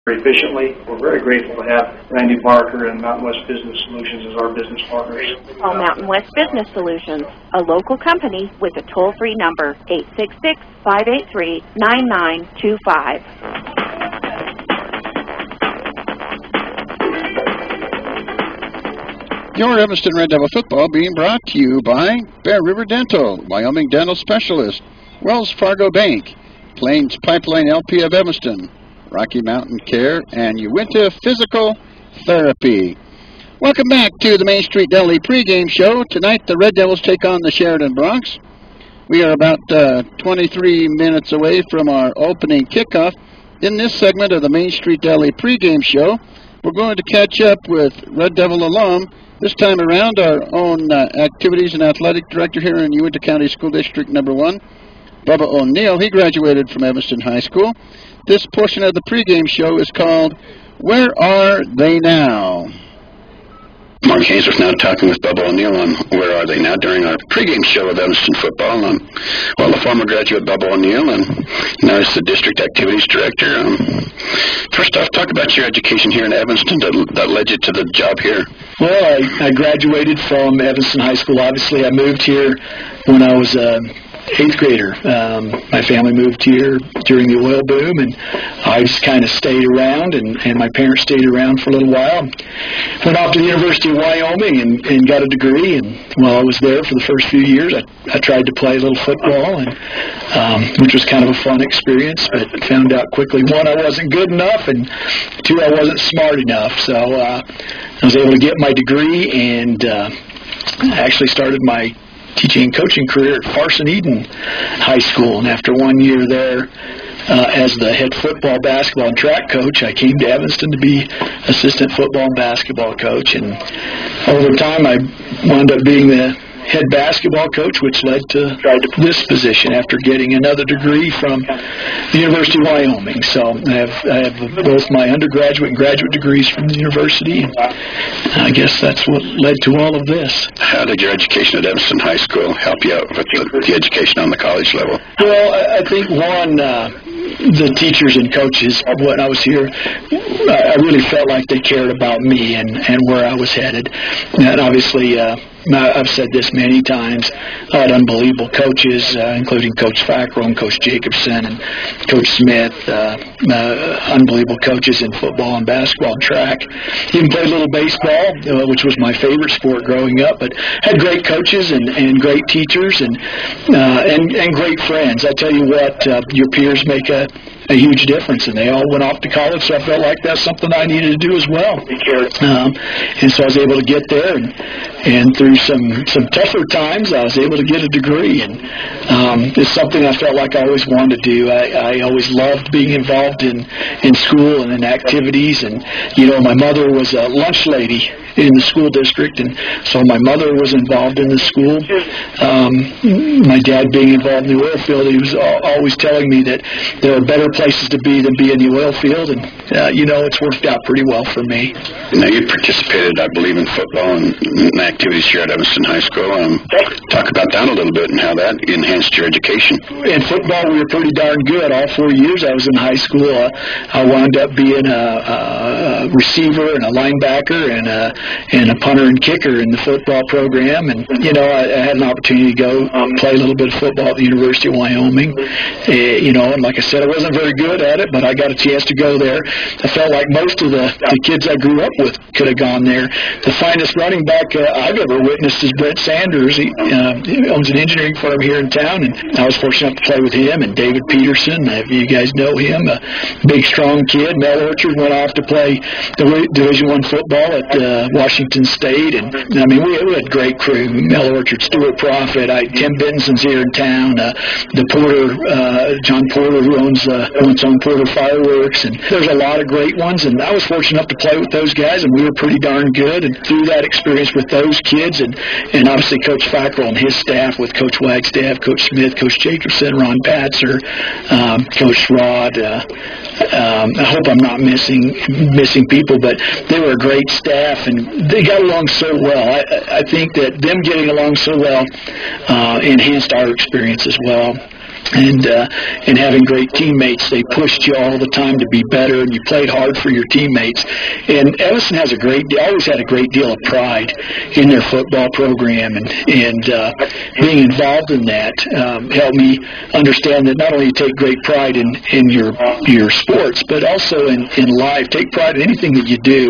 very efficiently. We're very grateful to have Randy Barker and Mountain West Business Solutions as our business partners. Call Mountain West Business Solutions, a local company with a toll-free number, 866-583-9925. Your Evanston Red Devil football being brought to you by Bear River Dental, Wyoming Dental Specialist, Wells Fargo Bank, Plains Pipeline LP of Evanston, Rocky Mountain Care, and Uinta Physical Therapy. Welcome back to the Main Street Deli pregame show. Tonight the Red Devils take on the Sheridan Broncs. We are about 23 minutes away from our opening kickoff. In this segment of the Main Street Deli pregame show, we're going to catch up with Red Devil alum. This time around, our own activities and athletic director here in Uinta County School District number 1, Bubba O'Neill. He graduated from Evanston High School. This portion of the pregame show is called Where Are They Now? Mark Hayes now talking with Bubba O'Neill on Where Are They Now during our pregame show of Evanston football. Well, the former graduate Bubba O'Neill, and now is the district activities director. First off, talk about your education here in Evanston that led you to the job here. Well, I graduated from Evanston High School. Obviously, I moved here when I was 8th grader. My family moved here during the oil boom, and I just kind of stayed around, and my parents stayed around for a little while. Went off to the University of Wyoming and got a degree, and while I was there for the first few years, I tried to play a little football, and which was kind of a fun experience, but found out quickly, 1, I wasn't good enough, and 2, I wasn't smart enough. So I was able to get my degree, and I actually started my teaching and coaching career at Farson Eden High School, and after 1 year there as the head football, basketball, and track coach, I came to Evanston to be assistant football and basketball coach, and over time I wound up being the head basketball coach, which led to this position after getting another degree from the University of Wyoming. So I have both my undergraduate and graduate degrees from the university, and I guess that's what led to all of this. How did your education at Evanston High School help you out with the education on the college level? Well, I think the teachers and coaches, when I was here, I really felt like they cared about me and where I was headed. And obviously, I've said this many times, I had unbelievable coaches, including Coach Fackrell and Coach Jacobson and Coach Smith, unbelievable coaches in football and basketball and track. Even played a little baseball, which was my favorite sport growing up, but had great coaches and great teachers and great friends. I tell you what, your peers make a huge difference, and they all went off to college, so I felt like that's something I needed to do as well. And so I was able to get there, and through some tougher times, I was able to get a degree, and it's something I felt like I always wanted to do. I always loved being involved in school and in activities, and my mother was a lunch lady in the school district, and so my mother was involved in the school. My dad being involved in the oil field, he was always telling me that there are better places to be than be in the oil field, and it's worked out pretty well for me. Now, you participated, I believe, in football and activities here at Evanston High School. Talk about that a little bit and how that enhanced your education. In football, we were pretty darn good. All 4 years I was in high school, I wound up being a receiver and a linebacker and a punter and kicker in the football program. And, I had an opportunity to go play a little bit of football at the University of Wyoming. And like I said, I wasn't very good at it, but I got a chance to go there. I felt like most of the kids I grew up with could have gone there. The finest running back I've ever witnessed is Brent Sanders. He owns an engineering firm here in town, and I was fortunate enough to play with him and David Peterson. If you guys know him, a big, strong kid. Mel Orchard went off to play Division I football at Washington State, and we had a great crew. Mel Orchard, Stuart Prophet, Tim Benson's here in town, the Porter, John Porter, who owns Porter Fireworks, and there's a lot of great ones, and I was fortunate enough to play with those guys, and we were pretty darn good. And through that experience with those kids, and obviously Coach Fackrell and his staff with Coach Wagstaff, Coach Smith, Coach Jacobson, Ron Patzer, Coach Rod. I hope I'm not missing people, but they were a great staff, and they got along so well. I think that them getting along so well enhanced our experience as well. and having great teammates. They pushed you all the time to be better, and you played hard for your teammates. And Evanston has always had a great deal of pride in their football program, and being involved in that helped me understand that not only you take great pride in your sports, but also in life. Take pride in anything that you do.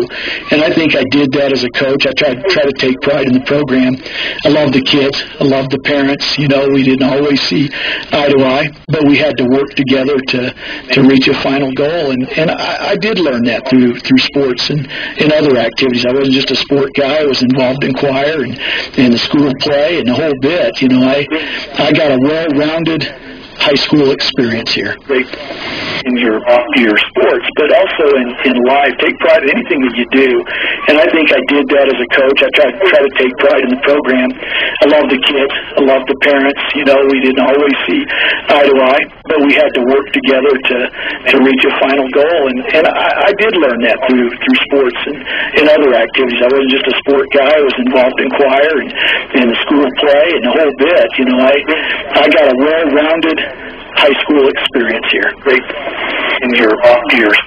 And I think I did that as a coach. I try to take pride in the program. I love the kids. I love the parents. You know, we didn't always see eye to eye, but we had to work together to reach a final goal. And I did learn that through sports and other activities. I wasn't just a sport guy. I was involved in choir and the school play and the whole bit. You know, I got a well-rounded high school experience here. In your sports, but also in life. Take pride in anything that you do. And I think I did that as a coach. I try to take pride in the program. I love the kids. I love the parents. You know, we didn't always see eye to eye, but we had to work together to reach a final goal. And I did learn that through sports and other activities. I wasn't just a sport guy. I was involved in choir and the school play and the whole bit. You know, I got a well-rounded high school experience here. Great in your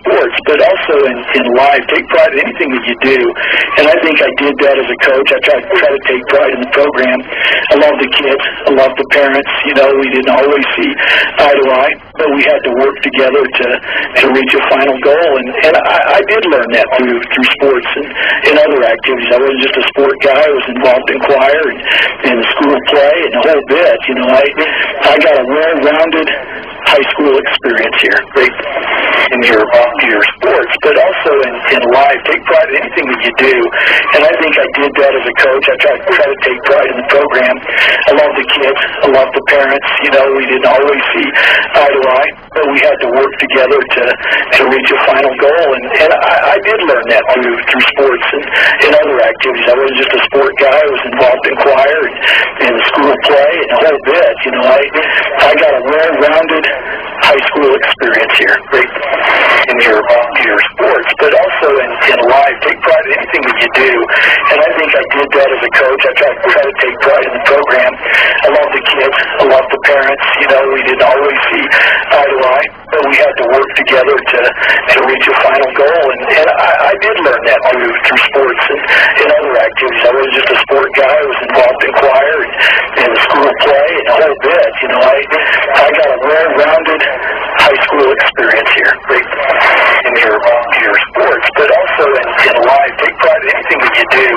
sports, but also in life. Take pride in anything that you do. And I think I did that as a coach. I try to take pride in the program. I love the kids. I love the parents. You know, we didn't always see eye to eye, but we had to work together to reach a final goal. And I did learn that through sports and other activities. I wasn't just a sport guy. I was involved in choir and the school play and the whole bit. You know, I got a well-rounded high school experience here. Great in your sports, but also in life. Take pride in anything that you do. And I think I did that as a coach. I try to take pride in the program. I love the kids. I love the parents. You know, we didn't always see eye to eye, but we had to work together to reach a final goal. And I did learn that through sports and other activities. I wasn't just a sport guy. I was involved in choir and the school play and the whole bit. You know, I got a well-rounded high school experience here. Great in your sports, but also in life. Take pride in anything that you do. And I think I did that as a coach. I try to take pride in the program. I love the kids. I love the parents. You know, we didn't always see eye to eye, but we had to work together to reach a final goal. And I did learn that through sports and other activities. I wasn't just a sport guy. I was involved in choir and the school play and the whole bit. You know, I got a well-rounded high school experience here. Great in your sports, but also in life. Take pride in anything that you do.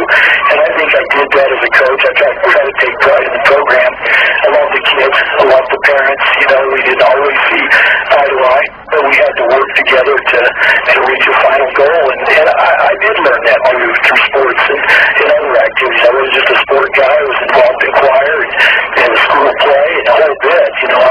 And I think I did that as a coach. I try to take pride in the program. I love the kids. I love the parents. You know, we didn't always see eye to eye, but we had to work together to reach a final goal. And I did learn that through sports and other activities. I wasn't just a sport guy. I was involved in choir and the school play and the whole bit. You know,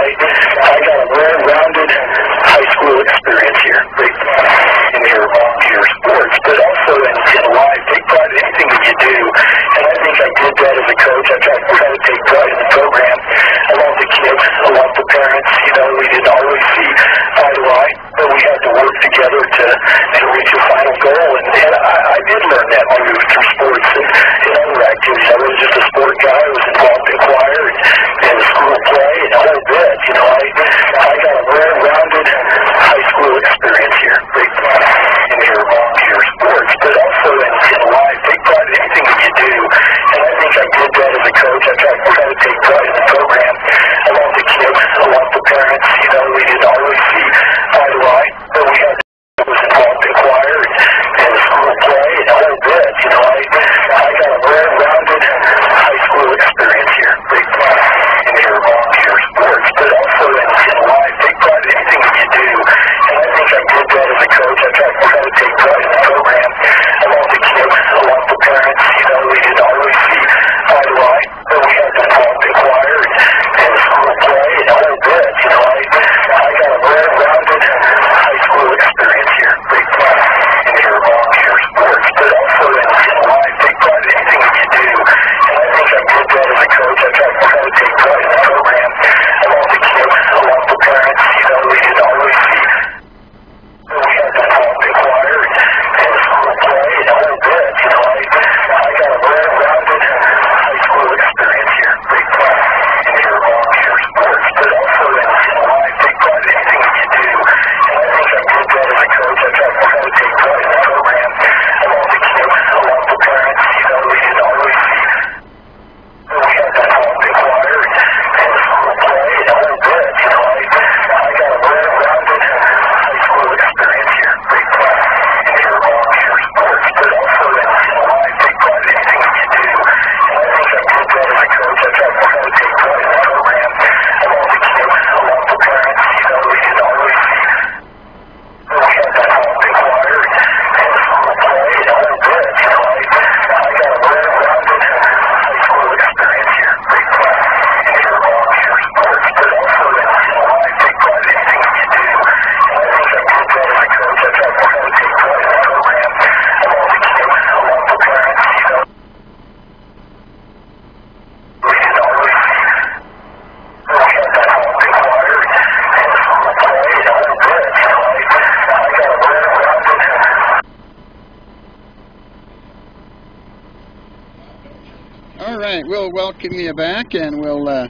right, we'll welcome you back, and we'll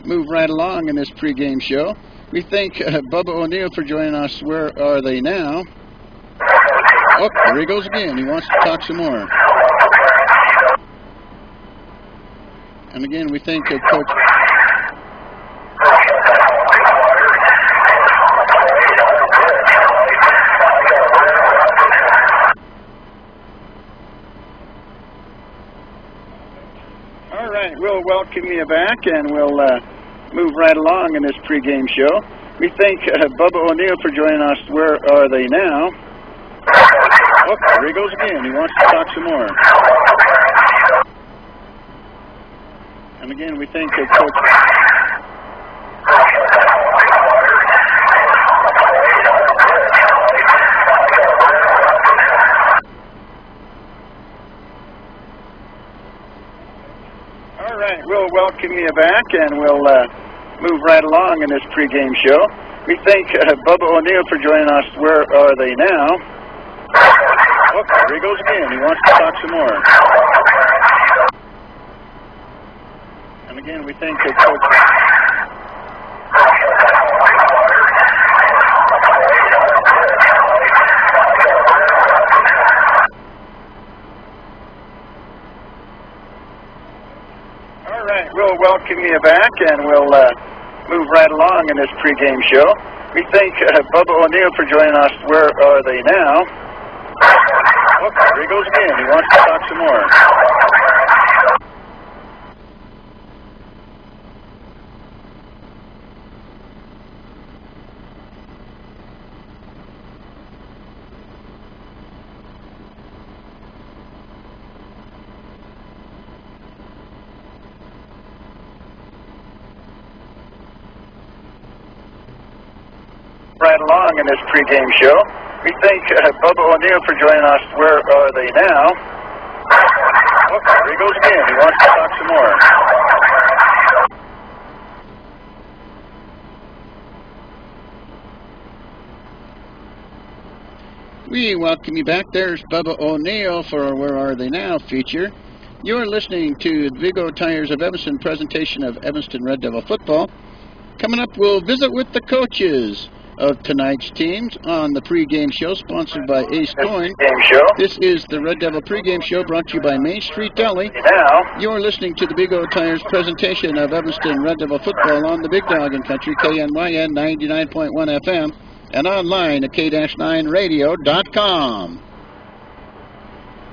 move right along in this pregame show. We thank Bubba O'Neill for joining us. Where are they now? Oh, there he goes again. He wants to talk some more. And again, we thank Coach... All right, we'll welcome you back, and we'll move right along in this pregame show. We thank Bubba O'Neill for joining us. Where are they now? Oh, there he goes again. He wants to talk some more. And again, we thank Coach... All right, we'll welcome you back, and we'll move right along in this pregame show. We thank Bubba O'Neill for joining us. Where are they now? Oh, there he goes again. He wants to talk some more. And again, we thank Coach... All right, we'll welcome you back, and we'll move right along in this pregame show. We thank Bubba O'Neill for joining us. Where are they now? Oh, there he goes again. He wants to talk some more. Right along in this pregame show. We thank Bubba O'Neill for joining us. Where are they now? Oh, there he goes again. He wants to talk some more. We welcome you back. There's Bubba O'Neill for Where Are They Now feature. You're listening to the Vigo Tires of Evanston presentation of Evanston Red Devil football. Coming up, we'll visit with the coaches of tonight's teams on the pregame show sponsored by Ace Coin. This is the Red Devil pregame show brought to you by Main Street Deli. Now, you're listening to the Big O Tires presentation of Evanston Red Devil football on the Big Doggin Country, KNYN 99.1 FM, and online at k-9radio.com.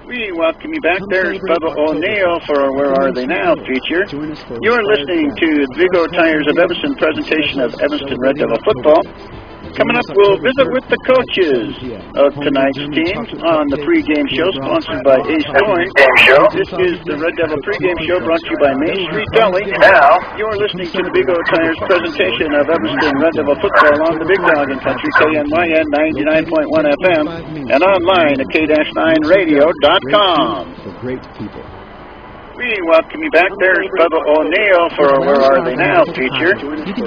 We welcome you back. There's Bubba O'Neill for Where Are They Now feature. You're listening to the Big O Tires of Evanston presentation of Evanston Red Devil football. Coming up, we'll visit with the coaches of tonight's teams on the pregame show sponsored by Ace Coin. This is the Red Devil pregame show brought to you by Main Street Deli. Now, you're listening to the Big O Tires presentation of Evanston Red Devil football on the Big Doggin Country, KNYN 99.1 FM, and online at k-9radio.com. For great people. We welcome you back. There's Bubba O'Neill for Where Are They Now feature.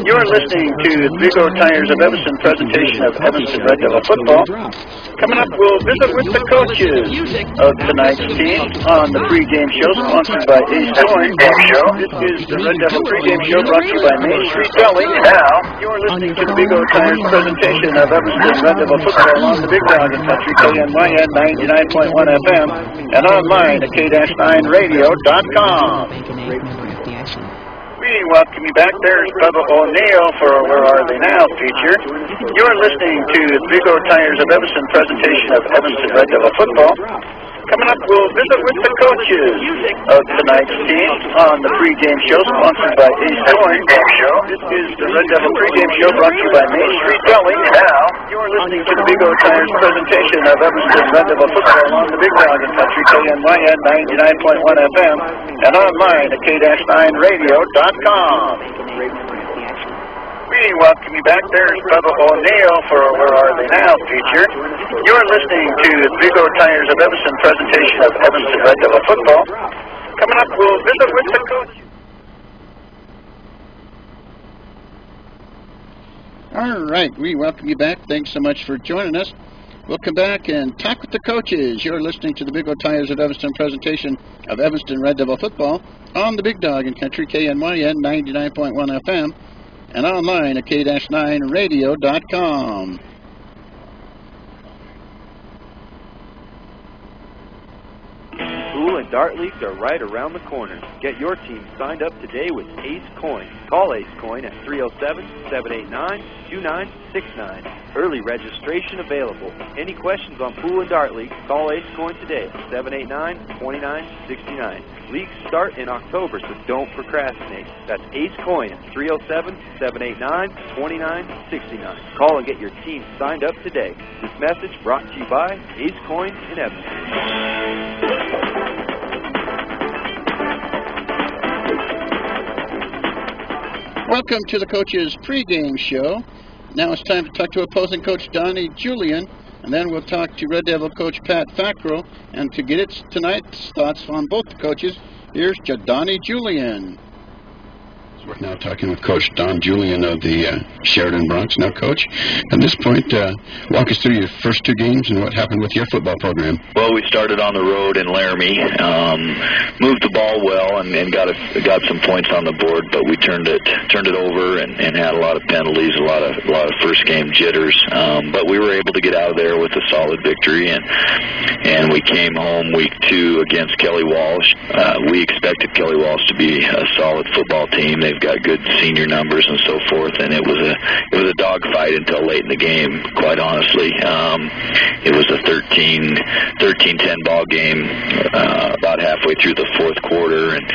You're listening to the Big O Tires of Evanston presentation of Evanston Red Devil football. Coming up, we'll visit with the coaches of tonight's teams on the pregame show sponsored by Ace Coin. This is the Red Devil pregame show brought to you by Main Street Deli. Now, you're listening to the Big O Tires presentation of Evanston Red Devil football on the Big Doggin Country, KNYN 99.1 FM, and online at k-9radio.com. We welcome you back. There's Bubba O'Neill for Where Are They Now feature. You're listening to the Big O Tires of Evanston presentation of Evanston Red Devil football. Coming up, we'll visit with the coaches of tonight's teams on the pregame show sponsored by Ace Coin. This is the Red Devil pregame show brought to you by Main Street Deli. Now, you're listening to the Big O Tires presentation of Evanston Red Devil football on the Big Doggin Country, KNYN 99.1 FM, and online at k-9radio.com. We welcome you back. There's Bubba O'Neill for Where Are They Now feature. You're listening to the Big O Tires of Evanston presentation of Evanston Red Devil football. Coming up, we'll visit with the coach. All right, we welcome you back. Thanks so much for joining us. We'll come back and talk with the coaches. You're listening to the Big O Tigers of Evanston presentation of Evanston Red Devil football on the Big Dog in Country, KNYN 99.1 FM, and online at K-9radio.com. Pool and dart leagues are right around the corner. Get your team signed up today with Ace Coin. Call Ace Coin at 307-789-2969. Early registration available. Any questions on pool and dart leagues, call Ace Coin today at 789-2969. Leagues start in October, so don't procrastinate. That's Ace Coin at 307-789-2969. Call and get your team signed up today. This message brought to you by Ace Coin in Evanston. Welcome to the coach's pregame show. Now it's time to talk to opposing coach Donnie Julian, and then we'll talk to Red Devil coach Pat Fackrell. And to get tonight's thoughts on both the coaches, here's Donnie Julian. We're now talking with Coach Don Julian of the Sheridan Bronx. Now, Coach, at this point, walk us through your first two games and what happened with your football program. Well, we started on the road in Laramie, moved the ball well, and got some points on the board, but we turned it over and had a lot of penalties, a lot of first game jitters. But we were able to get out of there with a solid victory, and we came home week 2 against Kelly Walsh. We expected Kelly Walsh to be a solid football team. They've got good senior numbers and so forth, and it was a dogfight until late in the game. Quite honestly, it was a 13-10 ball game about halfway through the fourth quarter, and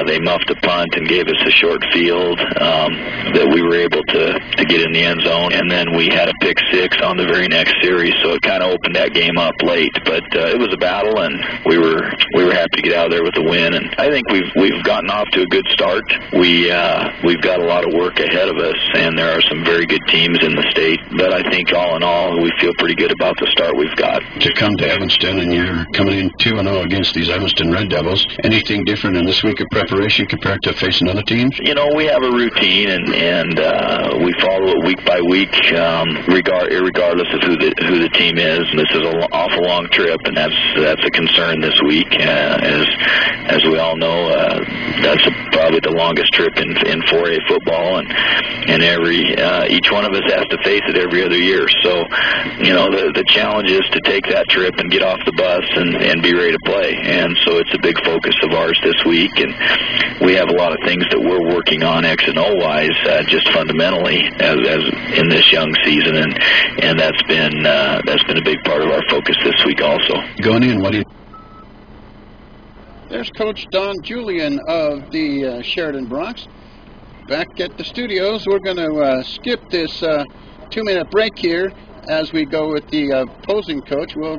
they muffed a punt and gave us a short field that we were able to get in the end zone, and then we had a pick 6 on the very next series, so it kind of opened that game up late. But it was a battle, and we were happy to get out of there with a win, and I think we've gotten off to a good start. We've got a lot of work ahead of us, and there are some very good teams in the state. But I think all in all, we feel pretty good about the start we've got. To come to Evanston, and you're coming in 2-0 against these Evanston Red Devils. Anything different in this week of preparation compared to facing other teams? You know, we have a routine, and we follow it week by week, regardless of who the team is. And this is an awful long trip, and that's a concern this week. As we all know, that's probably the longest trip in 4A football, and each one of us has to face it every other year. So, you know, the challenge is to take that trip and get off the bus and be ready to play. And so it's a big focus of ours this week, and we have a lot of things that we're working on X and O wise, just fundamentally as in this young season, and that's been a big part of our focus this week also. Going in, what do you? There's Coach Don Julian of the Sheridan Bronx. Back at the studios, we're going to skip this 2-minute break here as we go with the opposing coach. We'll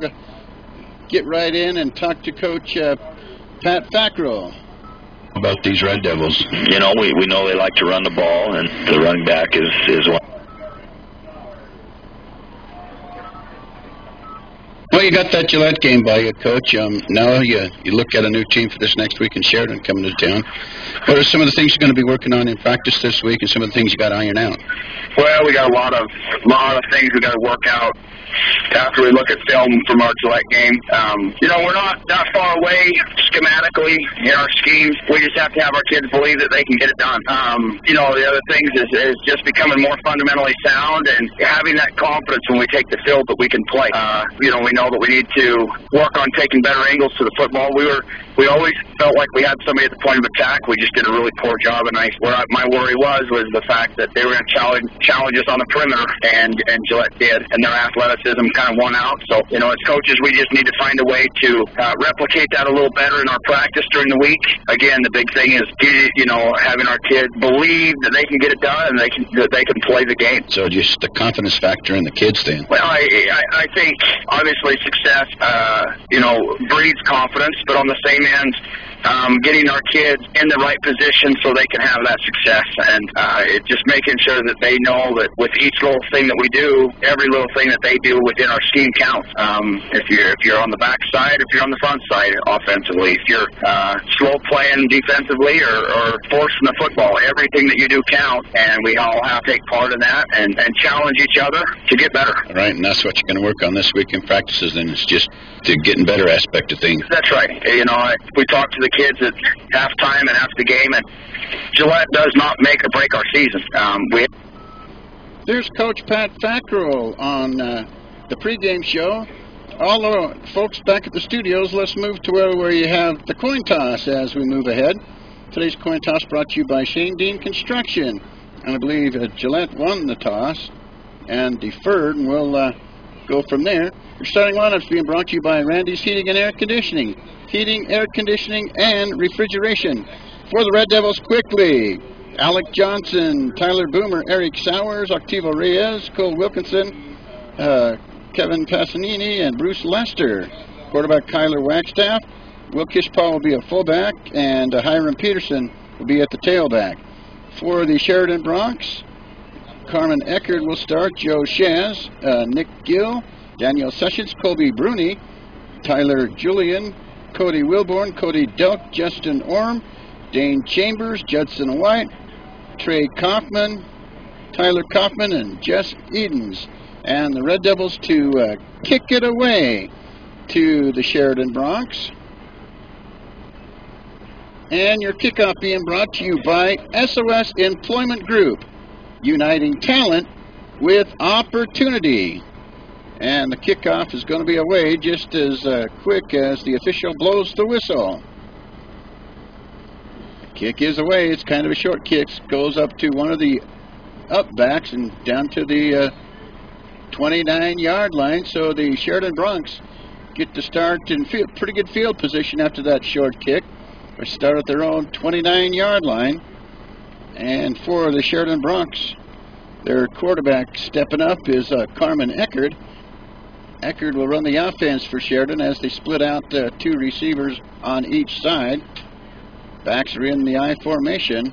get right in and talk to Coach Pat Fackrell. About these Red Devils? You know, we know they like to run the ball, and the running back is one. Well, you got that Gillette game by you, Coach. Now you look at a new team for this next week in Sheridan coming to town. What are some of the things you're going to be working on in practice this week, and some of the things you got to iron out? Well, we got a lot of things we got to work out after we look at film from our Gillette game. You know, we're not that far away schematically in our schemes. We just have to have our kids believe that they can get it done. You know, the other things is just becoming more fundamentally sound and having that confidence when we take the field that we can play. You know, we know that we need to work on taking better angles to the football. We always felt like we had somebody at the point of attack. We just did a really poor job, and my worry was the fact that they were going to challenge us on the perimeter, and Gillette did, and their athleticism kind of won out. So, you know, as coaches, we just need to find a way to replicate that a little better in our practice during the week. Again, the big thing is, you know, having our kids believe that they can get it done and that they can play the game. So just the confidence factor in the kids then? Well, I think obviously success, you know, breeds confidence, but on the same end, getting our kids in the right position so they can have that success. And it's just making sure that they know that with each little thing that we do, every little thing that they do within our scheme counts. If you're on the back side, if you're on the front side offensively, if you're slow playing defensively or forcing the football, everything that you do counts, and we all have to take part in that and challenge each other to get better. All right, and that's what you're going to work on this week in practices, and it's just the getting better aspect of things. That's right. You know, we talk to the kids at halftime and after the game, and Gillette does not make or break our season. There's Coach Pat Fackrell on the pregame show. All the folks back at the studios, let's move to where you have the coin toss as we move ahead. Today's coin toss brought to you by Shane Dean Construction. And I believe Gillette won the toss and deferred, and we'll go from there. Your starting lineup is being brought to you by Randy's Heating and Air Conditioning. Heating, air conditioning, and refrigeration. For the Red Devils, quickly, Alec Johnson, Tyler Boomer, Eric Sowers, Octavio Reyes, Cole Wilkinson, Kevin Passanini, and Bruce Lester. Quarterback Kyler Wagstaff. Will Kishpaw will be a fullback, and Hiram Peterson will be at the tailback. For the Sheridan Bronx, Carmen Eckert will start, Joe Shaz, Nick Gill, Daniel Sessions, Colby Bruni, Tyler Julian, Cody Wilborn, Cody Delk, Justin Orm, Dane Chambers, Judson White, Trey Kaufman, Tyler Kaufman, and Jess Edens. And the Red Devils to kick it away to the Sheridan Bronx. And your kickoff being brought to you by SOS Employment Group, uniting talent with opportunity. And the kickoff is going to be away just as quick as the official blows the whistle. Kick is away. It's kind of a short kick. Goes up to one of the upbacks and down to the 29-yard line. So the Sheridan Bronx get to start in pretty good field position after that short kick. They start at their own 29-yard line. And for the Sheridan Bronx, their quarterback stepping up is Carmen Eckert. Eckert will run the offense for Sheridan as they split out two receivers on each side. Backs are in the I formation.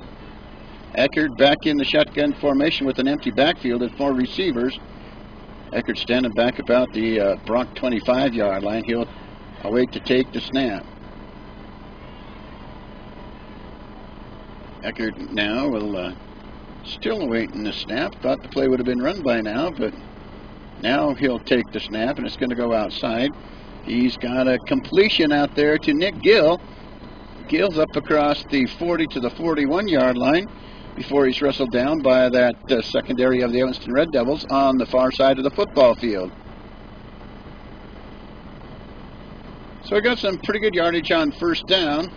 Eckert back in the shotgun formation with an empty backfield and four receivers. Eckert standing back about the Bronx 25-yard line. He'll await to take the snap. Eckert now will still awaiting the snap. Thought the play would have been run by now, but now he'll take the snap, and it's going to go outside. He's got a completion out there to Nick Gill. Gill's up across the 40 to the 41-yard line before he's wrestled down by that secondary of the Evanston Red Devils on the far side of the football field. So we got some pretty good yardage on first down.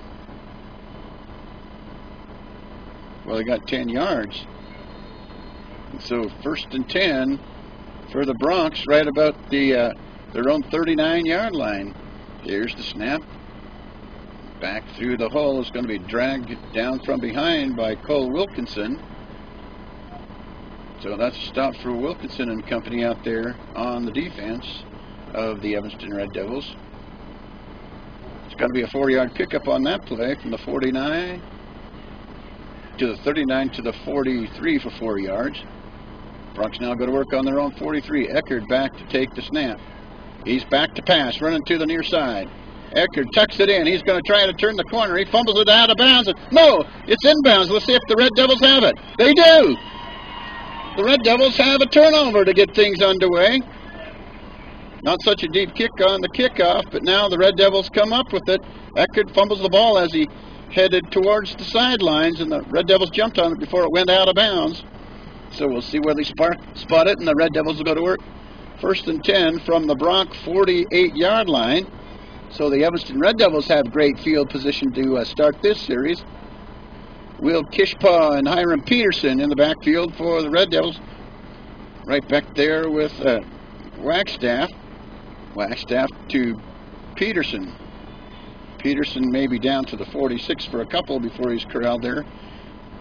Well, they got 10 yards. And so first and 10 for the Bronx, right about the their own 39-yard line. Here's the snap. Back through the hole is going to be dragged down from behind by Cole Wilkinson. So that's a stop for Wilkinson and company out there on the defense of the Evanston Red Devils. It's going to be a 4-yard pickup on that play from the 49 to the 39 to the 43 for 4 yards. Bronx now go to work on their own 43. Eckert back to take the snap. He's back to pass, running to the near side. Eckert tucks it in. He's going to try to turn the corner. He fumbles it out of bounds. No, it's inbounds. Let's see if the Red Devils have it. They do. The Red Devils have a turnover to get things underway. Not such a deep kick on the kickoff, but now the Red Devils come up with it. Eckert fumbles the ball as he headed towards the sidelines, and the Red Devils jumped on it before it went out of bounds. So we'll see where they spot it, and the Red Devils will go to work. First and 10 from the Bronx 48-yard line. So the Evanston Red Devils have great field position to start this series. Will Kishpaw and Hiram Peterson in the backfield for the Red Devils. Right back there with Wagstaff. Wagstaff to Peterson. Peterson may be down to the 46 for a couple before he's corralled there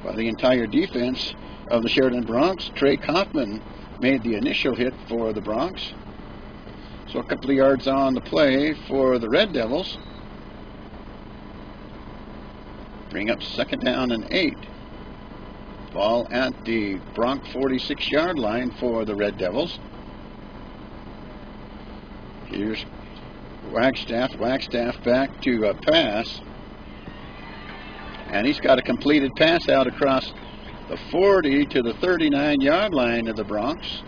by the entire defense of the Sheridan Bronx. Trey Kaufman made the initial hit for the Bronx. So a couple of yards on the play for the Red Devils. Bring up 2nd down and 8. Ball at the Bronx 46-yard line for the Red Devils. Here's Wagstaff. Wagstaff back to pass. And he's got a completed pass out across the 40 to the 39-yard line of the Bronx.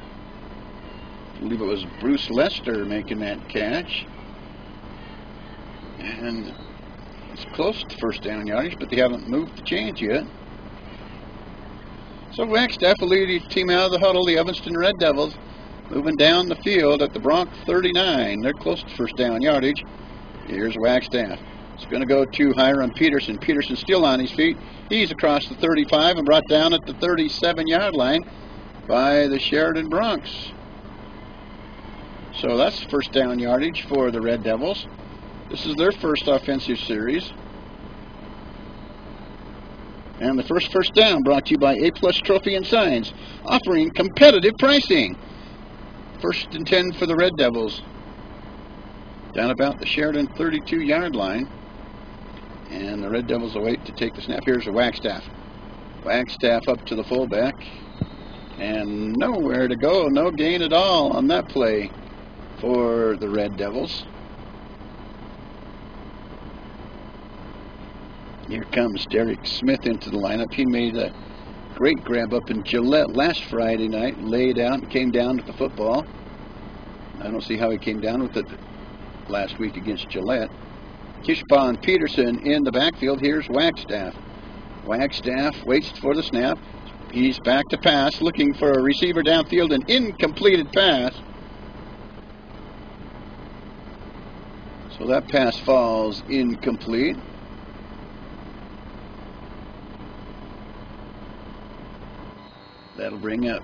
I believe it was Bruce Lester making that catch. And it's close to 1st down yardage, but they haven't moved the chains yet. So Wagstaff will lead his team out of the huddle. The Evanston Red Devils moving down the field at the Bronx 39. They're close to 1st down yardage. Here's Wagstaff. It's going to go to Hiram Peterson. Peterson still on his feet. He's across the 35 and brought down at the 37-yard line by the Sheridan Bronx. So that's 1st down yardage for the Red Devils. This is their first offensive series. And the first 1st down brought to you by A-Plus Trophy and Signs, offering competitive pricing. 1st and 10 for the Red Devils. Down about the Sheridan 32-yard line. And the Red Devils will wait to take the snap. Here's a Wagstaff. Wagstaff up to the fullback. And nowhere to go. No gain at all on that play for the Red Devils. Here comes Derek Smith into the lineup. He made a great grab up in Gillette last Friday night, laid out and came down with the football. I don't see how he came down with it last week against Gillette. Kishpa and Peterson in the backfield. Here's Wagstaff. Wagstaff waits for the snap. He's back to pass, looking for a receiver downfield, an incompleted pass. So that pass falls incomplete. That'll bring up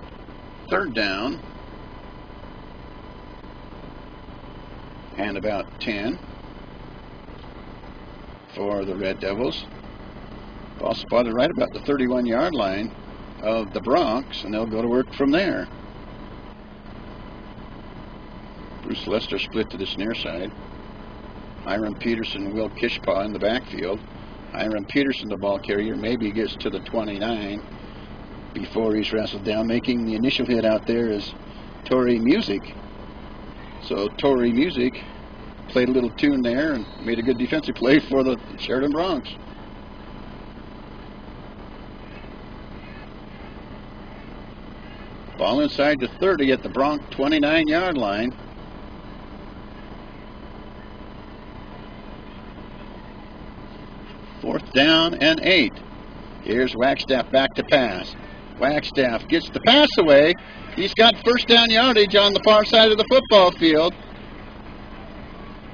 3rd down and about 10 for the Red Devils. Ball spotted right about the 31-yard line of the Bronx, and they'll go to work from there. Bruce Lester split to this near side. Hiram Peterson and Will Kishpa in the backfield. Hiram Peterson, the ball carrier, maybe gets to the 29 before he's wrestled down. Making the initial hit out there is Tory Music. So Tory Music played a little tune there and made a good defensive play for the Sheridan Bronx. Ball inside the 30 at the Bronx 29-yard line. Fourth down and 8. Here's Wagstaff back to pass. Wagstaff gets the pass away. He's got 1st down yardage on the far side of the football field.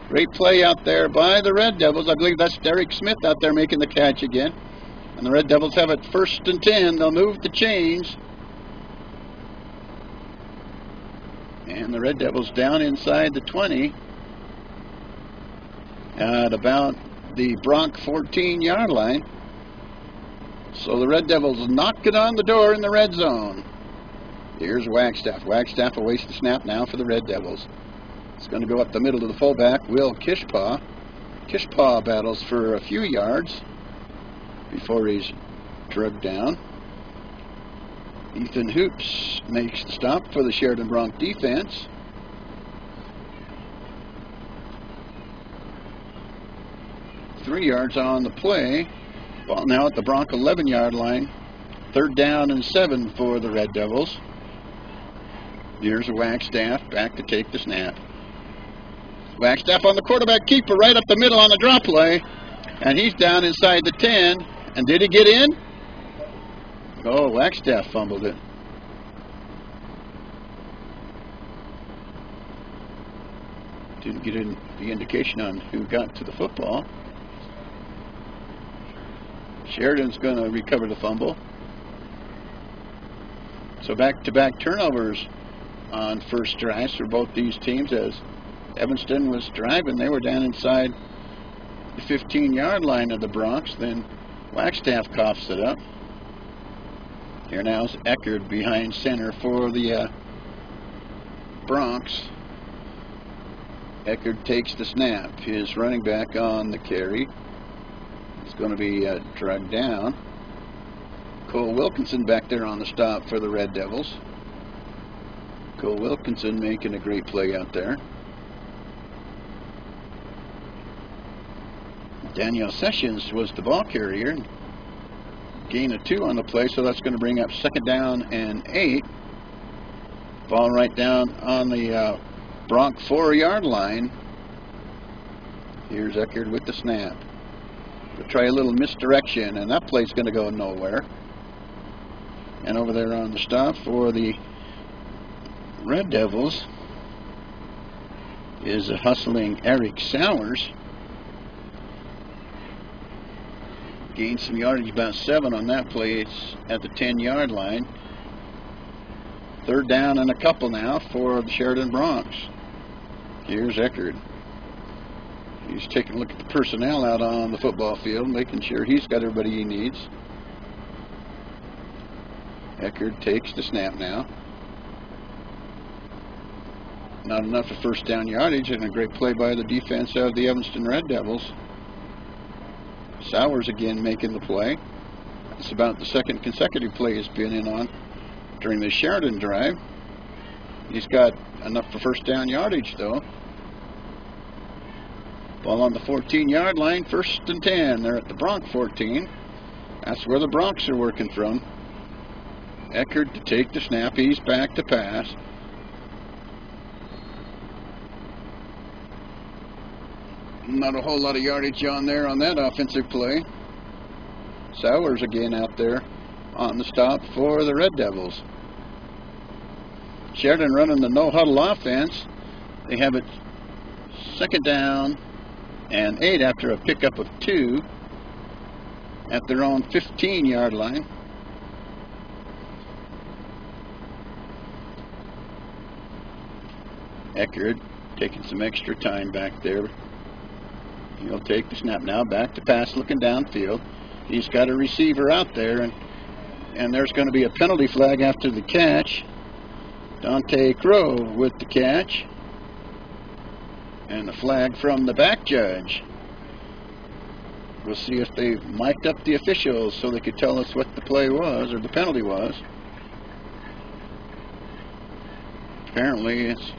Great play out there by the Red Devils. I believe that's Derek Smith out there making the catch again. And the Red Devils have it 1st and 10. They'll move the chains. And the Red Devils down inside the 20 at about the Bronx 14-yard line. So the Red Devils knock it on the door in the red zone. Here's Wagstaff. Wagstaff awaits the snap now for the Red Devils. It's going to go up the middle to the fullback, Will Kishpa. Kishpa battles for a few yards before he's drugged down. Ethan Hoops makes the stop for the Sheridan Bronx defense. Three yards on the play. Ball now at the Bronx 11-yard line. 3rd down and 7 for the Red Devils. Here's a Wagstaff back to take the snap. Wagstaff on the quarterback keeper right up the middle on the drop play. And he's down inside the 10. And did he get in? Oh, Wagstaff fumbled it. Didn't get in the indication on who got to the football. Sheridan's going to recover the fumble. So back-to-back turnovers on first drives for both these teams. As Evanston was driving, they were down inside the 15-yard line of the Bronx. Then Wagstaff coughs it up. Here now is Eckerd behind center for the Bronx. Eckerd takes the snap. His running back on the carry. It's going to be dragged down. Cole Wilkinson back there on the stop for the Red Devils. Cole Wilkinson making a great play out there. Daniel Sessions was the ball carrier. Gain of 2 on the play, so that's going to bring up 2nd down and 8. Ball right down on the Bronx 4-yard line. Here's Eckerd with the snap. We'll try a little misdirection, and that play's going to go nowhere. And over there on the stop for the Red Devils is a hustling Eric Sowers. Gained some yardage, about 7 on that play. It's at the 10-yard line. 3rd down and a couple now for the Sheridan Bronx. Here's Eckerd. He's taking a look at the personnel out on the football field, making sure he's got everybody he needs. Eckerd takes the snap now. Not enough for 1st down yardage, and a great play by the defense of the Evanston Red Devils. Sowers again making the play. It's about the 2nd consecutive play he's been in on during the Sheridan drive. He's got enough for 1st down yardage, though. Ball on the 14-yard line, 1st and 10. They're at the Bronx 14. That's where the Bronx are working from. Eckerd to take the snap. He's back to pass. Not a whole lot of yardage on there on that offensive play. Sowers again out there on the stop for the Red Devils. Sheridan running the no-huddle offense. They have it 2nd down and 8 after a pickup of 2 at their own 15-yard line. Eckerd taking some extra time back there. He'll take the snap now, back to pass, looking downfield. He's got a receiver out there, and there's going to be a penalty flag after the catch. Dante Crow with the catch. And a flag from the back judge. We'll see if they've mic'd up the officials so they could tell us what the play was, or the penalty was. Apparently it's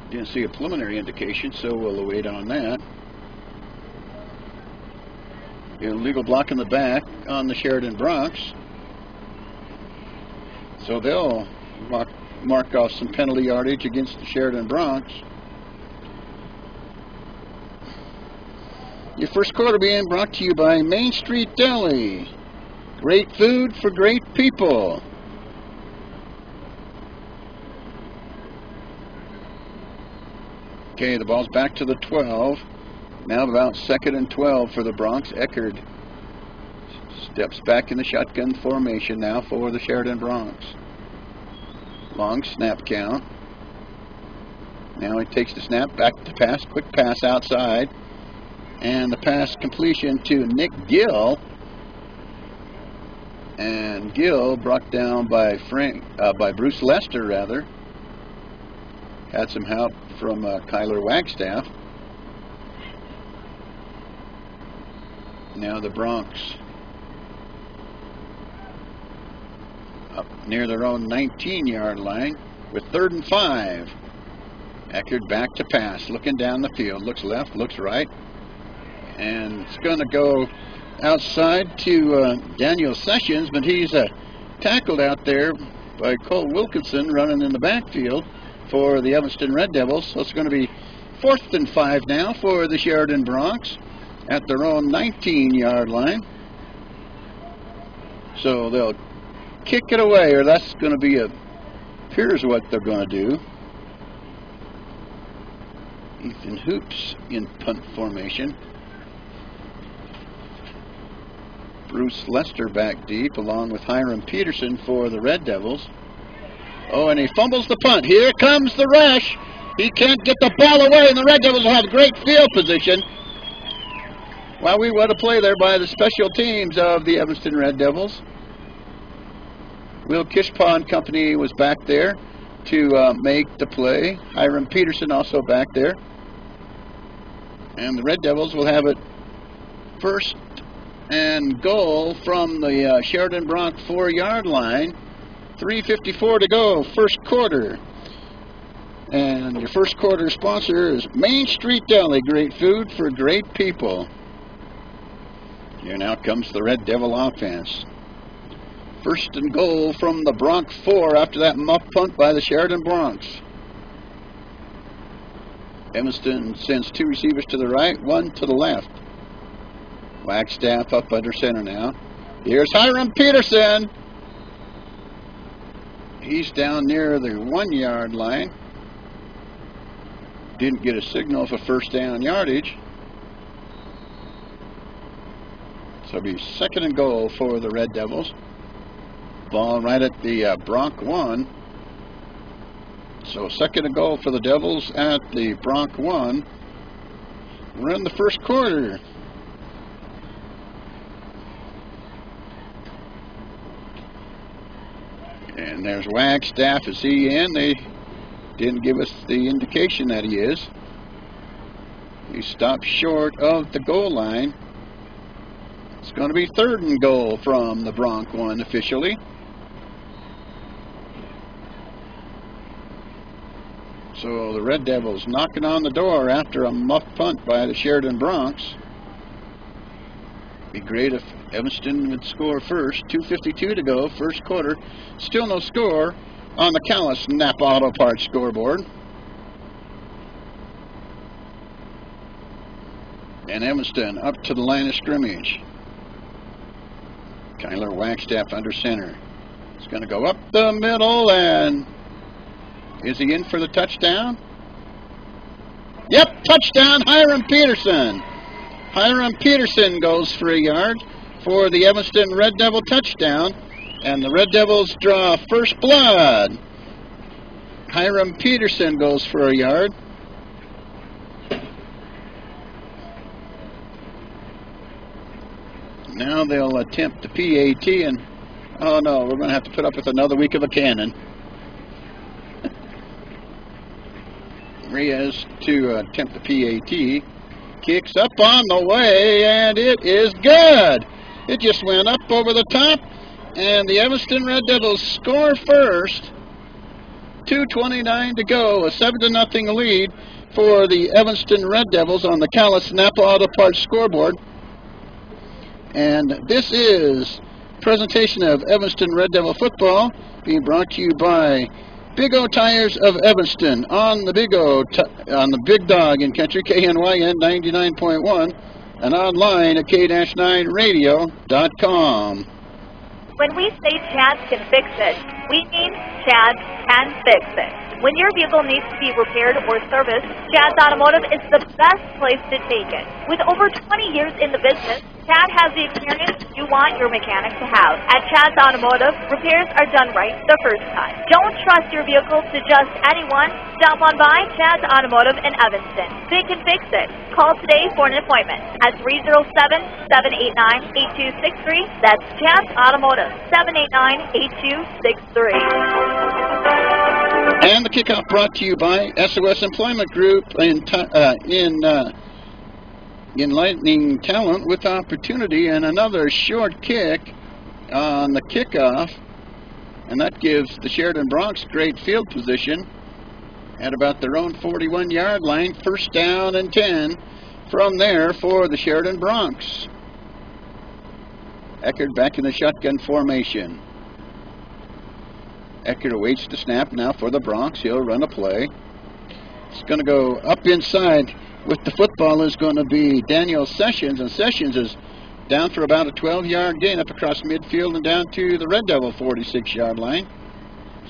didn't see a preliminary indication, so we'll wait on that. Illegal block in the back on the Sheridan Bronx. So they'll mark off some penalty yardage against the Sheridan Bronx. Your first quarter being brought to you by Main Street Deli. Great food for great people. Okay, the ball's back to the 12. Now about 2nd and 12 for the Bronx. Eckerd steps back in the shotgun formation now for the Sheridan Bronx. Long snap count. Now he takes the snap, back to pass, quick pass outside. And the pass completion to Nick Gill. And Gill brought down by Bruce Lester, rather. Had some help from Kyler Wagstaff. Now the Bronx up near their own 19-yard line with 3rd and 5. Eckerd back to pass, looking down the field. Looks left, looks right. And it's going to go outside to Daniel Sessions, but he's tackled out there by Cole Wilkinson running in the backfield for the Evanston Red Devils. So it's going to be 4th and 5 now for the Sheridan Bronx at their own 19-yard line. So they'll kick it away, or that's going to be appears what they're going to do. Ethan Hoops in punt formation. Bruce Lester back deep along with Hiram Peterson for the Red Devils. Oh, and he fumbles the punt. Here comes the rush. He can't get the ball away, and the Red Devils will have great field position. Well, we want to play there by the special teams of the Evanston Red Devils. Will Kishpaw and company was back there to make the play. Hiram Peterson also back there. And the Red Devils will have it first and goal from the Sheridan Bronx 4-yard line. 3:54 to go, first quarter. And your first quarter sponsor is Main Street Deli, great food for great people. Here now comes the Red Devil offense. First and goal from the Bronx 4 after that muff punt by the Sheridan Bronx. Evanston sends 2 receivers to the right, 1 to the left. Wagstaff up under center now. Here's Hiram Peterson. He's down near the 1-yard line. Didn't get a signal for first down yardage. So it'll be second and goal for the Red Devils. Ball right at the Bronx 1. So second and goal for the Devils at the Bronx 1. We're in the first quarter. And there's Wagstaff. Is he in? They didn't give us the indication that he is. He stopped short of the goal line. It's going to be third and goal from the Bronx 1 officially. So the Red Devils knocking on the door after a muff punt by the Sheridan Bronx. Be great if Evanston would score first. 2:52 to go, first quarter. Still no score on the Callis Napa Auto Parts scoreboard. And Evanston up to the line of scrimmage. Kyler Wagstaff under center. He's going to go up the middle, and is he in for the touchdown? Yep, touchdown, Hiram Peterson. Hiram Peterson goes for a yard for the Evanston Red Devil touchdown, and the Red Devils draw first blood. Hiram Peterson goes for a yard. Now they'll attempt the PAT, and oh no, we're going to have to put up with another week of a cannon. Reyes to attempt the PAT. Kicks up on the way, and it is good. It just went up over the top, and the Evanston Red Devils score first. 2:29 to go, a 7-0 lead for the Evanston Red Devils on the Callis Napa Auto Parts scoreboard. And this is presentation of Evanston Red Devil football being brought to you by Big O Tires of Evanston on the Big O, on the Big Dog in Country, KNYN 99.1, and online at k-9radio.com. When we say Chad's can fix it, we mean Chad's can fix it. When your vehicle needs to be repaired or serviced, Chad's Automotive is the best place to take it. With over 20 years in the business, Chad has the experience you want your mechanic to have. At Chad's Automotive, repairs are done right the first time. Don't trust your vehicle to just anyone. Stop on by Chad's Automotive in Evanston. They can fix it. Call today for an appointment at 307-789-8263. That's Chad's Automotive, 789-8263. And the kickoff brought to you by SOS Employment Group in Enlightening Talent with Opportunity, and another short kick on the kickoff, and that gives the Sheridan Bronx great field position at about their own 41-yard line. First down and 10 from there for the Sheridan Bronx. Eckert back in the shotgun formation. Eckert awaits the snap now for the Bronx. He'll run a play. It's going to go up inside with the football is going to be Daniel Sessions, and Sessions is down for about a 12-yard gain up across midfield and down to the Red Devil 46-yard line.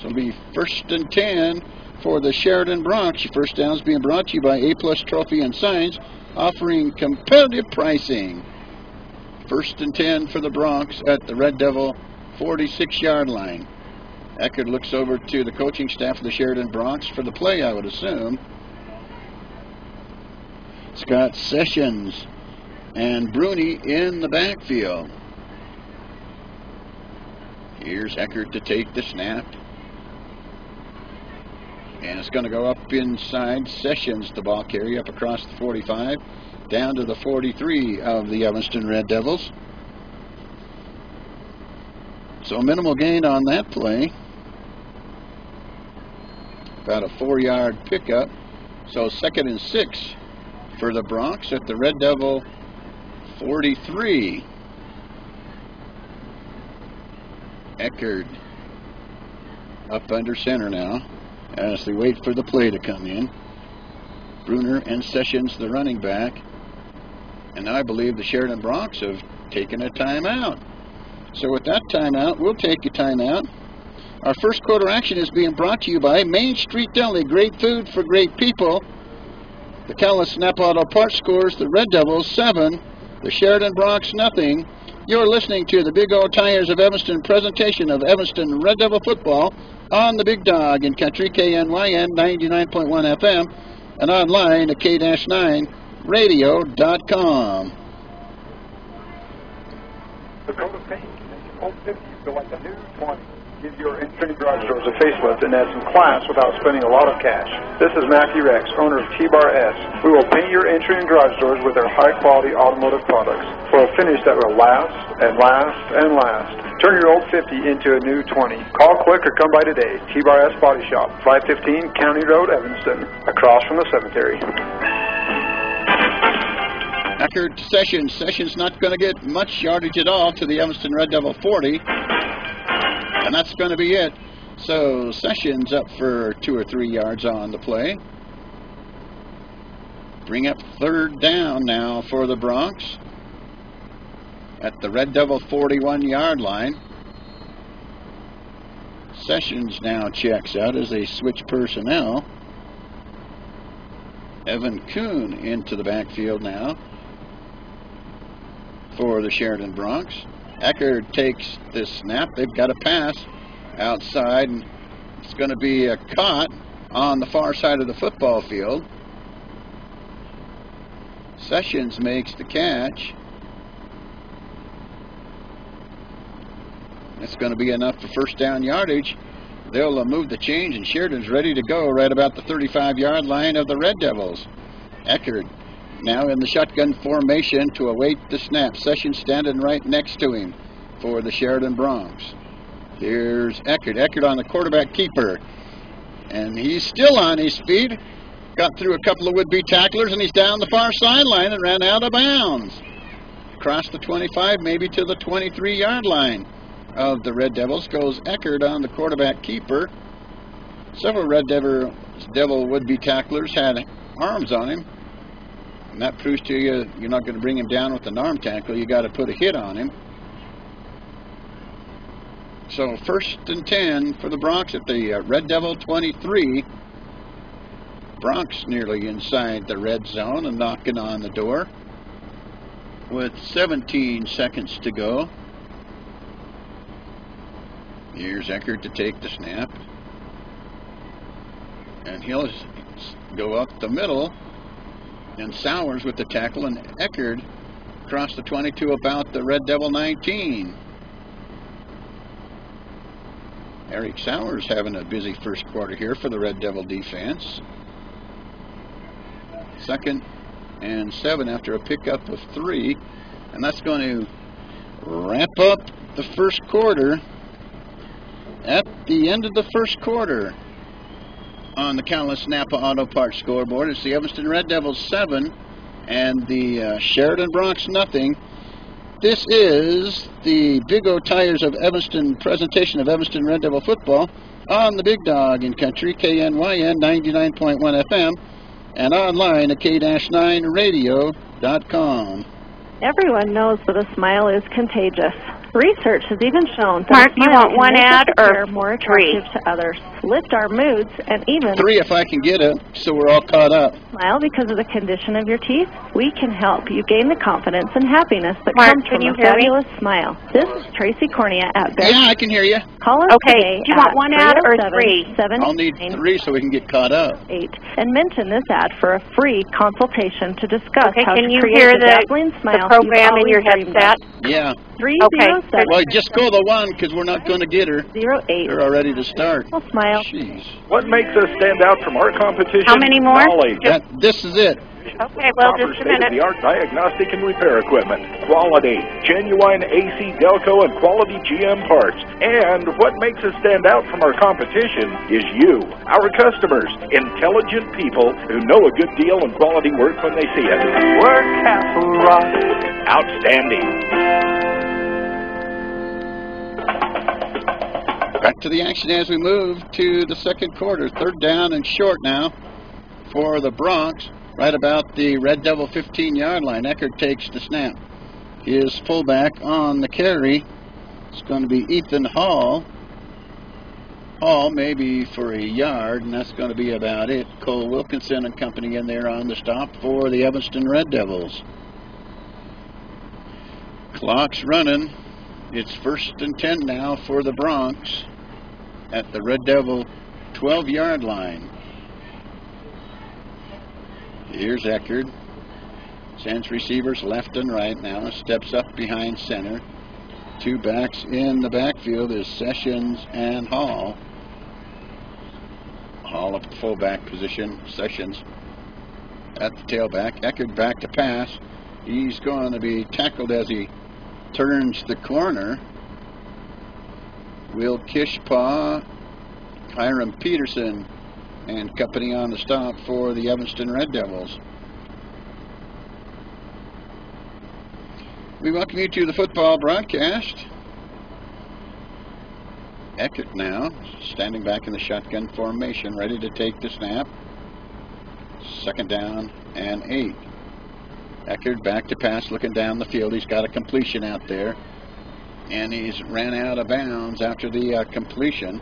So it'll be first and 10 for the Sheridan Bronx. Your first down is being brought to you by A-Plus Trophy and Signs, offering competitive pricing. First and 10 for the Bronx at the Red Devil 46-yard line. Eckert looks over to the coaching staff of the Sheridan Bronx for the play, I would assume. Scott Sessions and Bruni in the backfield. Here's Eckert to take the snap. And it's going to go up inside. Sessions, the ball carrier, up across the 45. down to the 43 of the Evanston Red Devils. So minimal gain on that play. About a 4-yard pickup. So 2nd and 6 for the Bronx at the Red Devil 43. Eckerd up under center now as they wait for the play to come in. Bruner and Sessions, the running back. And I believe the Sheridan Bronx have taken a timeout. So with that timeout, we'll take a timeout. Our first quarter action is being brought to you by Main Street Deli. Great food for great people. The Callis Snap Auto Parts scores the Red Devils 7, the Sheridan Bronx nothing. You're listening to the Big O Tires of Evanston presentation of Evanston Red Devil football on the Big Dog in Country, KNYN 99.1 FM, and online at K-9radio.com. The coat of paint makes old 50 feel like the new 20. Give your Infinity Garage Doors a facelift and add some class without spending a lot of cash. This is Matthew Rex, owner of T-Bar S. We will paint your entry and garage doors with our high-quality automotive products for a finish that will last and last and last. Turn your old 50 into a new 20. Call, click, or come by today. T-Bar S Body Shop, 515 County Road, Evanston, across from the cemetery. Eckerd to Sessions. Sessions not going to get much yardage at all to the Evanston Red Devil 40. And that's going to be it. So Sessions up for 2 or 3 yards on the play. Bring up 3rd down now for the Bronx at the Red Devil 41-yard line. Sessions now checks out as they switch personnel. Evan Kuhn into the backfield now for the Sheridan Bronx. Eckerd takes this snap. They've got a pass outside, and it's going to be a caught on the far side of the football field. Sessions makes the catch. It's going to be enough for 1st down yardage. They'll move the change, and Sheridan's ready to go right about the 35-yard line of the Red Devils. Eckerd now in the shotgun formation to await the snap. Sessions standing right next to him for the Sheridan Bronx. Here's Eckerd. Eckerd on the quarterback keeper. And he's still on his feet. Got through a couple of would-be tacklers, and he's down the far sideline and ran out of bounds. Across the 25, maybe to the 23-yard line of the Red Devils goes Eckerd on the quarterback keeper. Several Red Devil would-be tacklers had arms on him. And that proves to you you're not going to bring him down with an arm tackle. You got to put a hit on him. So 1st and 10 for the Bronx at the Red Devil 23. Bronx nearly inside the red zone and knocking on the door with 17 seconds to go. Here's Eckerd to take the snap. And he'll go up the middle. And Sowers with the tackle, and Eckerd across the 22 about the Red Devil 19. Eric Sowers having a busy first quarter here for the Red Devil defense. 2nd and 7 after a pickup of 3. And that's going to wrap up the first quarter. At the end of the first quarter, on the Callis Napa Auto Parts scoreboard, it's the Evanston Red Devils 7 and the Sheridan Bronx nothing. This is the Big O Tires of Evanston presentation of Evanston Red Devil football on the Big Dog in Country, KNYN 99.1 FM, and online at K-9radio.com. Everyone knows that a smile is contagious. Research has even shown that Mark, you want one ad or more attractive to others, lift our moods, and even 3 if I can get it, so we're all caught up. Smile because of the condition of your teeth. We can help you gain the confidence and happiness that Mark, comes from can you a hear me? fabulous smile. This is Tracy Cornea at Best. Yeah, I can hear you. Call us Okay, today do you want one ad or 3? I'll need 3 so we can get caught up. 8 and mention this ad for a free consultation to discuss Okay, how can to you create hear the dazzling smile program in your you've always headset? dreamed of. Yeah. 307. Well, just go the 1 because we're not going to get her. 08. They're all ready to start. Well, smile. Jeez. What makes us stand out from our competition? How many more? Knowledge. This is it. Okay, well, Proper just a minute. state-of-the-art diagnostic and repair equipment, quality, genuine AC Delco and quality GM parts. And what makes us stand out from our competition is you, our customers, intelligent people who know a good deal and quality work when they see it. We're Castle Rock. Outstanding. Back to the action as we move to the second quarter. Third down and short now for the Bronx, right about the Red Devil 15-yard line. Eckert takes the snap. His fullback on the carry is going to be Ethan Hall. Hall maybe for a yard, and that's going to be about it. Cole Wilkinson and company in there on the stop for the Evanston Red Devils. Clock's running. It's 1st and 10 now for the Bronx at the Red Devil 12-yard line. Here's Eckert. Sends receivers left and right now. Steps up behind center. Two backs in the backfield is Sessions and Hall. Hall at the fullback position. Sessions at the tailback. Eckert back to pass. He's going to be tackled as he turns the corner. Will Kishpaw, Hiram Peterson, and company on the stop for the Evanston Red Devils. We welcome you to the football broadcast. Eckert now standing back in the shotgun formation, ready to take the snap. 2nd down and 8. Eckert back to pass, looking down the field. He's got a completion out there, and he's ran out of bounds after the completion.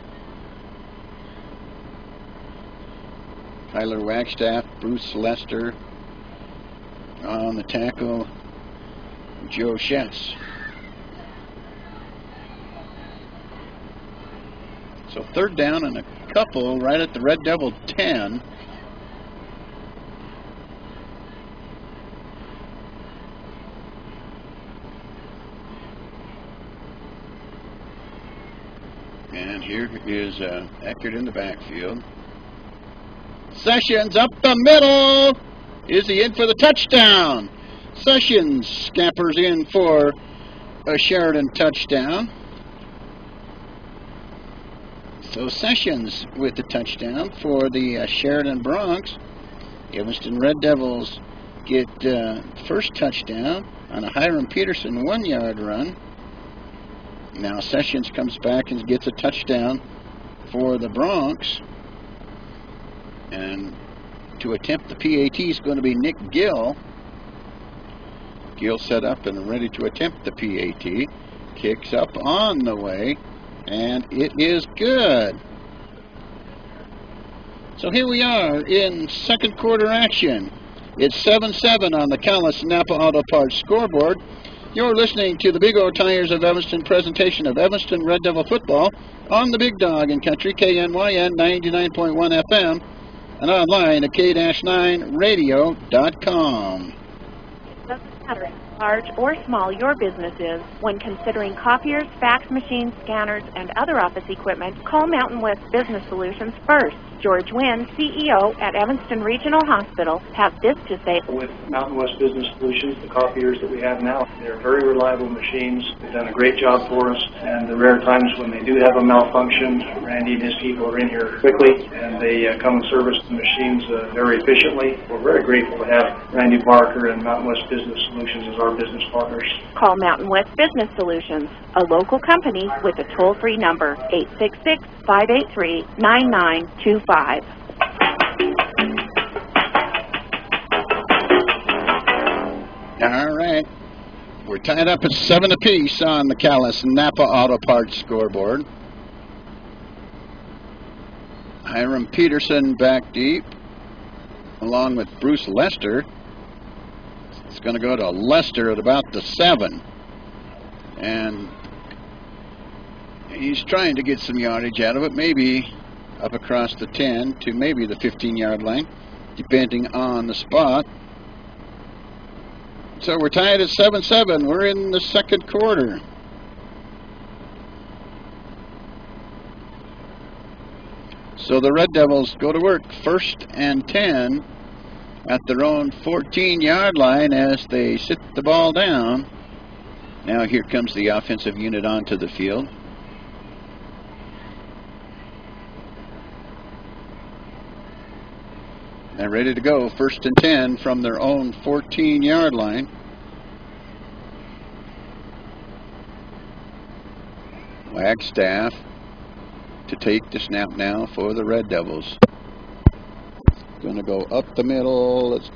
Tyler Wagstaff, Bruce Lester on the tackle, Joe Schetz. So 3rd down and a couple right at the Red Devil 10. And here is Eckert in the backfield. Sessions up the middle. Is he in for the touchdown? Sessions scampers in for a Sheridan touchdown. So Sessions with the touchdown for the Sheridan Bronx. Evanston Red Devils get first touchdown on a Hiram Peterson 1-yard run. Now Sessions comes back and gets a touchdown for the Bronx. And to attempt the PAT is going to be Nick Gill. Gill set up and ready to attempt the PAT. Kicks up on the way, and it is good. So here we are in second quarter action. It's 7-7 on the Callis Napa Auto Parts scoreboard. You're listening to the Big O Tires of Evanston presentation of Evanston Red Devil football on the Big Dog in Country, KNYN 99.1 FM, and online at k-9radio.com. Doesn't matter how large or small your business is. When considering copiers, fax machines, scanners, and other office equipment, call Mountain West Business Solutions first. George Wynn, CEO at Evanston Regional Hospital, have this to say. With Mountain West Business Solutions, the copiers that we have now, they're very reliable machines. They've done a great job for us, and the rare times when they do have a malfunction, Randy and his people are in here quickly, and they come and service the machines very efficiently. We're very grateful to have Randy Barker and Mountain West Business Solutions as our business partners. Call Mountain West Business Solutions, a local company with a toll-free number, 866-583-9925. All right. We're tied up at 7 apiece on the Callis Napa Auto Parts scoreboard. Hiram Peterson back deep, along with Bruce Lester. It's going to go to Lester at about the 7. And he's trying to get some yardage out of it, maybe up across the 10 to maybe the 15-yard line, depending on the spot. So we're tied at 7-7. We're in the second quarter. So the Red Devils go to work, 1st and 10 at their own 14-yard line as they sit the ball down. Now here comes the offensive unit onto the field. They're ready to go. 1st and 10 from their own 14-yard line. Wagstaff to take the snap now for the Red Devils. Going to go up the middle. Let's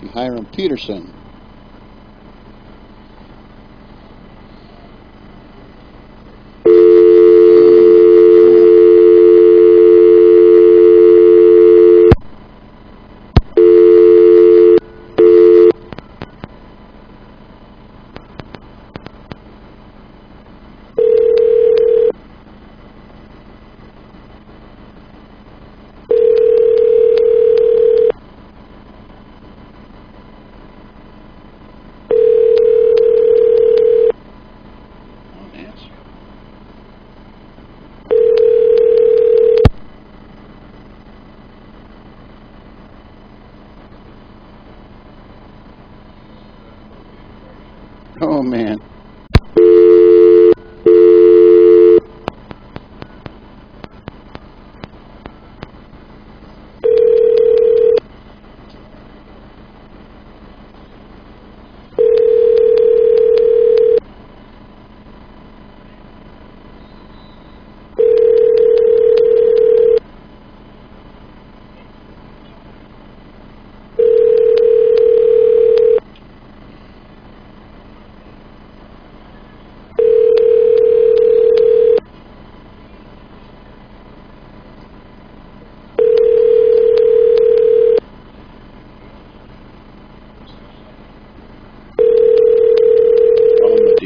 be Hiram Peterson. Oh, man.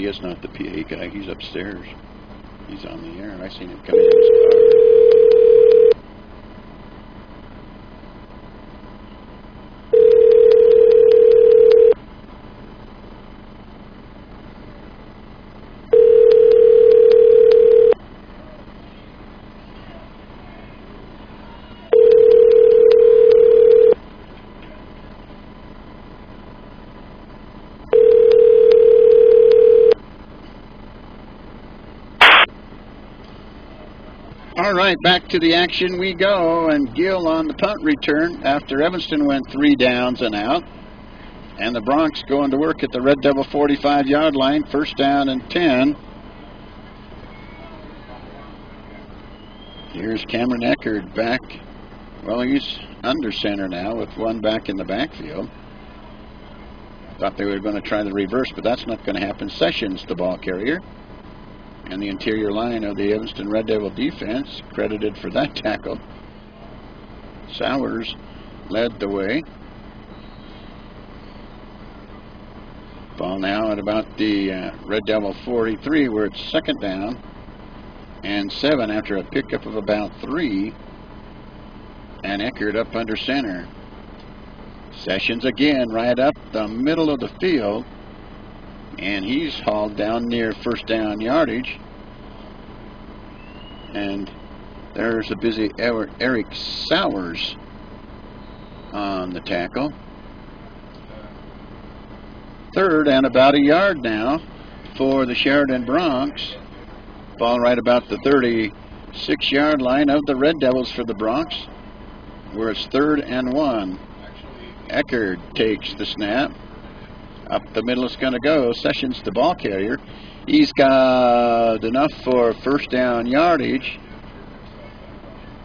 Is not the PA guy. He's upstairs. He's on the air. I seen him come in his All right, back to the action we go, and Gill on the punt return after Evanston went 3 downs and out. And the Bronx going to work at the Red Devil 45-yard line, 1st down and 10. Here's Cameron Eckert back. Well, he's under center now with one back in the backfield. Thought they were going to try the reverse, but that's not going to happen. Sessions, the ball carrier. And the interior line of the Evanston Red Devil defense, credited for that tackle. Sowers led the way. Ball now at about the Red Devil 43, where it's 2nd down and 7 after a pickup of about 3. And Eckert up under center. Sessions again right up the middle of the field. And he's hauled down near 1st down yardage. And there's a busy Eric Sowers on the tackle. 3rd and about a yard now for the Sheridan Bronx. Ball right about the 36-yard line of the Red Devils for the Bronx, where it's 3rd and 1. Eckert takes the snap. Up the middle it's going to go. Sessions, the ball carrier. He's got enough for 1st down yardage.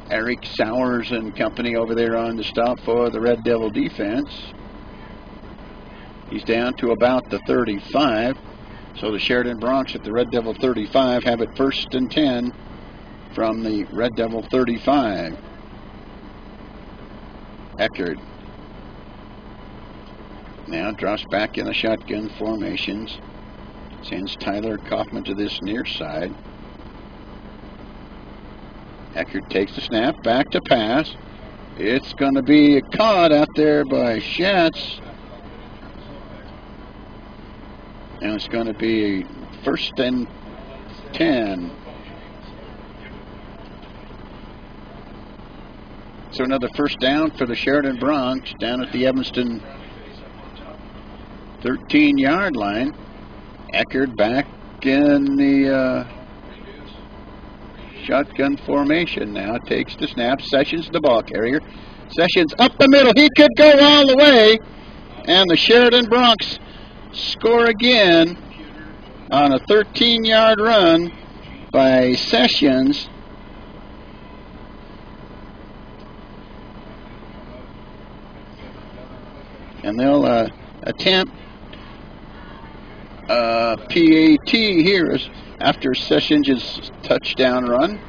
Eric Sowers and company over there on the stop for the Red Devil defense. He's down to about the 35. So the Sheridan Bronx at the Red Devil 35 have it 1st and 10 from the Red Devil 35. Eckert now drops back in the shotgun formations. Sends Tyler Kaufman to this near side. Eckert takes the snap, back to pass. It's going to be caught out there by Schatz. And it's going to be 1st and 10. So another first down for the Sheridan Bronx down at the Evanston 13-yard line. Eckerd back in the shotgun formation now. Takes the snap. Sessions the ball carrier. Sessions up the middle. He could go all the way. And the Sheridan Bronx score again on a 13-yard run by Sessions. And they'll attempt PAT here after Sessions' touchdown run.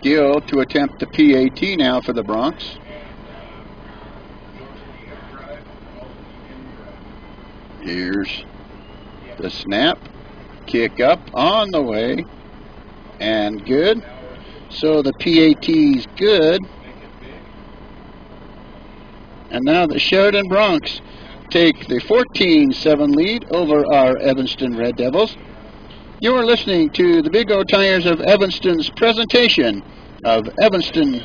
Gill to attempt the PAT now for the Bronx. Here's the snap. Kick up on the way. And good. So the PAT's good. And now the Sheridan Bronx take the 14-7 lead over our Evanston Red Devils. You're listening to the Big O Tires of Evanston's presentation of Evanston.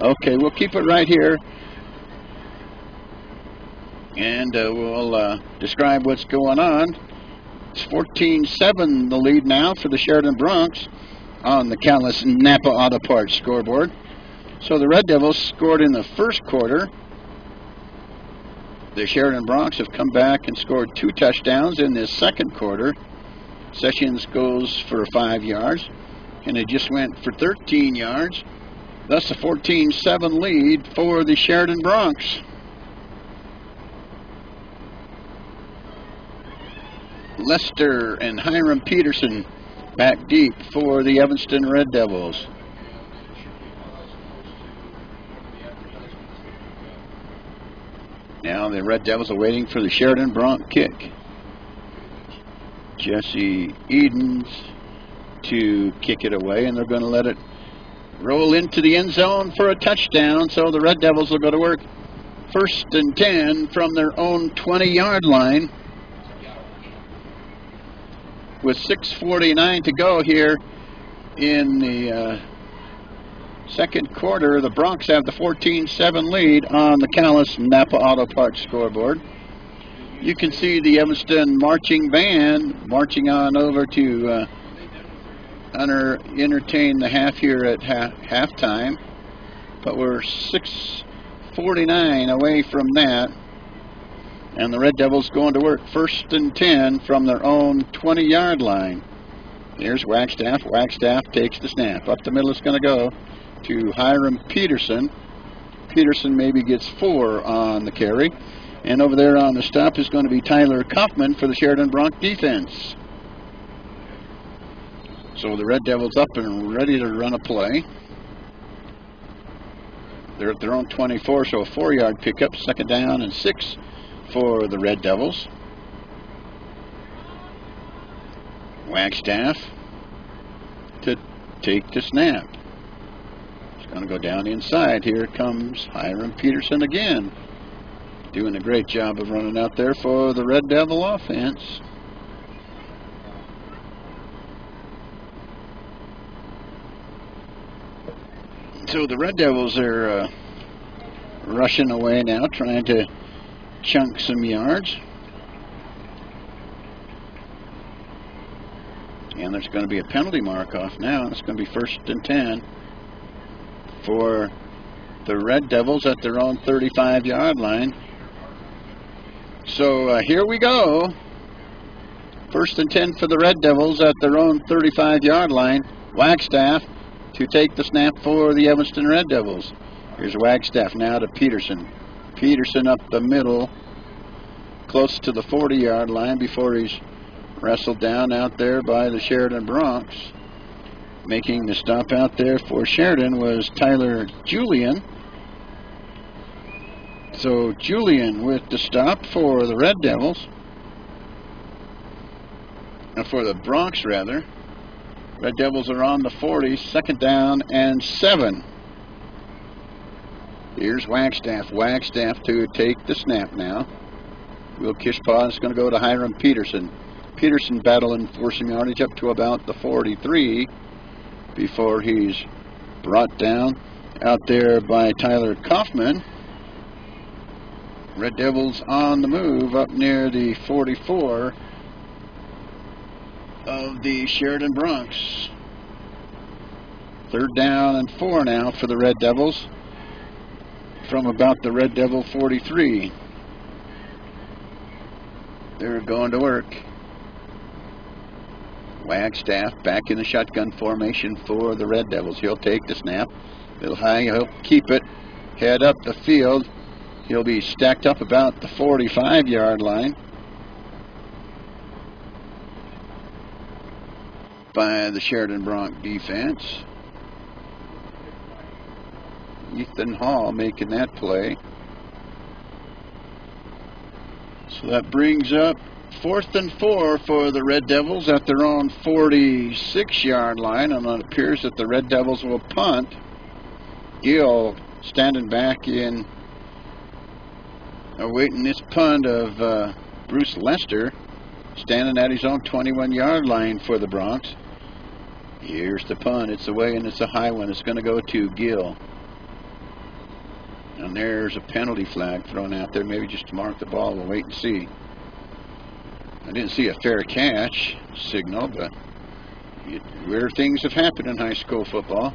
Okay, we'll keep it right here. And we'll describe what's going on. It's 14-7 the lead now for the Sheridan Bronx on the Callis Napa Auto Parts scoreboard. So the Red Devils scored in the first quarter. The Sheridan Bronx have come back and scored 2 touchdowns in this second quarter. Sessions goes for 5 yards, and it just went for 13 yards. Thus a 14-7 lead for the Sheridan Bronx. Lester and Hiram Peterson back deep for the Evanston Red Devils. Now the Red Devils are waiting for the Sheridan Bronx kick. Jesse Edens to kick it away, and they're going to let it roll into the end zone for a touchdown. So the Red Devils will go to work. 1st and 10 from their own 20-yard line. With 6:49 to go here in the second quarter, the Bronx have the 14-7 lead on the Callis Napa Auto Parts scoreboard. You can see the Evanston marching band marching on over to entertain the half here at halftime. But we're 6:49 away from that. And the Red Devils going to work 1st and 10 from their own 20-yard line. Here's Wagstaff. Wagstaff takes the snap. Up the middle it's going to go to Hiram Peterson. Peterson maybe gets 4 on the carry. And over there on the stop is going to be Tyler Kaufman for the Sheridan Bronx defense. So the Red Devils up and ready to run a play. They're at their own 24, so a 4-yard pickup. 2nd down and 6 for the Red Devils. Wagstaff to take the snap. It's going to go down inside. Here comes Hiram Peterson again. Doing a great job of running out there for the Red Devil offense. So the Red Devils are rushing away now, trying to chunk some yards. And there's going to be a penalty mark off now. It's going to be 1st and 10 for the Red Devils at their own 35-yard line. So here we go. 1st and 10 for the Red Devils at their own 35-yard line. Wagstaff to take the snap for the Evanston Red Devils. Here's Wagstaff now to Peterson. Peterson up the middle, close to the 40-yard line before he's wrestled down out there by the Sheridan Bronx. Making the stop out there for Sheridan was Tyler Julian. So Julian with the stop for the Red Devils. For the Bronx, rather. Red Devils are on the 40, 2nd down and 7. Here's Wagstaff. Wagstaff to take the snap now. Will Kishpaw is going to go to Hiram Peterson. Peterson battling for some yardage up to about the 43 before he's brought down out there by Tyler Kaufman. Red Devils on the move up near the 44 of the Sheridan Bronx. 3rd down and 4 now for the Red Devils from about the Red Devil 43. They're going to work. Wagstaff back in the shotgun formation for the Red Devils. He'll take the snap. Little high, he'll keep it. Head up the field. He'll be stacked up about the 45-yard line by the Sheridan Bronx defense. Ethan Hall making that play. So that brings up 4th and 4 for the Red Devils at their own 46-yard line, and it appears that the Red Devils will punt. Gill standing back in, awaiting this punt of Bruce Lester, standing at his own 21-yard line for the Bronx. Here's the punt. It's away, and it's a high one. It's going to go to Gill. And there's a penalty flag thrown out there, maybe just to mark the ball. We'll wait and see. I didn't see a fair catch signal, but weird things have happened in high school football.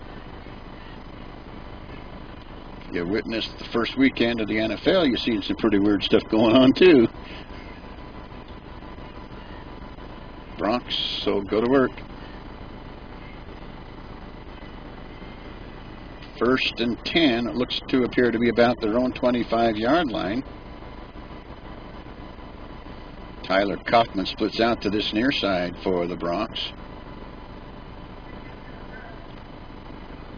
You witnessed the first weekend of the NFL, you've seen some pretty weird stuff going on too. Bronx, so go to work. 1st and 10. It looks to appear to be about their own 25-yard line. Tyler Kaufman splits out to this near side for the Bronx.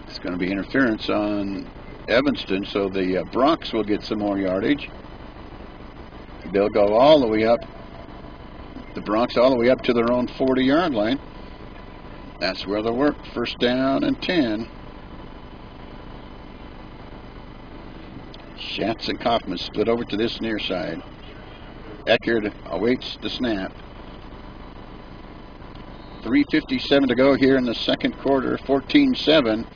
It's going to be interference on Evanston, so the Bronx will get some more yardage. They'll go all the way up, the Bronx all the way up to their own 40-yard line. That's where they'll work. 1st down and 10. Schatz and Kaufman split over to this near side. Eckerd awaits the snap. 3:57 to go here in the second quarter. 14-7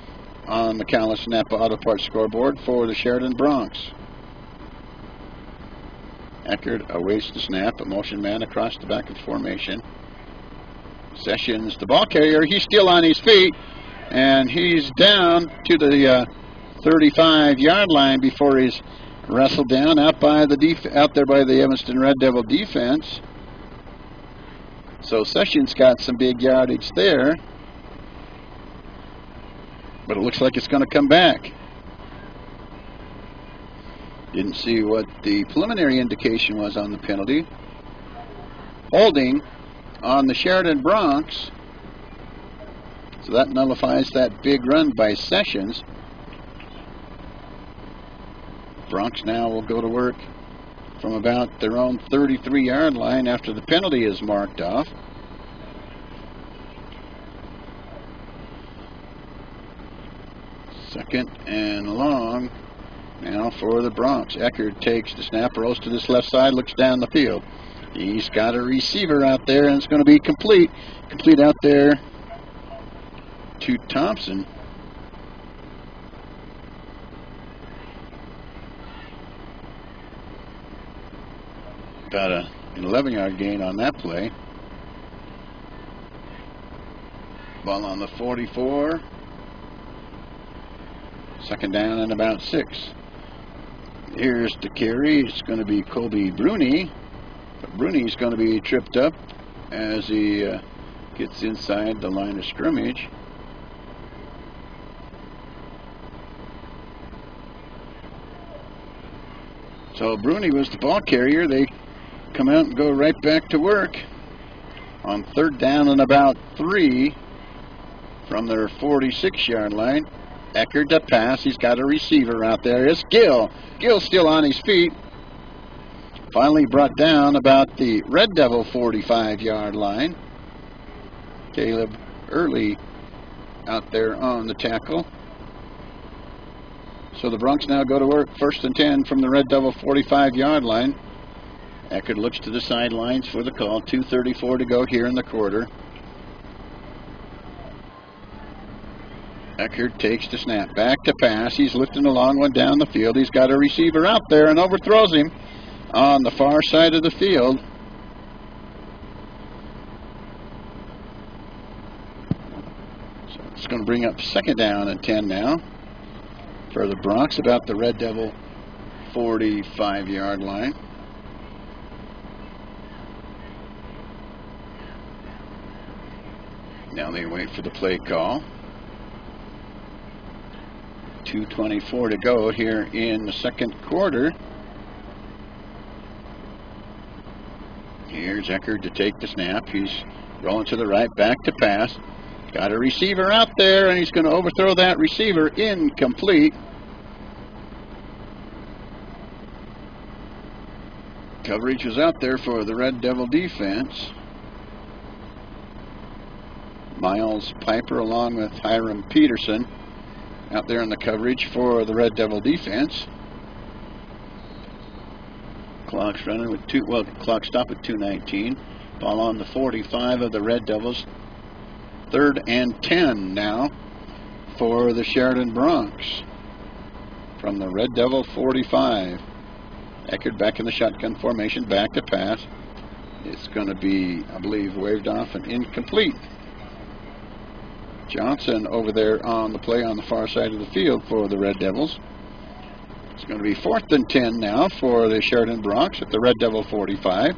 on the Callis Napa Auto Parts scoreboard for the Sheridan Bronx. Eckerd awaits the snap. A motion man across the back of the formation. Sessions, the ball carrier. He's still on his feet, and he's down to the 35-yard line before he's wrestled down out there by the Evanston Red Devil defense. So Sessions got some big yardage there, but it looks like it's going to come back. Didn't see what the preliminary indication was on the penalty. Holding on the Sheridan Bronx, so that nullifies that big run by Sessions. Bronx now will go to work from about their own 33-yard line after the penalty is marked off. Second and long now for the Bronx. Eckerd takes the snap, rolls to this left side, looks down the field. He's got a receiver out there, and it's going to be complete. Complete out there to Thompson. About an 11-yard gain on that play. Ball on the 44. 2nd down and about 6. Here's the carry. It's going to be Colby Bruni. But Bruni's going to be tripped up as he gets inside the line of scrimmage. So Bruni was the ball carrier. They come out and go right back to work on 3rd down and about 3 from their 46-yard line. Eckerd to pass. He's got a receiver out there. It's Gill. Gill's still on his feet. Finally brought down about the Red Devil 45-yard line. Caleb Early out there on the tackle. So the Bronx now go to work. 1st and 10 from the Red Devil 45-yard line. Eckerd looks to the sidelines for the call. 2:34 to go here in the quarter. Eckert takes the snap. Back to pass. He's lifting a long one down the field. He's got a receiver out there and overthrows him on the far side of the field. So it's going to bring up 2nd down and 10 now for the Bronx, about the Red Devil 45-yard line. Now they wait for the play call. 2:24 to go here in the 2nd quarter. Here's Eckert to take the snap. He's rolling to the right, back to pass. Got a receiver out there, and he's going to overthrow that receiver. Incomplete. Coverage was out there for the Red Devil defense. Miles Piper along with Hiram Peterson out there in the coverage for the Red Devil defense. Clock's running with clock stop at 2:19. Ball on the 45 of the Red Devils. 3rd and 10 now for the Sheridan Bronx from the Red Devil 45. Eckert back in the shotgun formation, back to pass. It's going to be, I believe, waved off and incomplete. Johnson over there on the play on the far side of the field for the Red Devils. It's going to be 4th and 10 now for the Sheridan Bronx at the Red Devil 45.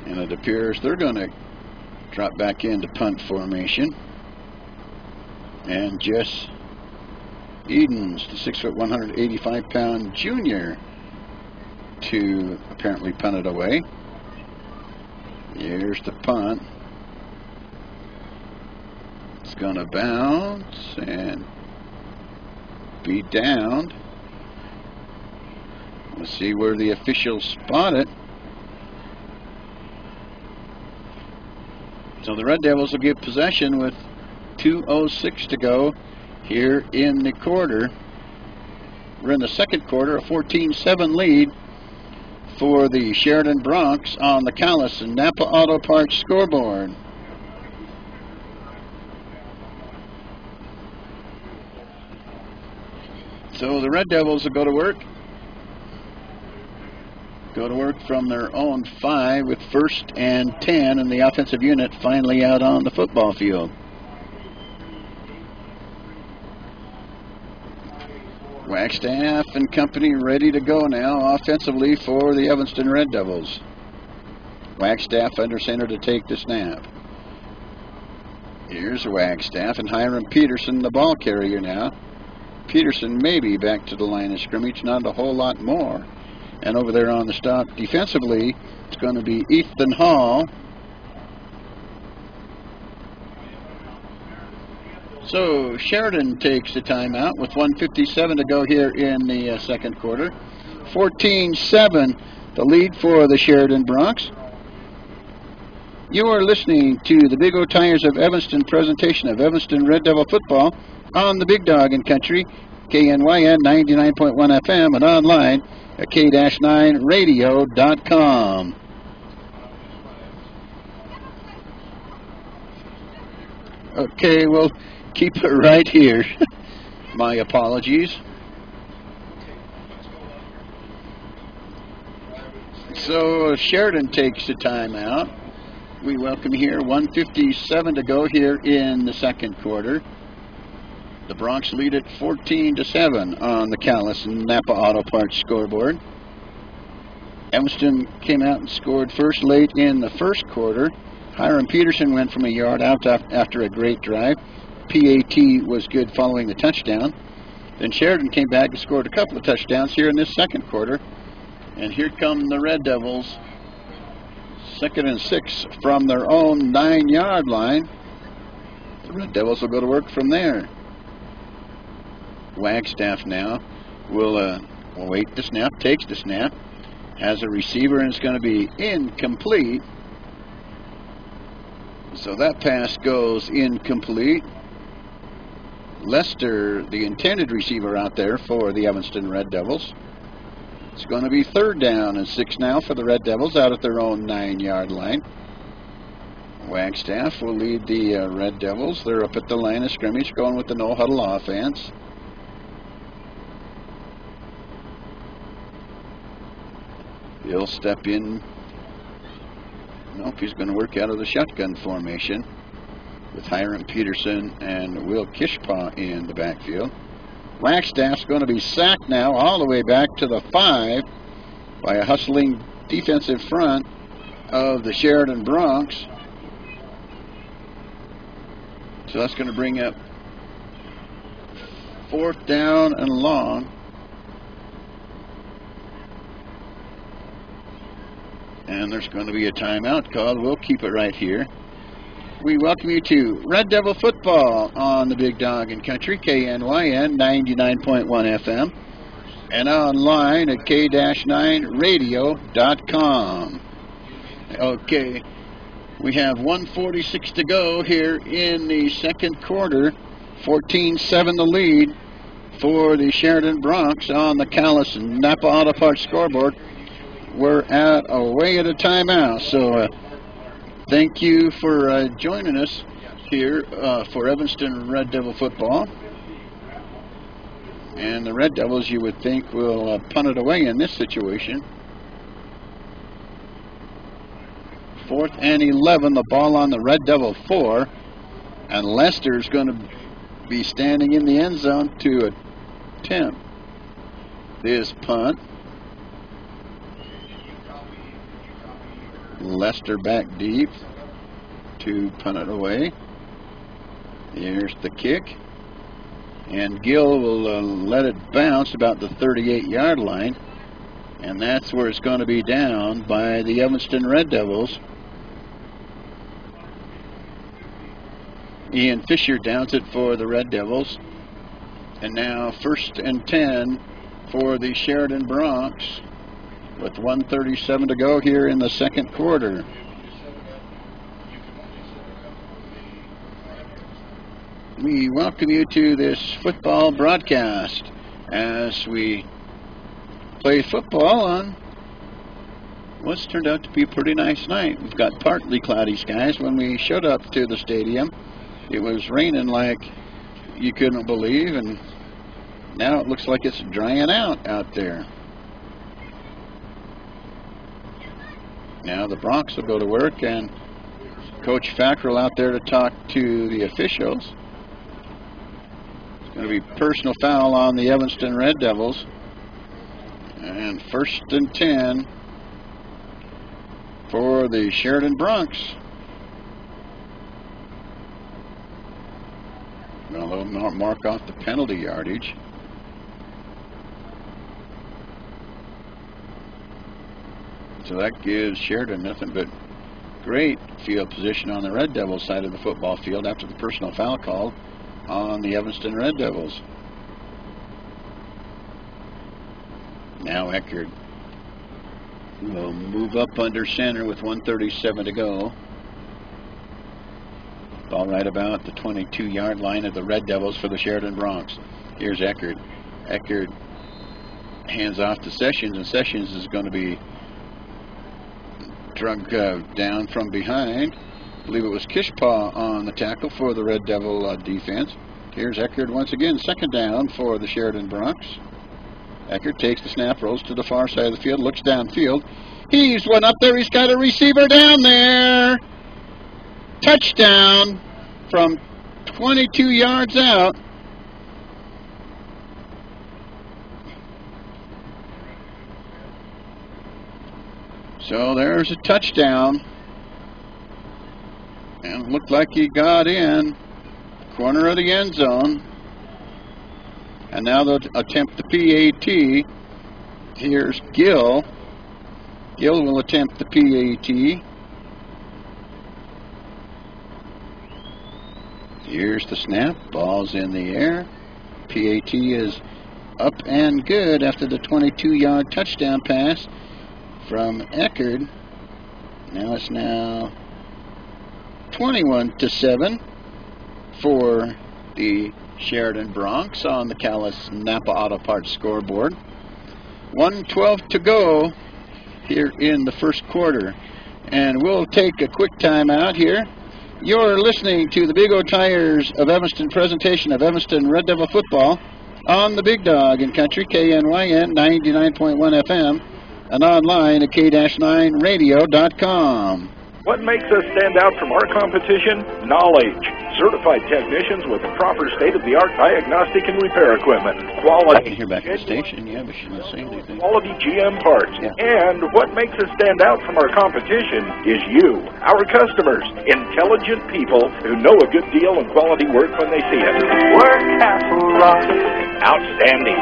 And it appears they're going to drop back into punt formation. And Jess Edens, the 6', 185-pound junior, to apparently punt it away. Here's the punt. It's going to bounce and be downed. Let's see where the officials spot it. So the Red Devils will get possession with 2:06 to go here in the quarter. We're in the 2nd quarter, a 14-7 lead for the Sheridan Bronx on the Callis and Napa Auto Parts scoreboard. So the Red Devils will go to work. Go to work from their own 5 with 1st and 10, and the offensive unit finally out on the football field. Wagstaff and company ready to go now offensively for the Evanston Red Devils. Wagstaff under center to take the snap. Here's Wagstaff and Hiram Peterson, the ball carrier now. Peterson maybe back to the line of scrimmage, not a whole lot more. And over there on the stop defensively, it's going to be Ethan Hall. So Sheridan takes the timeout with 1:57 to go here in the 2nd quarter. 14-7, the lead for the Sheridan Bronx. You are listening to the Big O Tires of Evanston presentation of Evanston Red Devil football on the Big Dog in Country, KNYN 99.1 FM, and online at k-9radio.com. Okay, we'll keep it right here. My apologies. So Sheridan takes the timeout. We welcome here 1:57 to go here in the 2nd quarter. The Bronx lead at 14-7 on the Callis and Napa Auto Parts scoreboard. Evanston came out and scored first late in the 1st quarter. Hiram Peterson went from a yard out after a great drive. PAT was good following the touchdown. Then Sheridan came back and scored a couple of touchdowns here in this 2nd quarter. And here come the Red Devils. 2nd and 6 from their own 9-yard line. The Red Devils will go to work from there. Wagstaff now will wait the snap, takes the snap, has a receiver, and it's going to be incomplete. So that pass goes incomplete. Lester, the intended receiver out there for the Evanston Red Devils. It's going to be 3rd down and 6 now for the Red Devils out at their own 9-yard line. Wagstaff will lead the Red Devils. They're up at the line of scrimmage going with the no-huddle offense. He'll step in. Nope, he's going to work out of the shotgun formation with Hiram Peterson and Will Kishpaw in the backfield. Wagstaff's going to be sacked now all the way back to the 5 by a hustling defensive front of the Sheridan Bronx. So that's going to bring up 4th down and long. And there's going to be a timeout called. We'll keep it right here. We welcome you to Red Devil Football on the Big Dog in Country, KNYN 99.1 FM, and online at k-9radio.com. Okay, we have 1:46 to go here in the second quarter. 14-7 the lead for the Sheridan Bronx on the Callis and Napa Auto Parts scoreboard. We're away at a timeout, so thank you for joining us here for Evanston Red Devil football. And the Red Devils, you would think, will punt it away in this situation. 4th and 11, the ball on the Red Devil 4, and Lester's going to be standing in the end zone to attempt this punt. Lester back deep to punt it away. Here's the kick. And Gill will let it bounce about the 38-yard line. And that's where it's going to be down by the Evanston Red Devils. Ian Fisher downs it for the Red Devils. And now 1st and 10 for the Sheridan Bronx, with 1:37 to go here in the second quarter. We welcome you to this football broadcast as we play football on what's turned out to be a pretty nice night. We've got partly cloudy skies. When we showed up to the stadium, it was raining like you couldn't believe, and now it looks like it's drying out there. Now the Bronx will go to work, and Coach Fackrell out there to talk to the officials. It's going to be personal foul on the Evanston Red Devils. And 1st and 10 for the Sheridan Bronx. Well, they'll mark off the penalty yardage. So that gives Sheridan nothing but great field position on the Red Devils side of the football field after the personal foul called on the Evanston Red Devils. Now Eckerd will move up under center with 1:37 to go. Ball right about the 22-yard line of the Red Devils for the Sheridan Bronx. Here's Eckerd. Eckerd hands off to Sessions, and Sessions is going to be drug down from behind. I believe it was Kishpaw on the tackle for the Red Devil defense. Here's Eckerd once again, 2nd down for the Sheridan Bronx. Eckerd takes the snap, rolls to the far side of the field, looks downfield. He's one up there. He's got a receiver down there. Touchdown from 22 yards out. So there's a touchdown. And it looked like he got in. Corner of the end zone. And now they'll attempt the PAT. Here's Gill. Gill will attempt the PAT. Here's the snap. Ball's in the air. PAT is up and good after the 22-yard touchdown pass from Eckerd. Now it's 21-7 for the Sheridan Bronx on the Callis Napa Auto Parts scoreboard. 1:12 to go here in the first quarter. And we'll take a quick time out here. You're listening to the Big O Tires of Evanston presentation of Evanston Red Devil football on the Big Dog in Country, KNYN 99.1 FM, and online at k-9radio.com. What makes us stand out from our competition? Knowledge. Certified technicians with proper state-of-the-art diagnostic and repair equipment. Quality. I can hear back at the station, yeah, but she didn't say anything. Quality GM parts. Yeah. And what makes us stand out from our competition is you, our customers. Intelligent people who know a good deal and quality work when they see it. Work Castle Rock. Outstanding.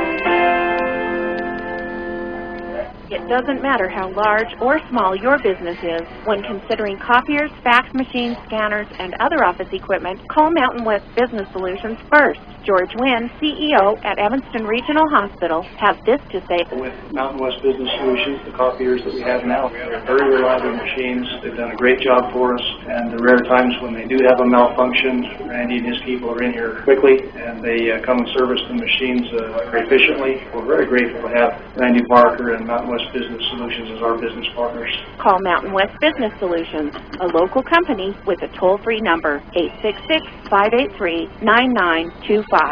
It doesn't matter how large or small your business is. When considering copiers, fax machines, scanners, and other office equipment, call Mountain West Business Solutions first. George Wynn, CEO at Evanston Regional Hospital, has this to say. With Mountain West Business Solutions, the copiers that we have now, they're very reliable machines. They've done a great job for us, and the rare times when they do have a malfunction, Randy and his people are in here quickly, and they come and service the machines very efficiently. We're very grateful to have Randy Parker and Mountain West Business Solutions as our business partners. Call Mountain West Business Solutions, a local company with a toll-free number, 866-583-9925. All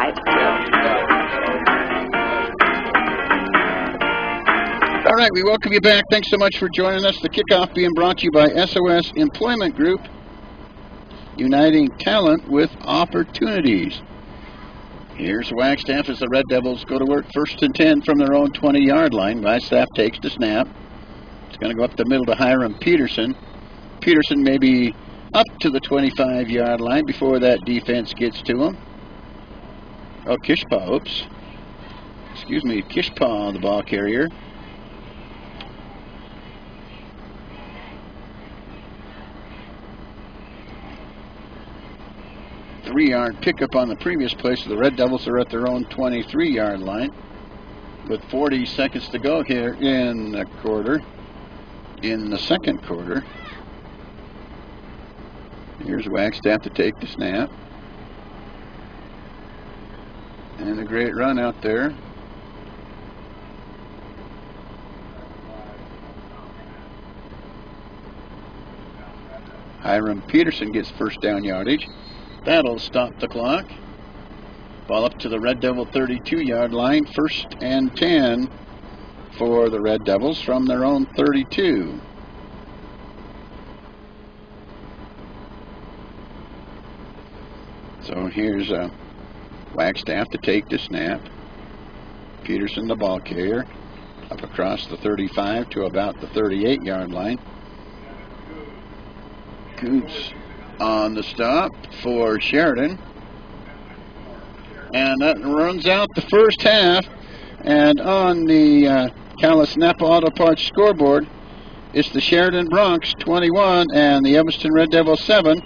right, we welcome you back. Thanks so much for joining us. The kickoff being brought to you by SOS Employment Group, uniting talent with opportunities. Here's Wagstaff as the Red Devils go to work 1st and 10 from their own 20-yard line. Wagstaff takes the snap. It's going to go up the middle to Hiram Peterson. Peterson may be up to the 25-yard line before that defense gets to him. Oh, Kishpaw, oops. Excuse me, Kishpaw, the ball carrier. Three-yard pickup on the previous play, so the Red Devils are at their own 23-yard line with 40 seconds to go here in the second quarter. Here's Wagstaff to take the snap. And a great run out there. Hiram Peterson gets first down yardage. That'll stop the clock. Ball up to the Red Devil 32-yard line. 1st and 10 for the Red Devils from their own 32. So here's Wagstaff to take the snap. Peterson, the ball carrier, up across the 35 to about the 38-yard line. Coots on the stop for Sheridan. And that runs out the first half. And on the Calais Napa Auto Parts scoreboard, it's the Sheridan Bronx 21 and the Evanston Red Devils 7.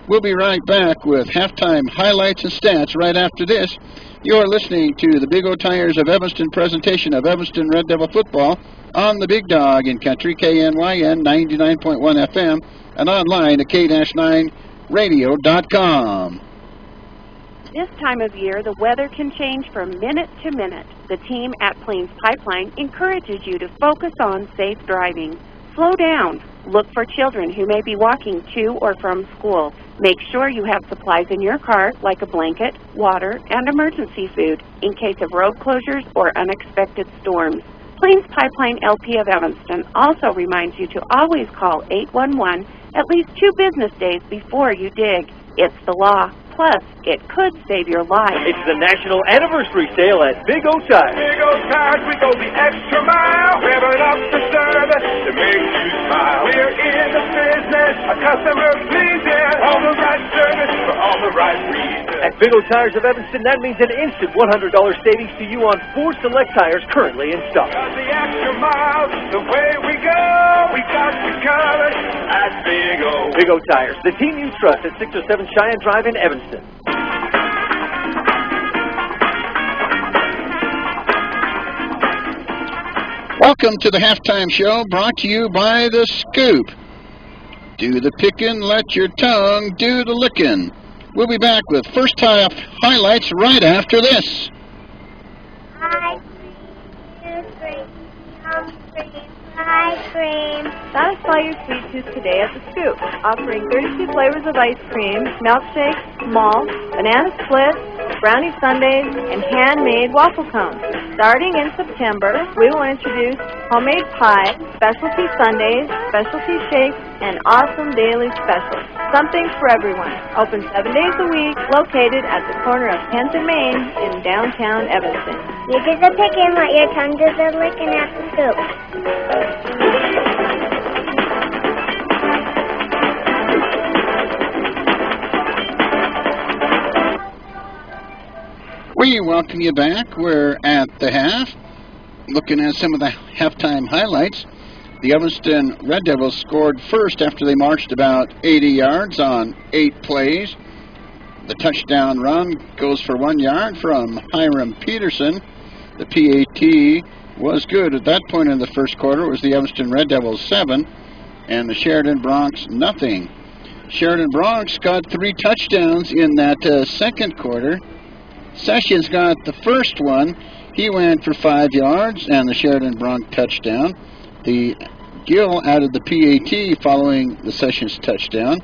We'll be right back with halftime highlights and stats right after this. You're listening to the Big O Tires of Evanston presentation of Evanston Red Devil football on the Big Dog in Country, KNYN 99.1 FM, and online at k-9radio.com. This time of year, the weather can change from minute to minute. The team at Plains Pipeline encourages you to focus on safe driving. Slow down. Look for children who may be walking to or from school. Make sure you have supplies in your car, like a blanket, water, and emergency food, in case of road closures or unexpected storms. Plains Pipeline LP of Evanston also reminds you to always call 811 at least 2 business days before you dig. It's the law. Plus, it could save your life. It's the national anniversary sale at Big O Tires. Big O Tires, we go the extra mile. Revving up the service to make you smile. We're in the business, a customer pleasing. All the right service for all the right reasons. At Big O Tires of Evanston, that means an instant $100 savings to you on 4 select tires currently in stock. Got the extra mile, the way we go. We got you covered at Big O. Big O Tires, the team you trust at 607 Cheyenne Drive in Evanston. Welcome to the halftime show, brought to you by The Scoop. Do the pickin', let your tongue do the lickin'. We'll be back with first half highlights right after this. Ice cream, ice cream, Satisfy your sweet tooth today at the Scoop, offering 32 flavors of ice cream, milkshakes, malt, banana splits, brownie sundaes, and handmade waffle cones. Starting in September, we will introduce homemade pie, specialty sundaes, specialty shakes, and awesome daily specials. Something for everyone. Open 7 days a week, located at the corner of 10th and Main in downtown Evanston. You did the picking what your tongue does the licking at the Scoop. We welcome you back. We're at the half, looking at some of the halftime highlights. The Evanston Red Devils scored first after they marched about 80 yards on 8 plays. The touchdown run goes for 1 yard from Hiram Peterson. The PAT was good at that point in the first quarter. It was the Evanston Red Devils 7 and the Sheridan Broncs nothing. Sheridan Broncs got 3 touchdowns in that second quarter. Sessions got the first one. He went for 5 yards and the Sheridan Bronc touchdown. The Gill added the PAT following the Sessions touchdown.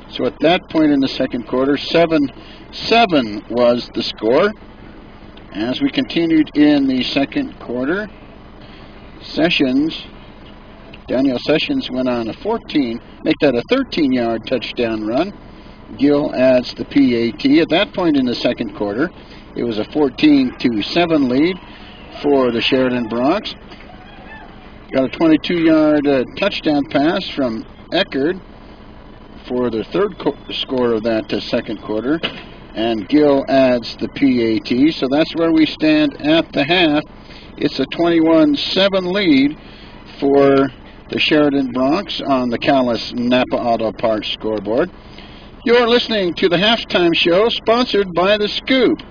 So at that point in the second quarter, 7-7 was the score. As we continued in the second quarter, Daniel Sessions went on a 13-yard touchdown run. Gill adds the PAT. At that point in the second quarter, it was a 14-7 lead for the Sheridan Broncs. Got a 22-yard touchdown pass from Eckerd for the third score of that second quarter, and Gill adds the PAT. So that's where we stand at the half. It's a 21-7 lead for the Sheridan Broncs on the Callis Napa Auto Parts scoreboard. You're listening to the Halftime Show, sponsored by The Scoop.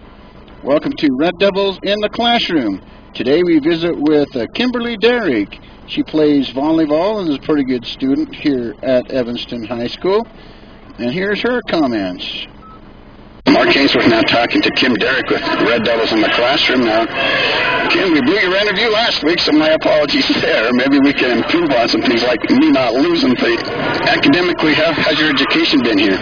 Welcome to Red Devils in the Classroom. Today we visit with Kimberly Derrick. She plays volleyball and is a pretty good student here at Evanston High School. And here's her comments. Mark Ainsworth now talking to Kim Derrick with Red Devils in the Classroom. Now, Kim, we blew your interview last week, so my apologies there. Maybe we can improve on some things like me not losing faith. Academically, how has your education been here?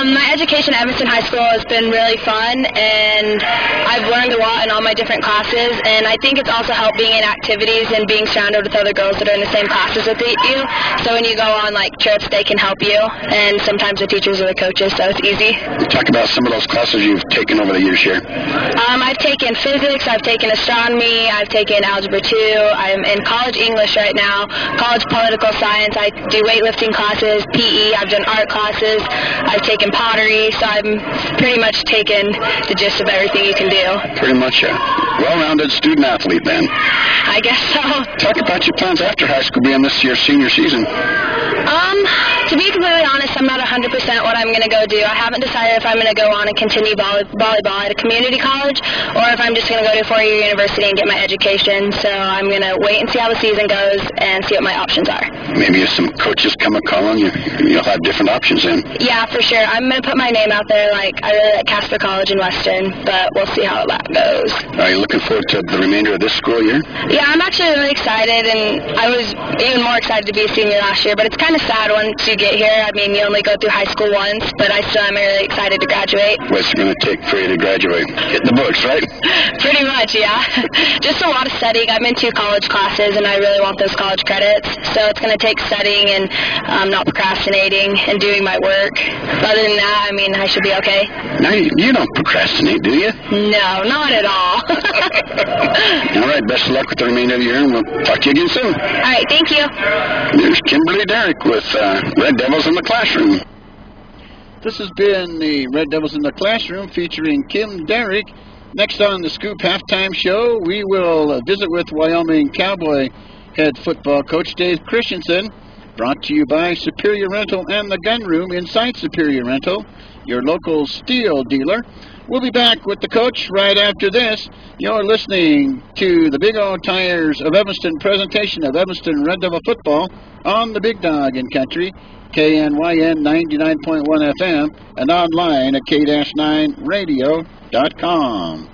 My education at Evanston High School has been really fun, and I've learned a lot in all my different classes, and I think it's also helped being in activities and being surrounded with other girls that are in the same classes with you. So when you go on like trips, they can help you, and sometimes the teachers or the coaches, so it's easy. Talk about some of those classes you've taken over the years here. I've taken physics, I've taken astronomy, I've taken algebra 2, I'm in college English right now, college political science, I do weightlifting classes, PE, I've done art classes, I've taken pottery, so I'm pretty much taken the gist of everything you can do. Pretty much a well-rounded student athlete then. I guess so. Talk about your plans after high school being this year's senior season. To be completely honest, I'm not 100% what I'm going to go do. I haven't decided if I'm going to go on and continue volleyball at a community college or if I'm just going to go to a 4-year university and get my education. So I'm going to wait and see how the season goes and see what my options are. Maybe if some coaches come a-calling, you'll have different options then. Yeah, for sure. I'm going to put my name out there. Like, I really like Casper College in Western, but we'll see how that goes. Are you looking forward to the remainder of this school year? Yeah, I'm actually really excited, and I was even more excited to be a senior last year, but it's kind of sad once you get here. I mean, you only go through high school once, but I still am really excited to graduate. What's it going to take for you to graduate? Hit the books, right? Pretty much, yeah. Just a lot of studying. I'm in 2 college classes, and I really want those college credits, so it's going to take studying and not procrastinating and doing my work. Other than that, I mean, I should be okay. Now, you don't procrastinate, do you? No, not at all. All right, best of luck with the remainder of the year, and we'll talk to you again soon. All right, thank you. There's Kimberly Derrick with Red Devils in the Classroom. This has been the Red Devils in the Classroom featuring Kim Derrick. Next on the Scoop Halftime Show, we will visit with Wyoming Cowboy head football coach Dave Christensen. Brought to you by Superior Rental and the Gun Room inside Superior Rental, your local steel dealer. We'll be back with the coach right after this. You're listening to the Big O Tires of Evanston presentation of Evanston Red Devil football on the Big Dog in Country, KNYN 99.1 FM, and online at k-9radio.com.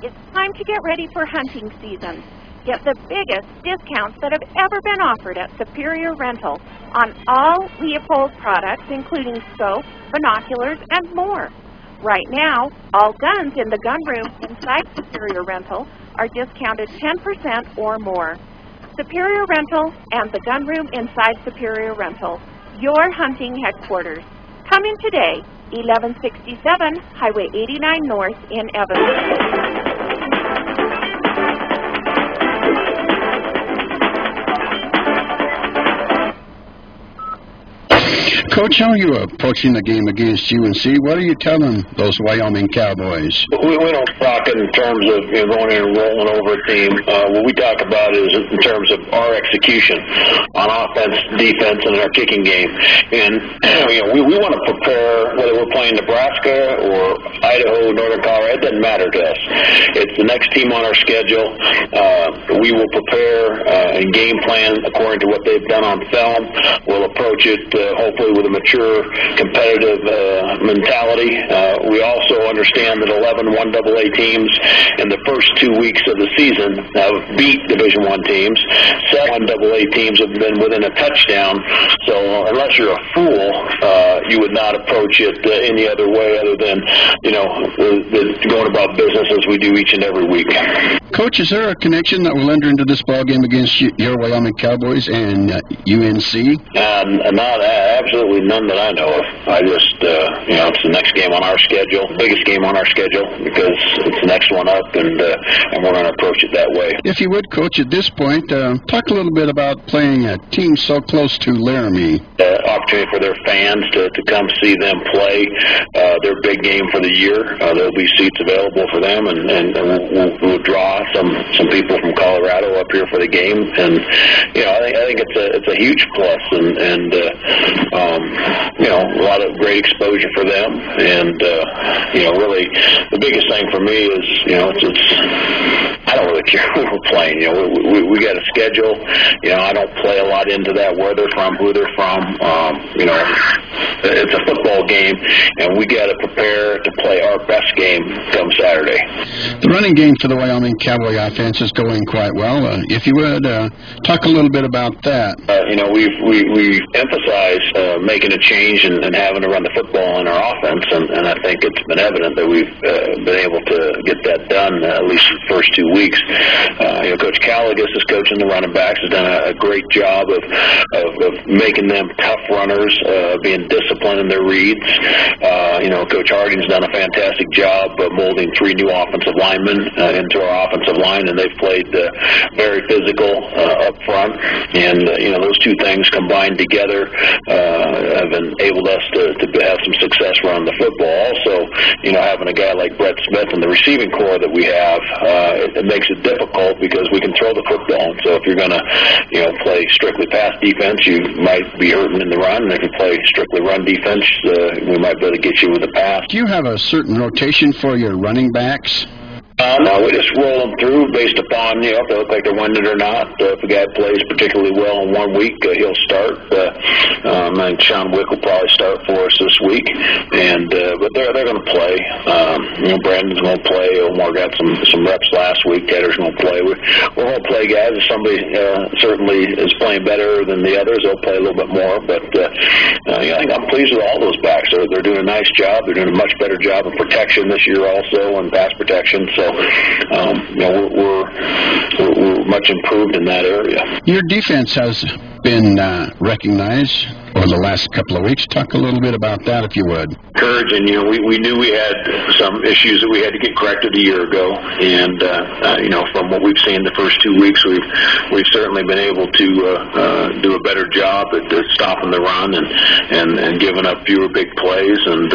It's time to get ready for hunting season. Get the biggest discounts that have ever been offered at Superior Rental on all Leopold products, including scope, binoculars, and more. Right now, all guns in the gun room inside Superior Rental are discounted 10% or more. Superior Rental and the gun room inside Superior Rental, your hunting headquarters. Come in today, 1167 Highway 89 North in Evanston. Coach, how are you approaching the game against UNC? What are you telling those Wyoming Cowboys? We don't talk in terms of going in and rolling over a team. What we talk about is in terms of our execution on offense, defense, and our kicking game. And we want to prepare, whether we're playing Nebraska or Idaho, Northern Colorado, it doesn't matter to us. It's the next team on our schedule. We will prepare and game plan according to what they've done on film. We'll approach it hopefully with a mature, competitive mentality. We also understand that 11 1AA teams in the first 2 weeks of the season have beat Division I teams. 7 1AA teams have been within a touchdown. So unless you're a fool, you would not approach it any other way other than, going about business as we do each and every week. Coach, is there a connection that will enter into this ball game against your Wyoming Cowboys and UNC? Absolutely none that I know of. I just, it's the next game on our schedule, biggest game on our schedule, because it's the next one up, and we're going to approach it that way. If you would, Coach, at this point, talk a little bit about playing a team so close to Laramie. Opportunity for their fans to come see them play their big game for the year. There'll be seats available for them, and we'll draw some people from Colorado up here for the game, and I think it's a huge plus, and a lot of great exposure for them, and really the biggest thing for me is I don't really care who we're playing. We got a schedule. I don't play a lot into that, where they're from, who they're from. It's a football game, and we got to prepare to play our best game come Saturday. The running game for the Wyoming Cowboy offense is going quite well. If you would, talk a little bit about that. We've emphasized making a change and having to run the football in our offense, and I think it's been evident that we've been able to get that done at least the first 2 weeks. Coach Callaghan is coaching the running backs, has done a great job of making them tough runners, being disciplined in their reads. Coach Harding's done a fantastic job of molding 3 new offensive linemen into our offensive line, and they've played very physical up front. And those two things combined together have enabled us to have some success running the football. Also, having a guy like Brett Smith in the receiving core that we have, it makes it difficult because we can throw the football. And so if you're going to, play strictly pass defense, you might be hurting in the run. And if you play strictly run defense, we might be able to get you with the pass. Do you have a certain rotation for your running backs? No, we just roll them through based upon, if they look like they're winning or not. If a guy plays particularly well in 1 week, he'll start. I think Sean Wick will probably start for us this week. But they're going to play. Brandon's going to play. Omar got some reps last week. Tedder's going to play. We're going to play guys. If somebody certainly is playing better than the others, they'll play a little bit more. But I think I'm pleased with all those backs. They're doing a nice job. They're doing a much better job of protection this year also, and pass protection. So we're much improved in that area. Your defense has been recognized over the last couple of weeks. Talk a little bit about that, if you would. Encouraging. We knew we had some issues that we had to get corrected a year ago, and from what we've seen the first 2 weeks, we've certainly been able to do a better job at stopping the run and giving up fewer big plays. And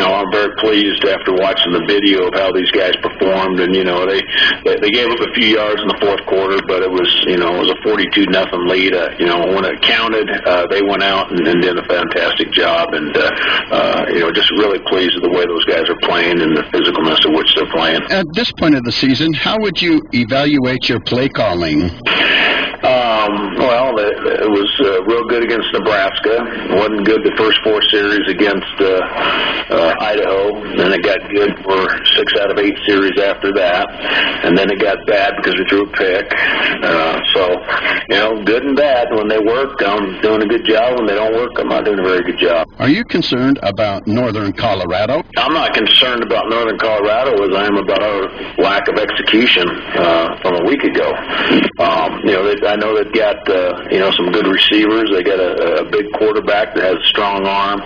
I'm very pleased after watching the video of how these guys performed. And they gave up a few yards in the fourth quarter, but it was a 42-0 lead. When it counted, they went out and did a fantastic job, and just really pleased with the way those guys are playing and the physicalness of which they're playing. At this point of the season, how would you evaluate your play calling? It was real good against Nebraska. It wasn't good the first 4 series against Idaho. And it got good for 6 out of 8 series after that, and then it got bad because we threw a pick. So, you know, good and bad. When they work, I'm doing a good job. When they don't work, I'm not doing a very good job. Are you concerned about Northern Colorado? I'm not concerned about Northern Colorado as I am about our lack of execution from a week ago. You know, I know they've got, you know, some good receivers. They got a big quarterback that has a strong arm.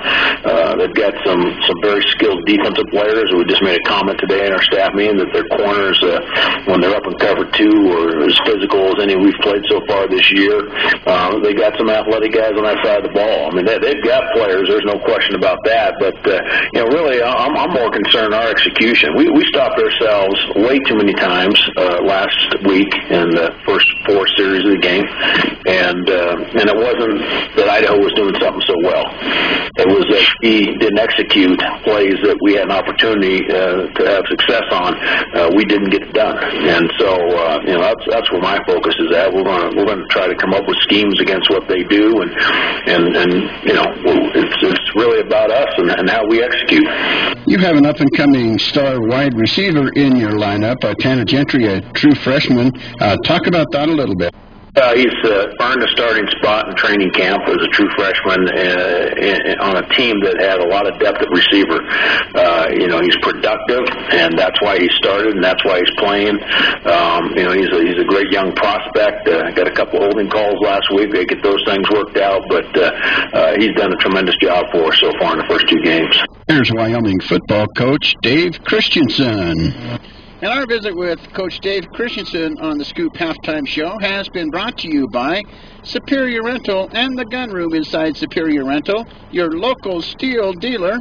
They've got some very skilled defensive players. We just made a comment today in our staff meeting that their corners, when they're up in cover 2, are as physical as any we've played so far this year. They got some athletic guys on that side of the ball. I mean, they've got players. There's no question about that. But, you know, really, I'm more concerned our execution. We stopped ourselves way too many times last week in the first 4 series of the game. And it wasn't that Idaho was doing something so well. It was that he didn't execute plays that we had an opportunity to have success on. We didn't get it done. And so, you know, that's where my focus is at. We're going to try to come up with schemes against what they do, and you know, it's really about us and how we execute. You have an up-and-coming star wide receiver in your lineup, Tanner Gentry, a true freshman. Talk about that a little bit. He's earned a starting spot in training camp as a true freshman on a team that had a lot of depth at receiver. You know, he's productive, and that's why he started, and that's why he's playing. You know, he's a great young prospect. Got a couple holding calls last week. They get those things worked out, but he's done a tremendous job for us so far in the first 2 games. Here's Wyoming football coach Dave Christensen. And our visit with Coach Dave Christensen on the Scoop Halftime Show has been brought to you by Superior Rental and the Gun Room inside Superior Rental, your local steel dealer.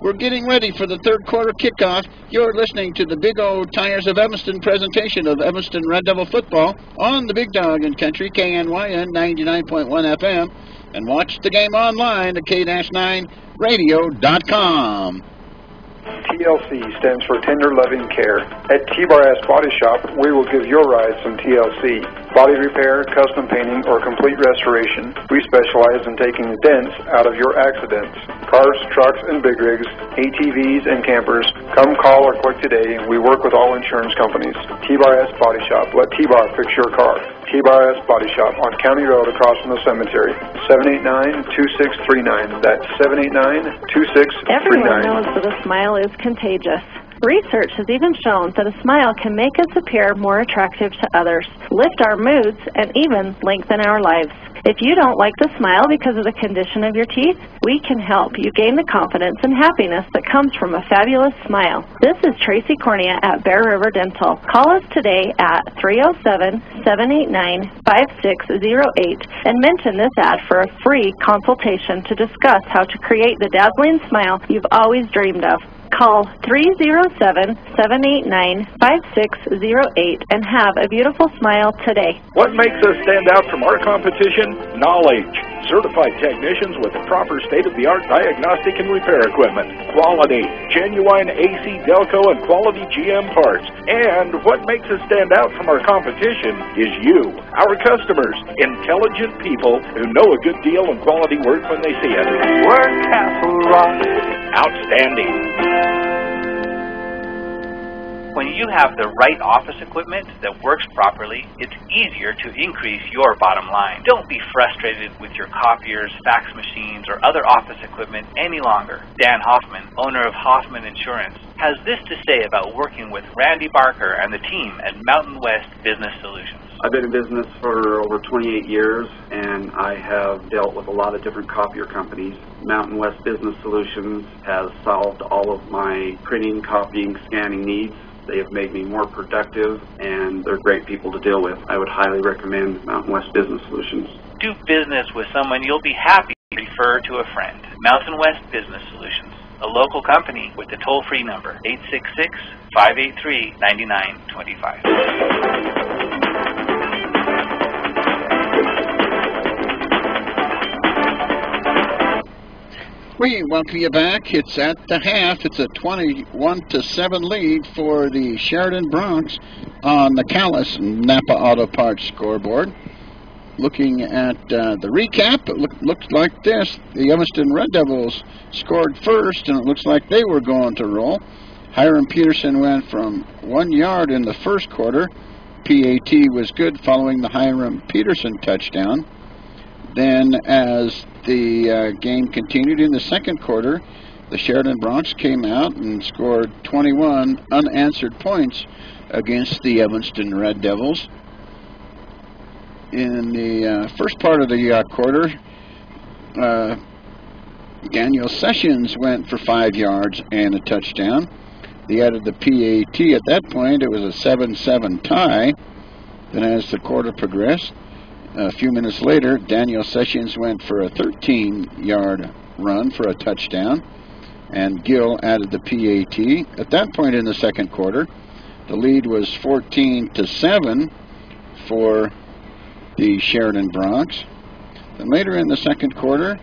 We're getting ready for the third quarter kickoff. You're listening to the Big O Tires of Evanston presentation of Evanston Red Devil football on the Big Dog in Country, KNYN 99.1 FM, and watch the game online at k-9radio.com. TLC stands for Tender Loving Care. At T-Bar S Body Shop, we will give your ride some TLC. Body repair, custom painting, or complete restoration. We specialize in taking the dents out of your accidents. Cars, trucks, and big rigs, ATVs, and campers. Come call or click today. We work with all insurance companies. T-Bar S Body Shop. Let T-Bar fix your car. T-Bar S Body Shop on County Road across from the cemetery. 789-2639. That's 789-2639. Everyone knows that a smile is contagious. Research has even shown that a smile can make us appear more attractive to others, lift our moods, and even lengthen our lives. If you don't like to smile because of the condition of your teeth, we can help you gain the confidence and happiness that comes from a fabulous smile. This is Tracy Cornea at Bear River Dental. Call us today at 307-789-5608 and mention this ad for a free consultation to discuss how to create the dazzling smile you've always dreamed of. Call 307-789-5608 and have a beautiful smile today. What makes us stand out from our competition? Knowledge. Certified technicians with the proper state-of-the-art diagnostic and repair equipment. Quality. Genuine AC Delco and quality GM parts. And what makes us stand out from our competition is you, our customers. Intelligent people who know a good deal and quality work when they see it. We're Castle Rock. Outstanding. When you have the right office equipment that works properly, it's easier to increase your bottom line. Don't be frustrated with your copiers, fax machines, or other office equipment any longer. Dan Hoffman, owner of Hoffman Insurance, has this to say about working with Randy Barker and the team at Mountain West Business Solutions. I've been in business for over 28 years, and I have dealt with a lot of different copier companies. Mountain West Business Solutions has solved all of my printing, copying, scanning needs. They have made me more productive, and they're great people to deal with. I would highly recommend Mountain West Business Solutions. Do business with someone you'll be happy to refer to a friend. Mountain West Business Solutions, a local company with the toll-free number 866-583-9925. We welcome you back. It's at the half. It's a 21-7 lead for the Sheridan Broncs on the Callis Napa Auto Parts scoreboard. Looking at the recap, it looks like this. The Evanston Red Devils scored first, and it looks like they were going to roll. Hiram Peterson went from 1 yard in the first quarter. PAT was good following the Hiram Peterson touchdown. Then as the game continued in the second quarter, the Sheridan Broncs came out and scored 21 unanswered points against the Evanston Red Devils. In the first part of the quarter, Daniel Sessions went for 5 yards and a touchdown. They added the PAT at that point. It was a 7-7 tie. Then as the quarter progressed, a few minutes later, Daniel Sessions went for a 13-yard run for a touchdown, and Gill added the PAT. At that point in the second quarter, the lead was 14-7 for the Sheridan Broncs. Then later in the second quarter,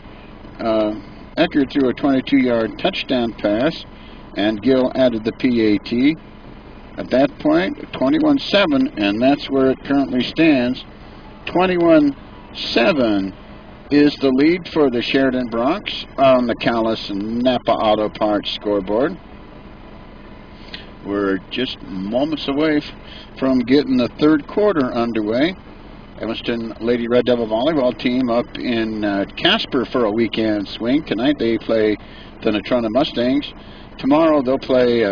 Eckert threw a 22-yard touchdown pass, and Gill added the PAT. At that point, 21-7, and that's where it currently stands. 21-7 is the lead for the Sheridan Broncs on the Callis and Napa Auto Parts scoreboard. We're just moments away from getting the third quarter underway. Evanston Lady Red Devil volleyball team up in Casper for a weekend swing. Tonight they play the Natrona Mustangs. Tomorrow they'll play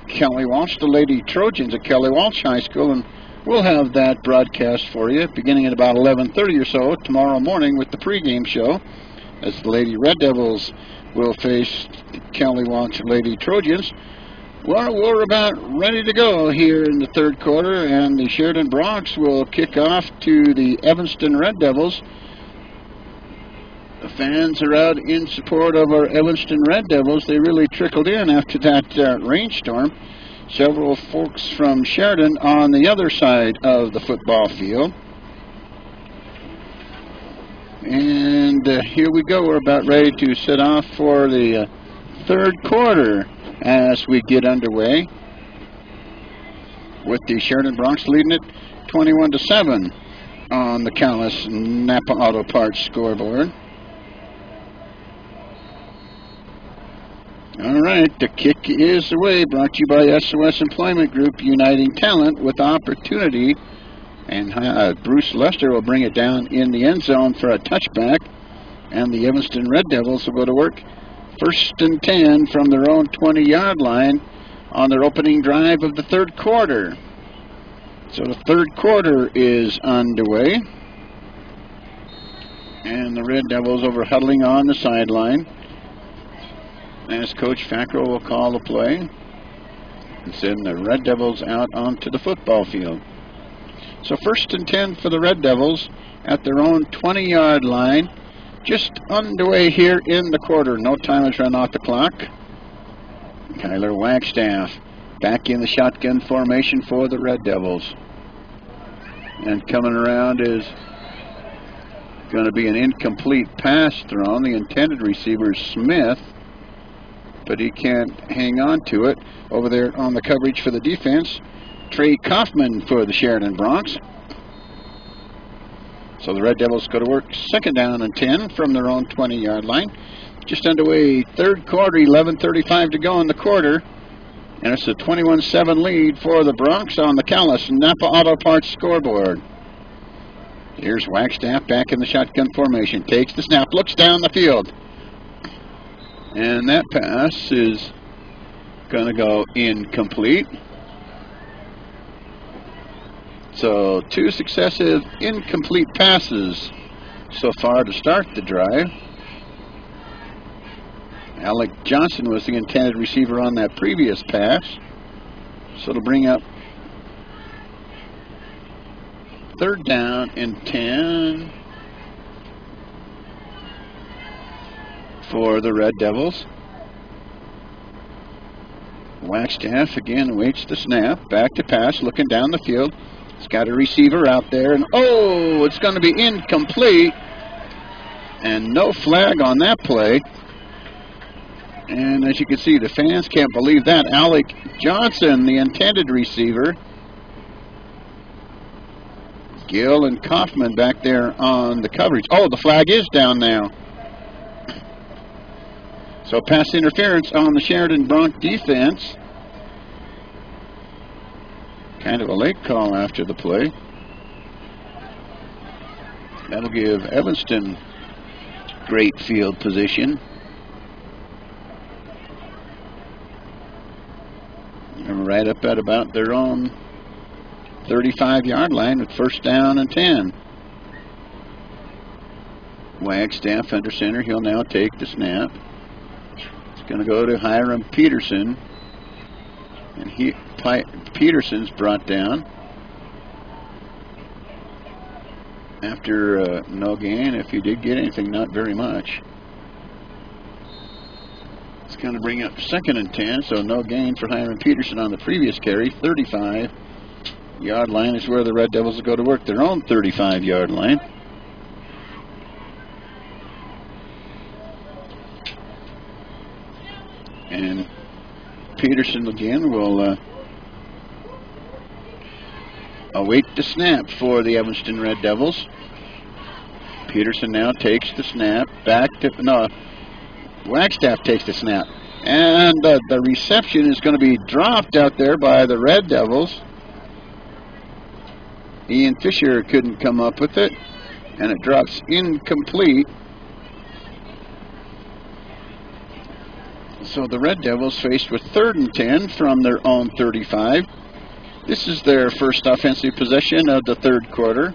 Kelly Walsh, the Lady Trojans at Kelly Walsh High School, and we'll have that broadcast for you beginning at about 11:30 or so tomorrow morning with the pregame show, as the Lady Red Devils will face the Kelly Walsh Lady Trojans. Well, we're about ready to go here in the third quarter, and the Sheridan Broncs will kick off to the Evanston Red Devils. The fans are out in support of our Evanston Red Devils. They really trickled in after that rainstorm. Several folks from Sheridan on the other side of the football field. And here we go. We're about ready to set off for the third quarter as we get underway, with the Sheridan Broncs leading it 21-7 on the Callis Napa Auto Parts scoreboard. All right, the kick is away, brought to you by SOS Employment Group, uniting talent with opportunity. And Bruce Lester will bring it down in the end zone for a touchback. And the Evanston Red Devils will go to work. 1st and 10 from their own 20-yard line on their opening drive of the third quarter. So the third quarter is underway. And the Red Devils over huddling on the sideline, as Coach Fackrell will call the play, and send the Red Devils out onto the football field. So 1st and 10 for the Red Devils at their own 20-yard line. Just underway here in the quarter. No time has run off the clock. Kyler Wagstaff back in the shotgun formation for the Red Devils. And coming around is going to be an incomplete pass thrown. The intended receiver is Smith, but he can't hang on to it. Over there on the coverage for the defense, Trey Kaufman for the Sheridan Broncs. So the Red Devils go to work. 2nd down and 10 from their own 20-yard line. Just underway, third quarter, 11:35 to go in the quarter. And it's a 21-7 lead for the Broncs on the Callis Napa Auto Parts scoreboard. Here's Wagstaff back in the shotgun formation. Takes the snap, looks down the field. And that pass is going to go incomplete. So 2 successive incomplete passes so far to start the drive. Alec Johnson was the intended receiver on that previous pass. So it'll bring up 3rd down and 10 for the Red Devils. Wagstaff again waits the snap. Back to pass, looking down the field. It's got a receiver out there, and oh, it's going to be incomplete. And no flag on that play. And as you can see, the fans can't believe that. Alec Johnson, the intended receiver. Gill and Kaufman back there on the coverage. Oh, the flag is down now. So pass interference on the Sheridan Bronc defense. Kind of a late call after the play. That'll give Evanston great field position. And right up at about their own 35-yard line with first down and 10. Wagstaff under center. He'll now take the snap. It's going to go to Hiram Peterson. And Peterson's brought down. After no gain, if he did get anything, not very much. It's going to bring up 2nd and 10, so no gain for Hiram Peterson on the previous carry. 35-yard line is where the Red Devils will go to work, their own 35-yard line. And Peterson again will await the snap for the Evanston Red Devils. Peterson now takes the snap. Wagstaff takes the snap. And the reception is going to be dropped out there by the Red Devils. Ian Fisher couldn't come up with it. And it drops incomplete. So the Red Devils faced with 3rd and 10 from their own 35. This is their first offensive possession of the 3rd quarter.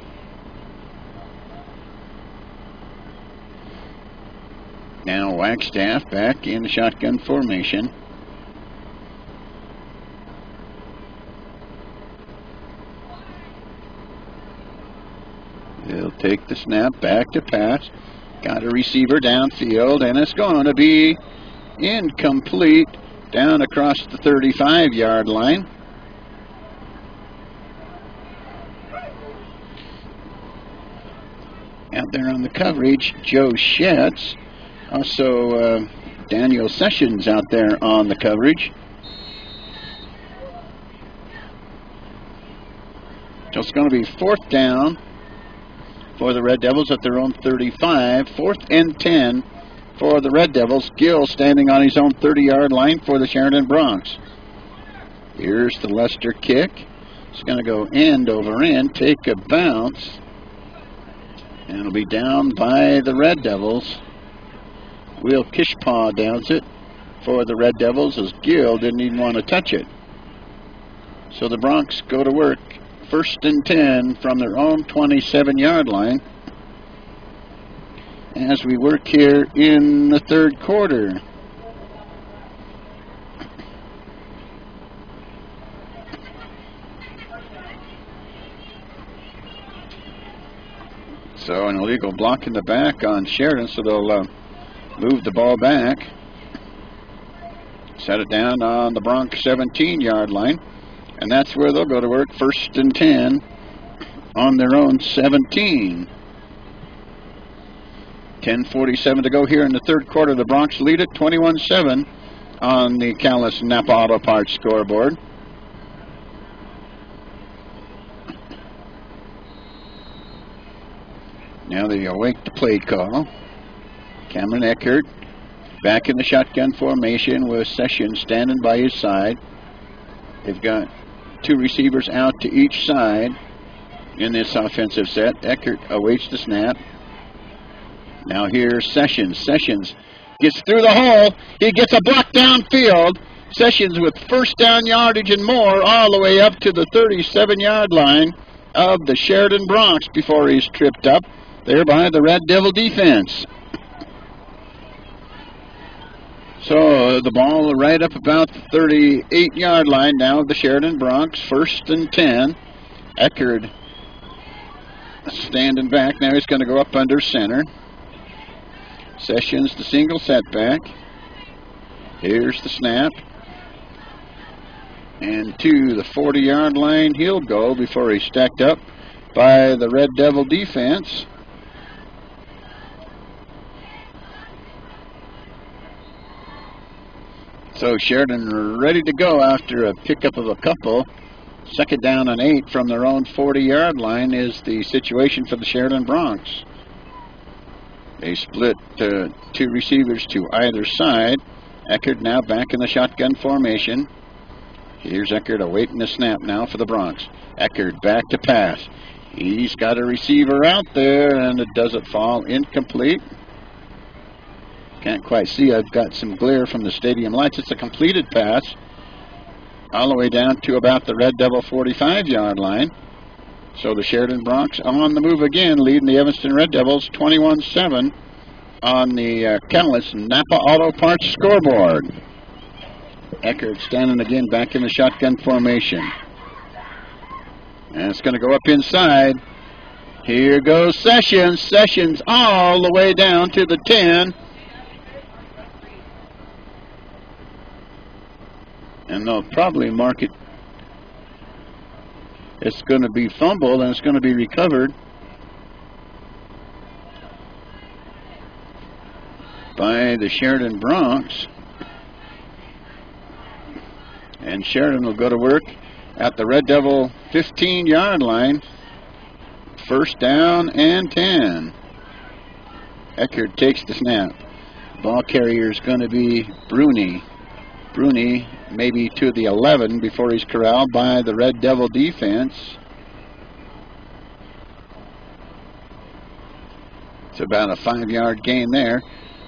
Now Wagstaff back in the shotgun formation. He'll take the snap, back to pass. Got a receiver downfield, and it's going to be incomplete down across the 35-yard line. Out there on the coverage, Joe Schetz. Also, Daniel Sessions out there on the coverage. So it's going to be 4th down for the Red Devils at their own 35. 4th and 10 for the Red Devils. Gill standing on his own 30-yard line for the Sheridan Broncs. Here's the Lester kick. It's going to go end over end, take a bounce. And it'll be down by the Red Devils. Will Kishpaw downs it for the Red Devils as Gill didn't even want to touch it. So the Broncs go to work. 1st and 10 from their own 27-yard line as we work here in the 3rd quarter. So an illegal block in the back on Sheridan, so they'll move the ball back. Set it down on the Bronx 17-yard line. And that's where they'll go to work. 1st and 10 on their own 17. 10:47 to go here in the 3rd quarter. The Bronx lead it 21-7 on the Callis Napa Auto Parts scoreboard. Now they await the play call. Cameron Eckert back in the shotgun formation with Sessions standing by his side. They've got 2 receivers out to each side in this offensive set. Eckert awaits the snap. Now here's Sessions. Sessions gets through the hole. He gets a block downfield. Sessions with first down yardage and more all the way up to the 37-yard line of the Sheridan Broncs before he's tripped up there by the Red Devil defense. So the ball right up about the 38-yard line now of the Sheridan Broncs. 1st and 10. Eckert standing back. Now he's going to go up under center. Sessions the single setback. Here's the snap. And to the 40-yard line he'll go before he's stacked up by the Red Devil defense. So Sheridan ready to go after a pickup of a couple. 2nd down and 8 from their own 40-yard line is the situation for the Sheridan Broncs. They split two receivers to either side. Eckert now back in the shotgun formation. Here's Eckert awaiting the snap now for the Bronx. Eckert back to pass. He's got a receiver out there, and does it fall incomplete? Can't quite see. I've got some glare from the stadium lights. It's a completed pass all the way down to about the Red Devil 45-yard line. So the Sheridan Bronx on the move again, leading the Evanston Red Devils 21-7 on the Catalyst Napa Auto Parts scoreboard. Eckert standing again back in the shotgun formation. And it's going to go up inside. Here goes Sessions. Sessions all the way down to the 10. And they'll probably mark it. It's going to be fumbled, and it's going to be recovered by the Sheridan Bronx. And Sheridan will go to work at the Red Devil 15-yard line. First down and 10. Eckert takes the snap. Ball carrier is going to be Bruni. Bruni maybe to the 11 before he's corralled by the Red Devil defense. It's about a 5-yard gain there.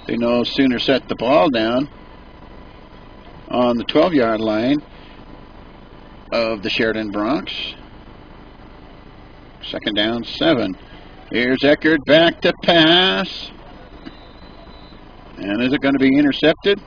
They no sooner set the ball down on the 12-yard line of the Sheridan Bronx. Second down, 7. Here's Eckert back to pass. And is it going to be intercepted?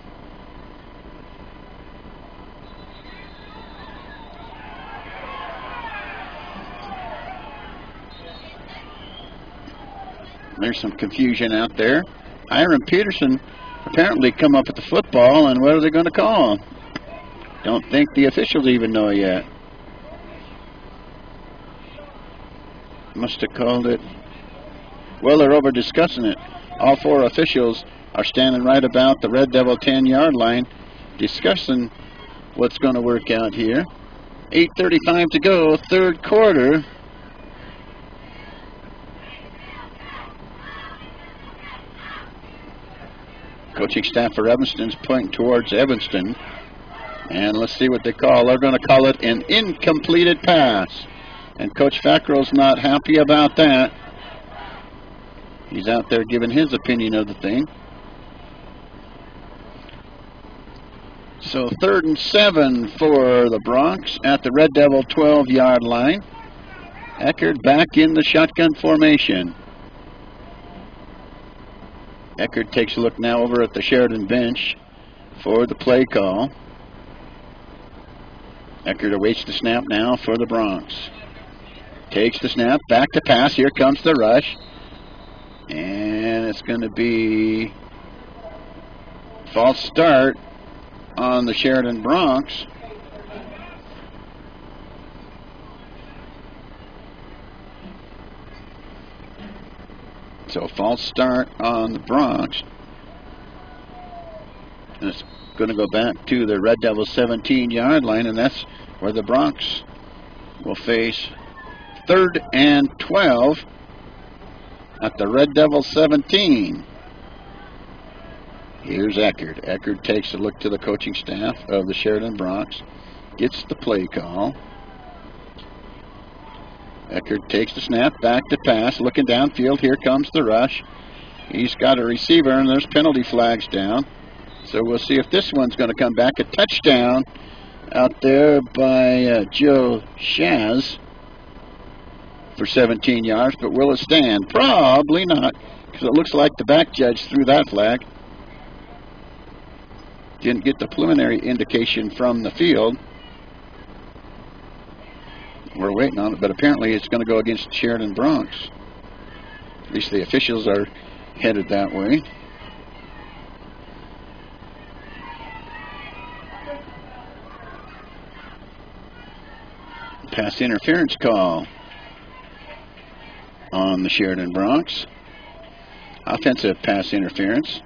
There's some confusion out there. Hiram Peterson apparently come up with the football, and what are they going to call? Don't think the officials even know yet. Must have called it. Well, they're over discussing it. All 4 officials are standing right about the Red Devil 10-yard line discussing what's going to work out here. 8:35 to go, third quarter. Coaching staff for Evanston's pointing towards Evanston. And let's see what they call. They're going to call it an incompleted pass. And Coach Fackrell's not happy about that. He's out there giving his opinion of the thing. So 3rd and 7 for the Bronx at the Red Devil 12-yard line. Eckert back in the shotgun formation. Eckert takes a look now over at the Sheridan bench for the play call. Eckert awaits the snap now for the Bronx. Takes the snap, back to pass. Here comes the rush. And it's going to be false start on the Sheridan Bronx. So false start on the Bronx. And it's going to go back to the Red Devil 17-yard line, and that's where the Bronx will face 3rd and 12 at the Red Devil 17. Here's Eckert. Eckert takes a look to the coaching staff of the Sheridan Bronx, gets the play call. Eckert takes the snap, back to pass, looking downfield. Here comes the rush. He's got a receiver, and there's penalty flags down. So we'll see if this one's going to come back. A touchdown out there by Joe Shaz for 17 yards, but will it stand? Probably not, because it looks like the back judge threw that flag. Didn't get the preliminary indication from the field. We're waiting on it, but apparently it's going to go against Sheridan Bronx. At least the officials are headed that way. Pass interference call on the Sheridan Bronx. Offensive pass interference.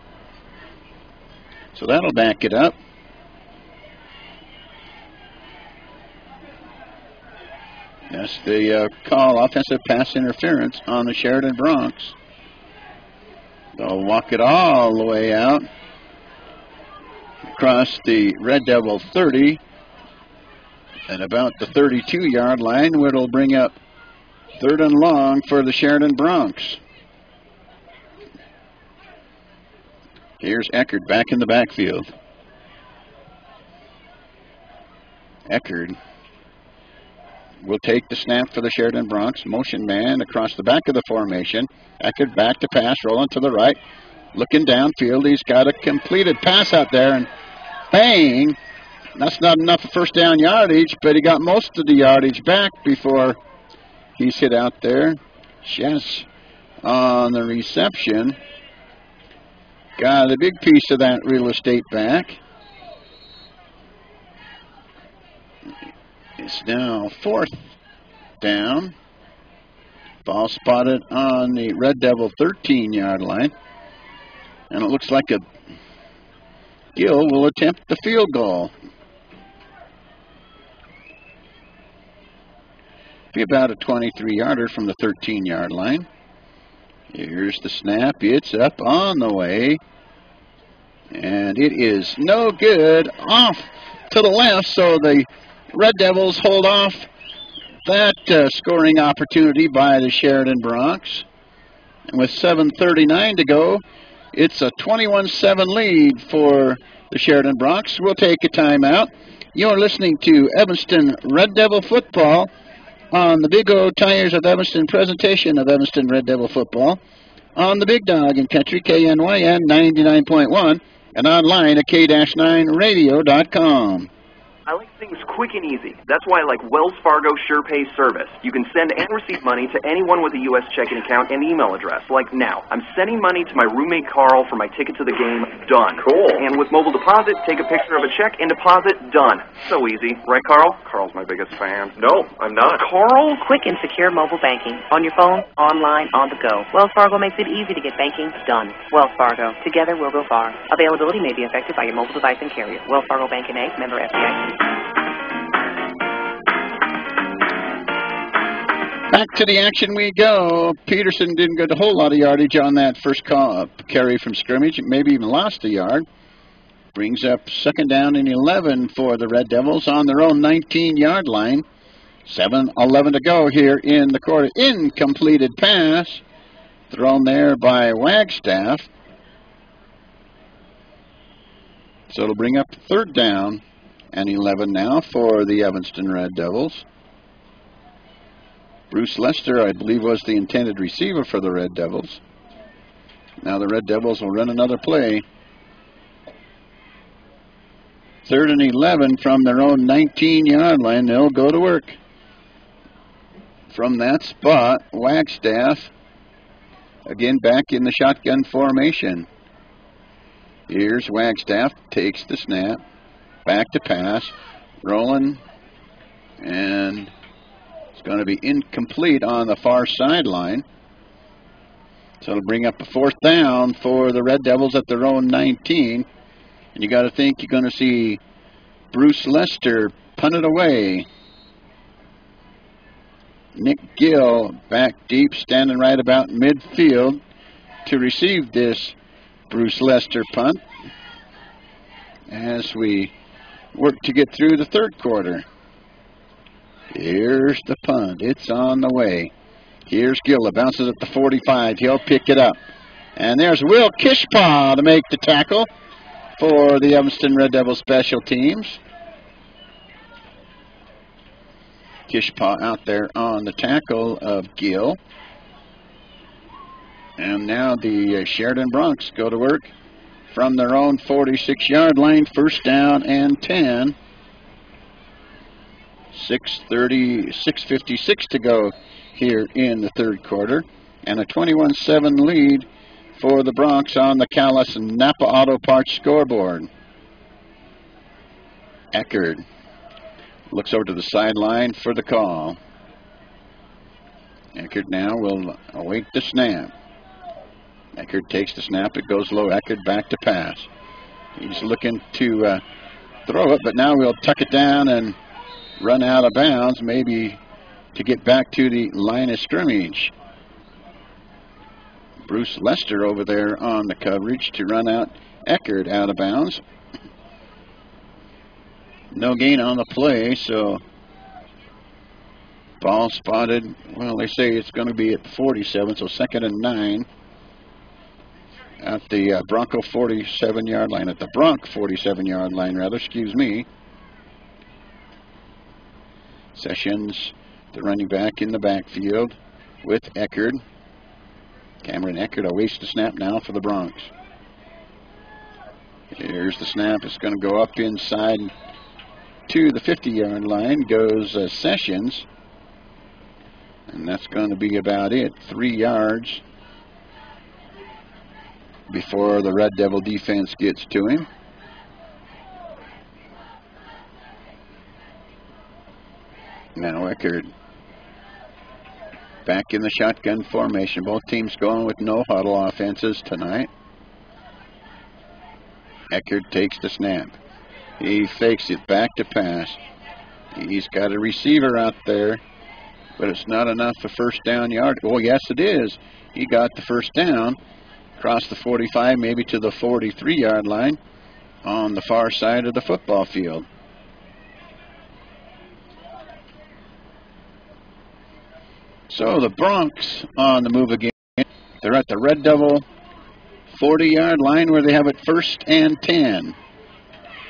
So that'll back it up. That's the call, offensive pass interference on the Sheridan Bronx. They'll walk it all the way out across the Red Devil 30 at about the 32-yard line, where it'll bring up 3rd and long for the Sheridan Broncs. Here's Eckert back in the backfield. Eckert will take the snap for the Sheridan Broncs. Motion man across the back of the formation. Eckert back to pass, rolling to the right. Looking downfield. He's got a completed pass out there, and bang! That's not enough for first down yardage, but he got most of the yardage back before he's hit out there. Chess on the reception. Got a big piece of that real estate back. It's now 4th down. Ball spotted on the Red Devil 13-yard line. And it looks like Gill will attempt the field goal. Be about a 23-yarder from the 13-yard line. Here's the snap. It's up on the way. And it is no good. Off to the left, so the Red Devils hold off that scoring opportunity by the Sheridan Broncs. And with 7:39 to go, it's a 21-7 lead for the Sheridan Broncs. We'll take a timeout. You're listening to Evanston Red Devil football on the Big O Tires of Evanston presentation of Evanston Red Devil football on the Big Dog in Country, KNYN 99.1, and online at k-9radio.com. I like things quick and easy. That's why I like Wells Fargo SurePay service. You can send and receive money to anyone with a U.S. checking account and email address. Like now, I'm sending money to my roommate Carl for my ticket to the game. Done. Cool. And with mobile deposit, take a picture of a check and deposit. Done. So easy. Right, Carl? Carl's my biggest fan. No, I'm not. Carl? Quick and secure mobile banking. On your phone, online, on the go. Wells Fargo makes it easy to get banking done. Wells Fargo. Together we'll go far. Availability may be affected by your mobile device and carrier. Wells Fargo Bank N.A. member FDIC. Back to the action we go. Peterson didn't get a whole lot of yardage on that first carry from scrimmage. Maybe even lost a yard. Brings up 2nd down and 11 for the Red Devils on their own 19-yard line. 7:11 to go here in the quarter. Incompleted pass thrown there by Wagstaff. So it'll bring up 3rd down and 11 now for the Evanston Red Devils. Bruce Lester, I believe, was the intended receiver for the Red Devils. Now the Red Devils will run another play. 3rd and 11 from their own 19-yard line. They'll go to work. From that spot, Wagstaff, again back in the shotgun formation. Here's Wagstaff, takes the snap, back to pass, rolling, and it's going to be incomplete on the far sideline. So it'll bring up a 4th down for the Red Devils at their own 19. And you got to think you're going to see Bruce Lester punt it away. Nick Gill back deep, standing right about midfield to receive this Bruce Lester punt as we work to get through the 3rd quarter. Here's the punt. It's on the way. Here's Gill. It bounces at the 45. He'll pick it up. And there's Will Kishpaw to make the tackle for the Evanston Red Devil special teams. Kishpaw out there on the tackle of Gill. And now the Sheridan Broncs go to work from their own 46-yard line. 1st down and 10. 6:56 to go here in the 3rd quarter. And a 21-7 lead for the Broncs on the Callis and Napa Auto Parts scoreboard. Eckert looks over to the sideline for the call. Eckert now will await the snap. Eckert takes the snap. It goes low. Eckert back to pass. He's looking to throw it, but now we'll tuck it down and run out of bounds, maybe to get back to the line of scrimmage. Bruce Lester over there on the coverage to run out Eckert out of bounds. No gain on the play, so ball spotted. Well, they say it's going to be at 47, so 2nd and 9 at the Bronco 47-yard line, at the Bronc 47-yard line, rather, excuse me. Sessions, the running back in the backfield with Eckert. Cameron Eckert awaits the snap now for the Broncs. Here's the snap. It's going to go up inside to the 50-yard line. Goes Sessions. And that's going to be about it. 3 yards before the Red Devil defense gets to him. Now Eckert back in the shotgun formation. Both teams going with no huddle offenses tonight. Eckert takes the snap. He fakes it back to pass. He's got a receiver out there, but it's not enough for first down yard. Oh, yes, it is. He got the first down across the 45, maybe to the 43-yard line on the far side of the football field. So the Broncs on the move again. They're at the Red Devil 40-yard line where they have it 1st and 10.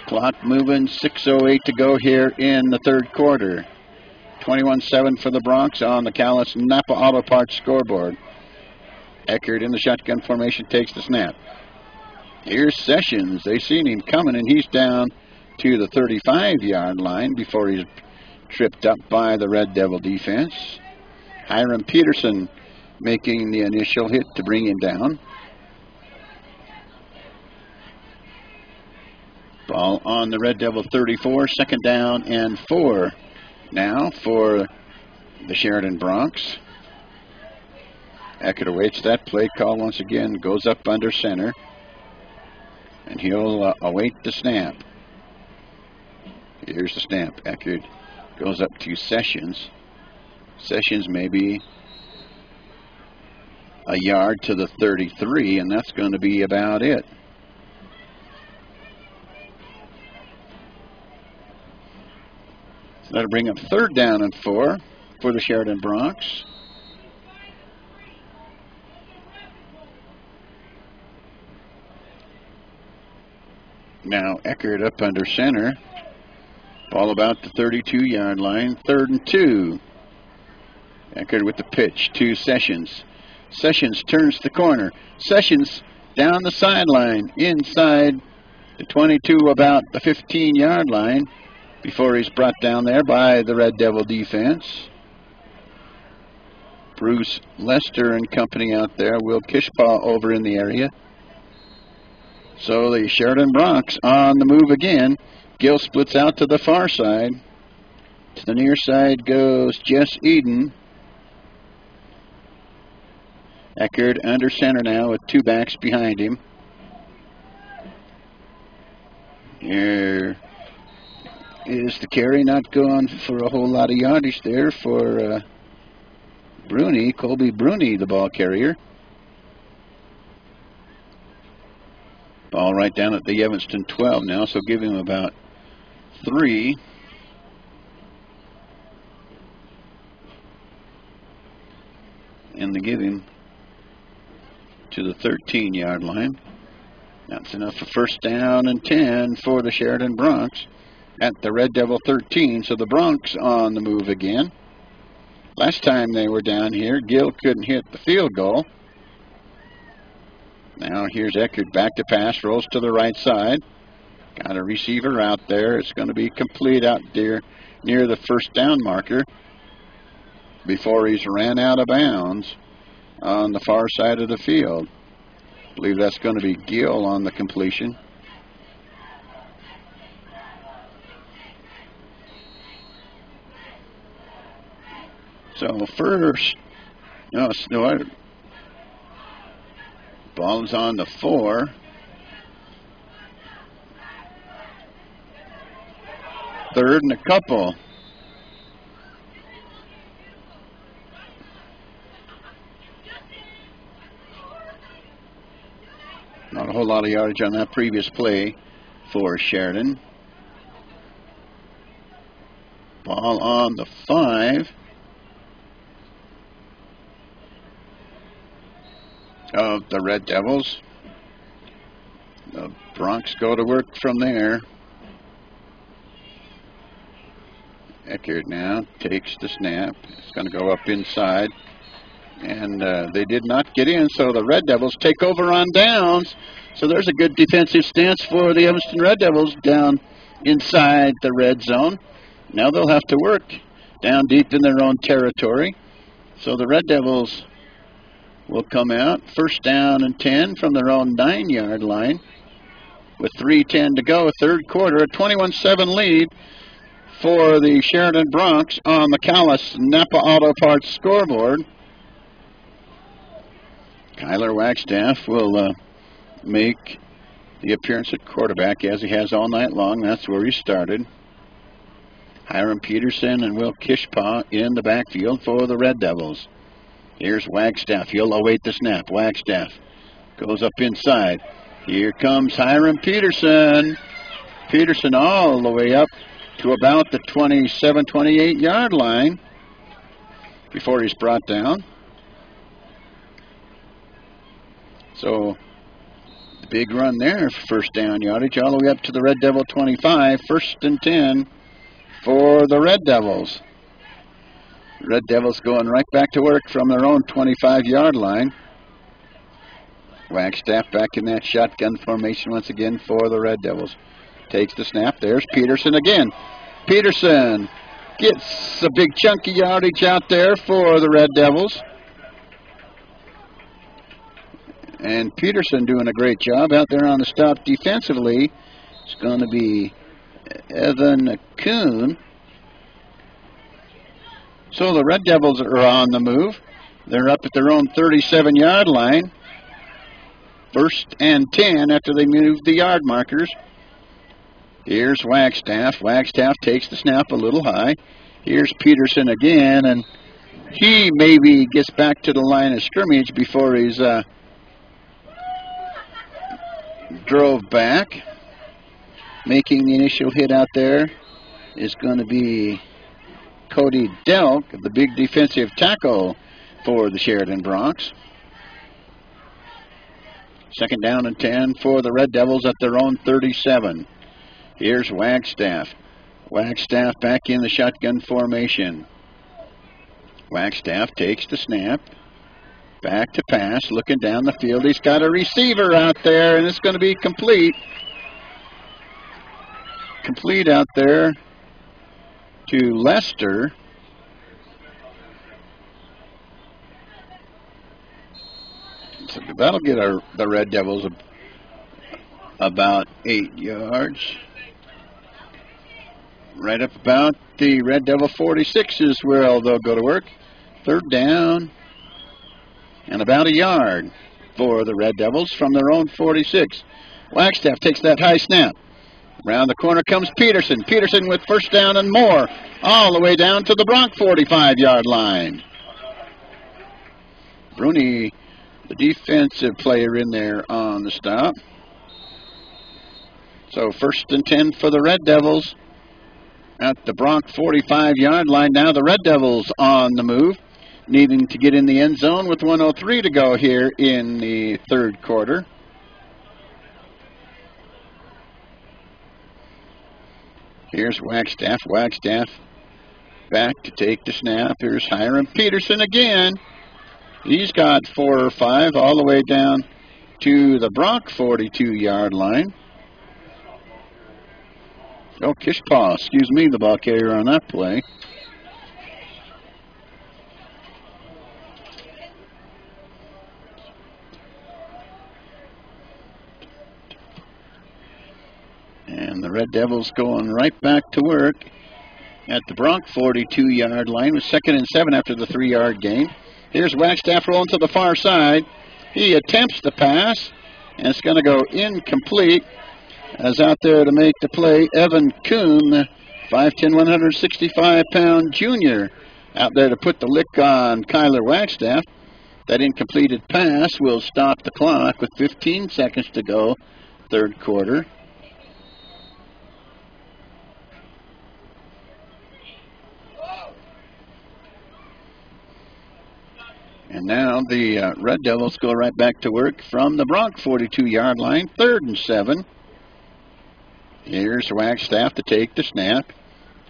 Clock moving, 6:08 to go here in the third quarter. 21-7 for the Broncs on the Callis Napa Auto Parts scoreboard. Eckert in the shotgun formation takes the snap. Here's Sessions. They seen him coming, and he's down to the 35-yard line before he's tripped up by the Red Devil defense. Hiram Peterson making the initial hit to bring him down. Ball on the Red Devil 34, 2nd down and 4 now for the Sheridan Broncs. Eckert awaits that play call once again, goes up under center, and he'll await the snap. Here's the snap. Eckert goes up to Sessions. Sessions maybe a yard to the 33, and that's going to be about it. So that'll bring up 3rd down and 4 for the Sheridan Broncs. Now Eckert up under center. Ball about the 32-yard line. 3rd and 2. Eckert with the pitch to Sessions. Sessions turns the corner. Sessions down the sideline, inside the 22, about the 15-yard line, before he's brought down there by the Red Devil defense. Bruce Lester and company out there. Will Kishpaw over in the area. So the Sheridan Broncs on the move again. Gill splits out to the far side. To the near side goes Jess Eden. Eckert under center now with 2 backs behind him. Here is the carry, not going for a whole lot of yardage there for Bruni, Colby Bruni, the ball carrier. Ball right down at the Evanston 12 now, so give him about 3. And they give him to the 13-yard line. That's enough for 1st down and 10 for the Sheridan Broncs at the Red Devil 13. So the Broncs on the move again. Last time they were down here, Gill couldn't hit the field goal. Now here's Eckert back to pass, rolls to the right side. Got a receiver out there. It's going to be complete out there near the 1st down marker before he's ran out of bounds on the far side of the field. I believe that's going to be Gill on the completion. So first, ball's on the 4. 3rd and a couple. whole lot of yardage on that previous play for Sheridan. Ball on the 5 of the Red Devils. The Broncs go to work from there. Eckert now takes the snap. It's going to go up inside. And they did not get in, so the Red Devils take over on downs. So there's a good defensive stance for the Evanston Red Devils down inside the red zone. Now they'll have to work down deep in their own territory. So the Red Devils will come out. First down and 10 from their own 9-yard line. With 3:10 to go, third quarter, a 21-7 lead for the Sheridan Broncs on the Callis Napa Auto Parts scoreboard. Kyler Wagstaff will make the appearance at quarterback as he has all night long. That's where he started. Hiram Peterson and Will Kishpaw in the backfield for the Red Devils. Here's Wagstaff. He'll await the snap. Wagstaff goes up inside. Here comes Hiram Peterson. Peterson all the way up to about the 27, 28-yard line before he's brought down. So, the big run there for first down yardage all the way up to the Red Devil 25. First and 10 for the Red Devils. Red Devils going right back to work from their own 25-yard line. Wagstaff back in that shotgun formation once again for the Red Devils. Takes the snap. There's Peterson again. Peterson gets a big chunky yardage out there for the Red Devils. And Peterson doing a great job out there on the stop defensively. It's going to be Evan Kuhn. So the Red Devils are on the move. They're up at their own 37-yard line. First and 10 after they move the yard markers. Here's Wagstaff. Wagstaff takes the snap a little high. Here's Peterson again, and he maybe gets back to the line of scrimmage before he's drove back. Making the initial hit out there is going to be Cody Delk, the big defensive tackle for the Sheridan Broncs. Second down and 10 for the Red Devils at their own 37. Here's Wagstaff. Wagstaff back in the shotgun formation. Wagstaff takes the snap. Back to pass, looking down the field. He's got a receiver out there, and it's going to be complete. Complete out there to Lester. So that'll get the Red Devils about 8 yards. Right up about the Red Devil 46 is where they'll go to work. Third down and about a yard for the Red Devils from their own 46. Wagstaff takes that high snap. Around the corner comes Peterson. Peterson with first down and more, all the way down to the Bronc 45-yard line. Bruni, the defensive player, in there on the stop. So first and 10 for the Red Devils at the Bronc 45-yard line. Now the Red Devils on the move, needing to get in the end zone with 1:03 to go here in the third quarter. Here's Wagstaff. Wagstaff back to take the snap. Here's Hiram Peterson again. He's got 4 or 5 all the way down to the Bronc 42-yard line. Oh, Kishpaw, excuse me, the ball carrier on that play. And the Red Devils going right back to work at the Bronc 42-yard line with 2nd and 7 after the 3-yard gain. Here's Wagstaff rolling to the far side. He attempts the pass, and it's going to go incomplete. As out there to make the play, Evan Kuhn, 5'10", 165-pound junior, out there to put the lick on Kyler Wagstaff. That incompleted pass will stop the clock with 15 seconds to go, third quarter. And now the Red Devils go right back to work from the Bronx 42-yard line, 3rd and 7. Here's Wagstaff to take the snap.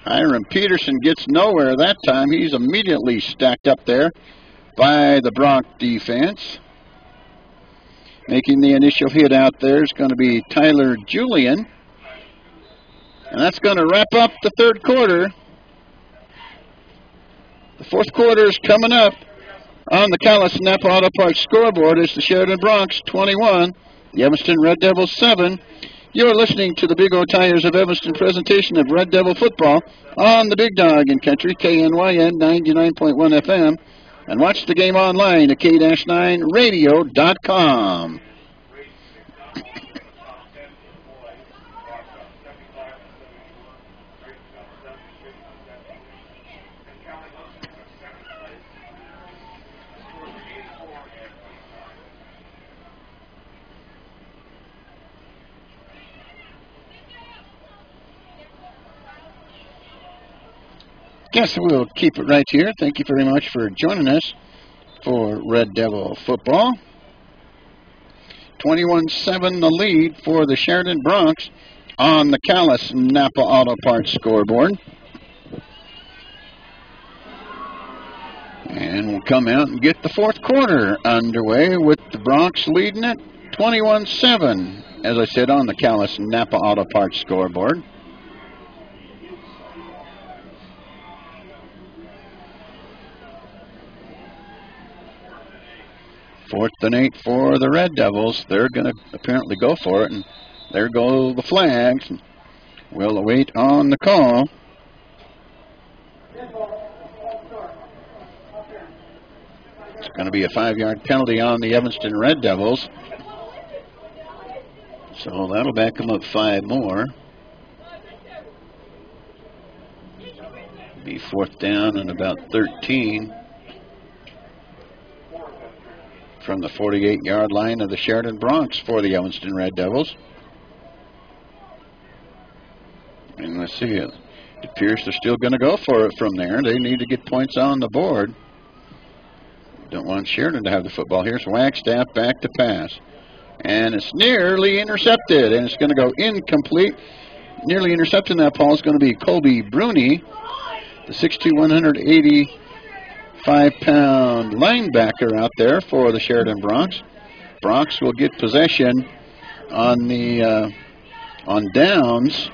Hiram Peterson gets nowhere that time. He's immediately stacked up there by the Bronx defense. Making the initial hit out there is going to be Tyler Julian. And that's going to wrap up the third quarter. The fourth quarter is coming up. On the Callis Napa Auto Parts scoreboard is the Sheridan Bronx 21, the Evanston Red Devils 7. You're listening to the Big O Tires of Evanston presentation of Red Devil football on the Big Dog in Country, KNYN 99.1 FM, and watch the game online at k-9radio.com. Guess we'll keep it right here. Thank you very much for joining us for Red Devil football. 21-7 the lead for the Sheridan Bronx on the Callis Napa Auto Parts scoreboard. And we'll come out and get the fourth quarter underway with the Bronx leading it 21-7, as I said, on the Callis Napa Auto Parts scoreboard. 4th and 8 for the Red Devils. They're going to apparently go for it, and there go the flags. We'll await on the call. It's going to be a 5-yard penalty on the Evanston Red Devils. So that'll back them up 5 more. Be 4th down and about 13. From the 48-yard line of the Sheridan Bronx for the Evanston Red Devils. And let's see, it appears they're still going to go for it from there. They need to get points on the board. Don't want Sheridan to have the football. Here's Wagstaff back to pass. And it's nearly intercepted, and it's going to go incomplete. Nearly intercepting that ball is going to be Colby Bruni, the 6'2", 185-pound linebacker out there for the Sheridan Bronx. Bronx will get possession on the on downs.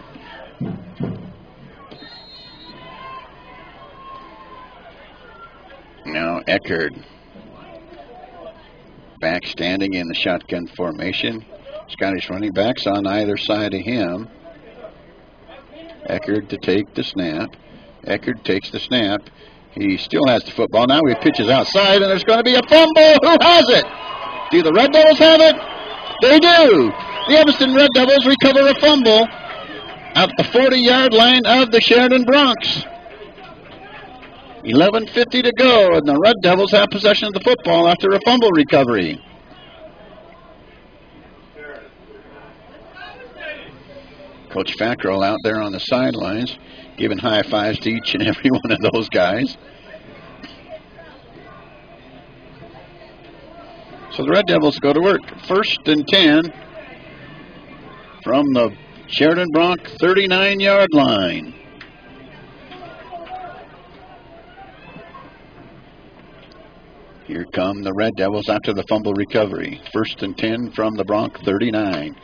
Now Eckerd back standing in the shotgun formation. Scottish running backs on either side of him. Eckerd to take the snap. Eckerd takes the snap. He still has the football. Now he pitches outside, and there's going to be a fumble. Who has it? Do the Red Devils have it? They do. The Evanston Red Devils recover a fumble at the 40-yard line of the Sheridan Bronx. 11:50 to go, and the Red Devils have possession of the football after a fumble recovery. Coach Fackrell out there on the sidelines, giving high fives to each and every one of those guys. So the Red Devils go to work. 1st and 10 from the Sheridan Bronx 39-yard line. Here come the Red Devils after the fumble recovery. 1st and 10 from the Bronx 39.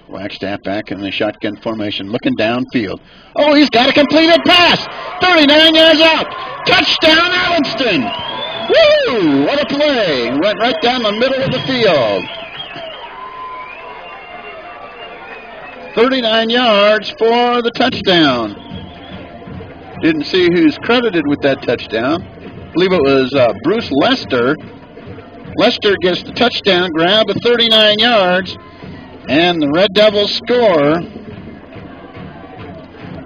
Wagstaff back in the shotgun formation, looking downfield. Oh, he's got a completed pass. 39 yards out. Touchdown, Evanston. Woo! What a play. Went right down the middle of the field. 39 yards for the touchdown. Didn't see who's credited with that touchdown. I believe it was Bruce Lester. Lester gets the touchdown grab of 39 yards. And the Red Devils score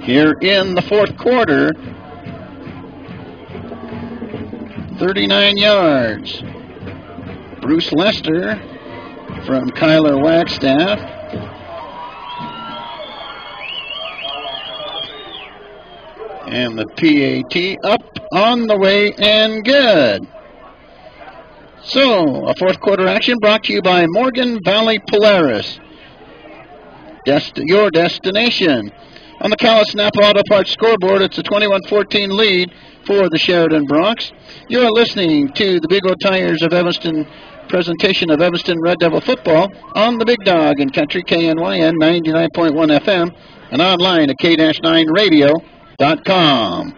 here in the fourth quarter. 39 yards. Bruce Lester from Kyler Wagstaff. And the PAT up on the way and good. So, a fourth quarter action brought to you by Morgan Valley Polaris. Your destination. On the Callis Napa Auto Parts scoreboard, it's a 21-14 lead for the Sheridan Broncs. You're listening to the Big O Tires of Evanston presentation of Evanston Red Devil football on the Big Dog in Country KNYN 99.1 FM and online at K-9radio.com.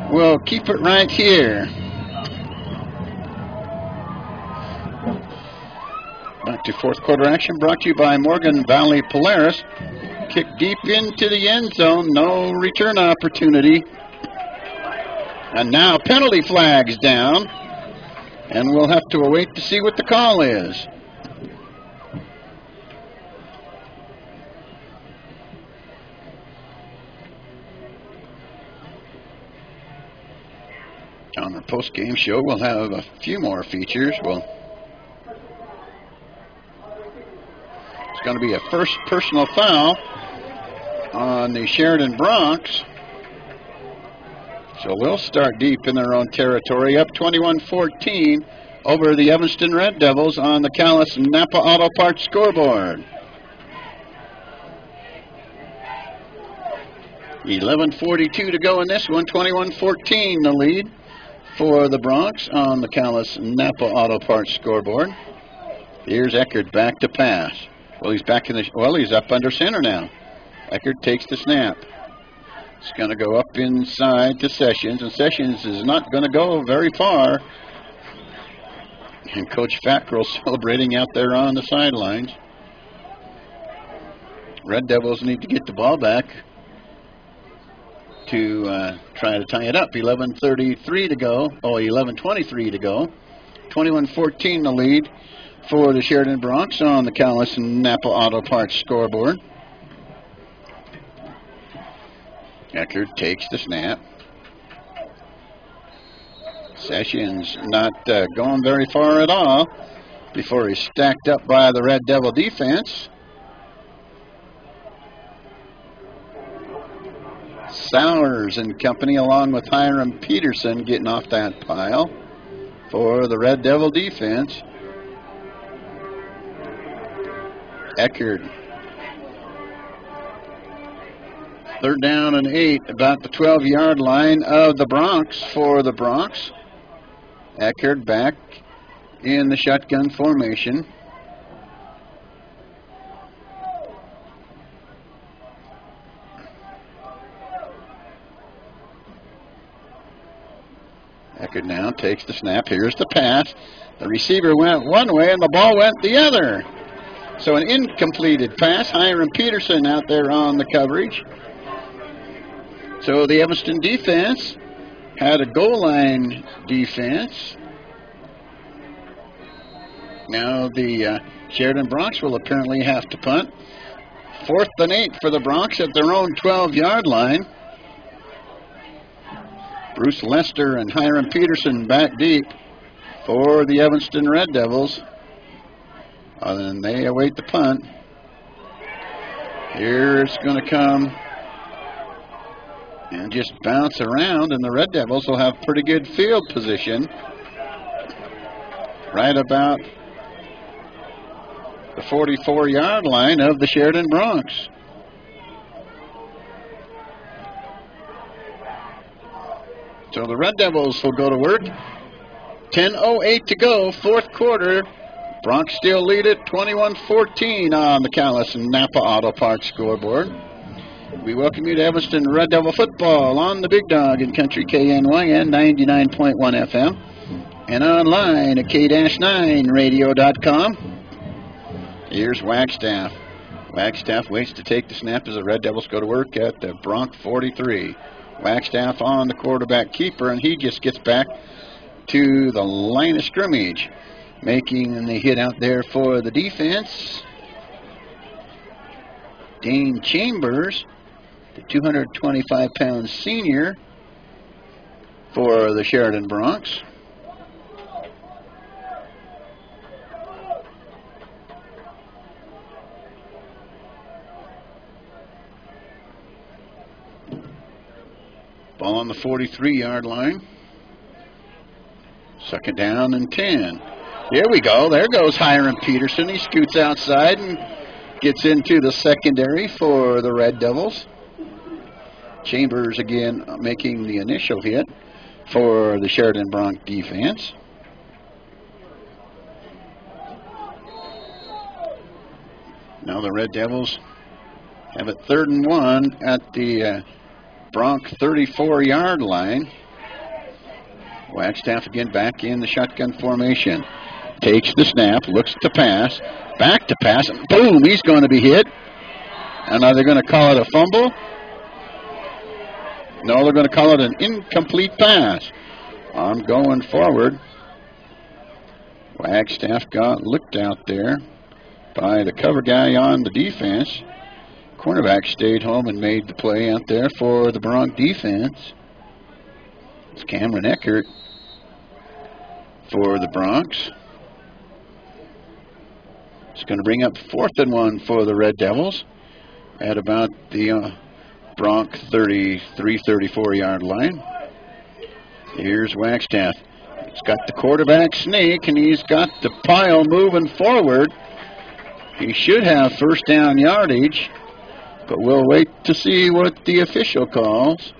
We'll keep it right here. Back to fourth quarter action brought to you by Morgan Valley Polaris. Kick deep into the end zone. No return opportunity. And now penalty flags down. And we'll have to wait to see what the call is. On our post-game show, we'll have a few more features. It's going to be a first personal foul on the Sheridan Broncs. So we'll start deep in their own territory, up 21-14 over the Evanston Red Devils on the Callis Napa Auto Parts scoreboard. 11:42 to go in this one, 21-14 the lead for the Broncs on the Callis Napa Auto Parts scoreboard. Here's Eckert back to pass. He's up under center now. Eckert takes the snap. It's going to go up inside to Sessions, and Sessions is not going to go very far. And Coach Fackrell celebrating out there on the sidelines. Red Devils need to get the ball back to try to tie it up. 11:23 to go. 11:23 to go. 21-14 the lead for the Sheridan Broncs on the Callis Napa Auto Parts scoreboard. Eckert takes the snap. Sessions not going very far at all before he's stacked up by the Red Devil defense. Sowers and company along with Hiram Peterson getting off that pile for the Red Devil defense. Eckert. Third down and 8, about the 12-yard line of the Broncs for the Broncs. Eckert back in the shotgun formation. Eckert now takes the snap. Here's the pass. The receiver went one way and the ball went the other. So an incompleted pass. Hiram Peterson out there on the coverage. So the Evanston defense had a goal line defense. Now the Sheridan Broncs will apparently have to punt. 4th and 8 for the Broncs at their own 12-yard line. Bruce Lester and Hiram Peterson back deep for the Evanston Red Devils. And they await the punt. Here it's going to come and just bounce around, and the Red Devils will have pretty good field position right about the 44-yard line of the Sheridan Broncs. So the Red Devils will go to work. 10:08 to go, fourth quarter. Broncs still lead it 21-14 on the Callis and Napa Auto Parts scoreboard. We welcome you to Evanston Red Devil football on the Big Dog in Country KNYN 99.1 FM and online at k-9radio.com. Here's Wagstaff. Wagstaff waits to take the snap as the Red Devils go to work at the Bronx 43. Wagstaff on the quarterback keeper, and he just gets back to the line of scrimmage, making the hit out there for the defense. Dane Chambers, the 225-pound senior for the Sheridan Bronx. Ball on the 43-yard line. Second down and 10. Here we go. There goes Hiram Peterson. He scoots outside and gets into the secondary for the Red Devils. Chambers again making the initial hit for the Sheridan Bronx defense. Now the Red Devils have it 3rd and 1 at the Bronx 34-yard line. Wagstaff again back in the shotgun formation. Takes the snap, looks to pass, back to pass, and boom, he's going to be hit. And are they going to call it a fumble? No, they're going to call it an incomplete pass. Arm going forward. Wagstaff got looked out there by the cover guy on the defense. Cornerback stayed home and made the play out there for the Bronx defense. It's Cameron Eckert for the Bronx. It's going to bring up 4th and 1 for the Red Devils at about the Bronx 33, 34-yard line. Here's Wagstaff. He's got the quarterback sneak, and he's got the pile moving forward. He should have first down yardage, but we'll wait to see what the official calls.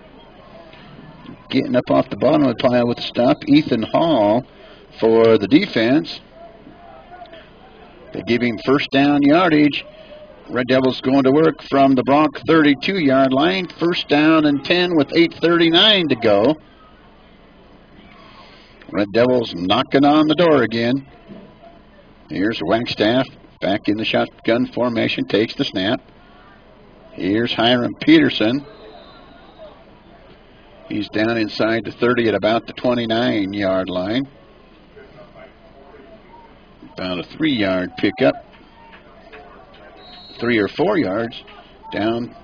Getting up off the bottom of the pile with the stop, Ethan Hall for the defense. They give him first down yardage. Red Devils going to work from the Bronx 32-yard line. First down and 10 with 8:39 to go. Red Devils knocking on the door again. Here's Wagstaff back in the shotgun formation, takes the snap. Here's Hiram Peterson. He's down inside the 30 at about the 29-yard line. About a 3-yard pickup. 3 or 4 yards down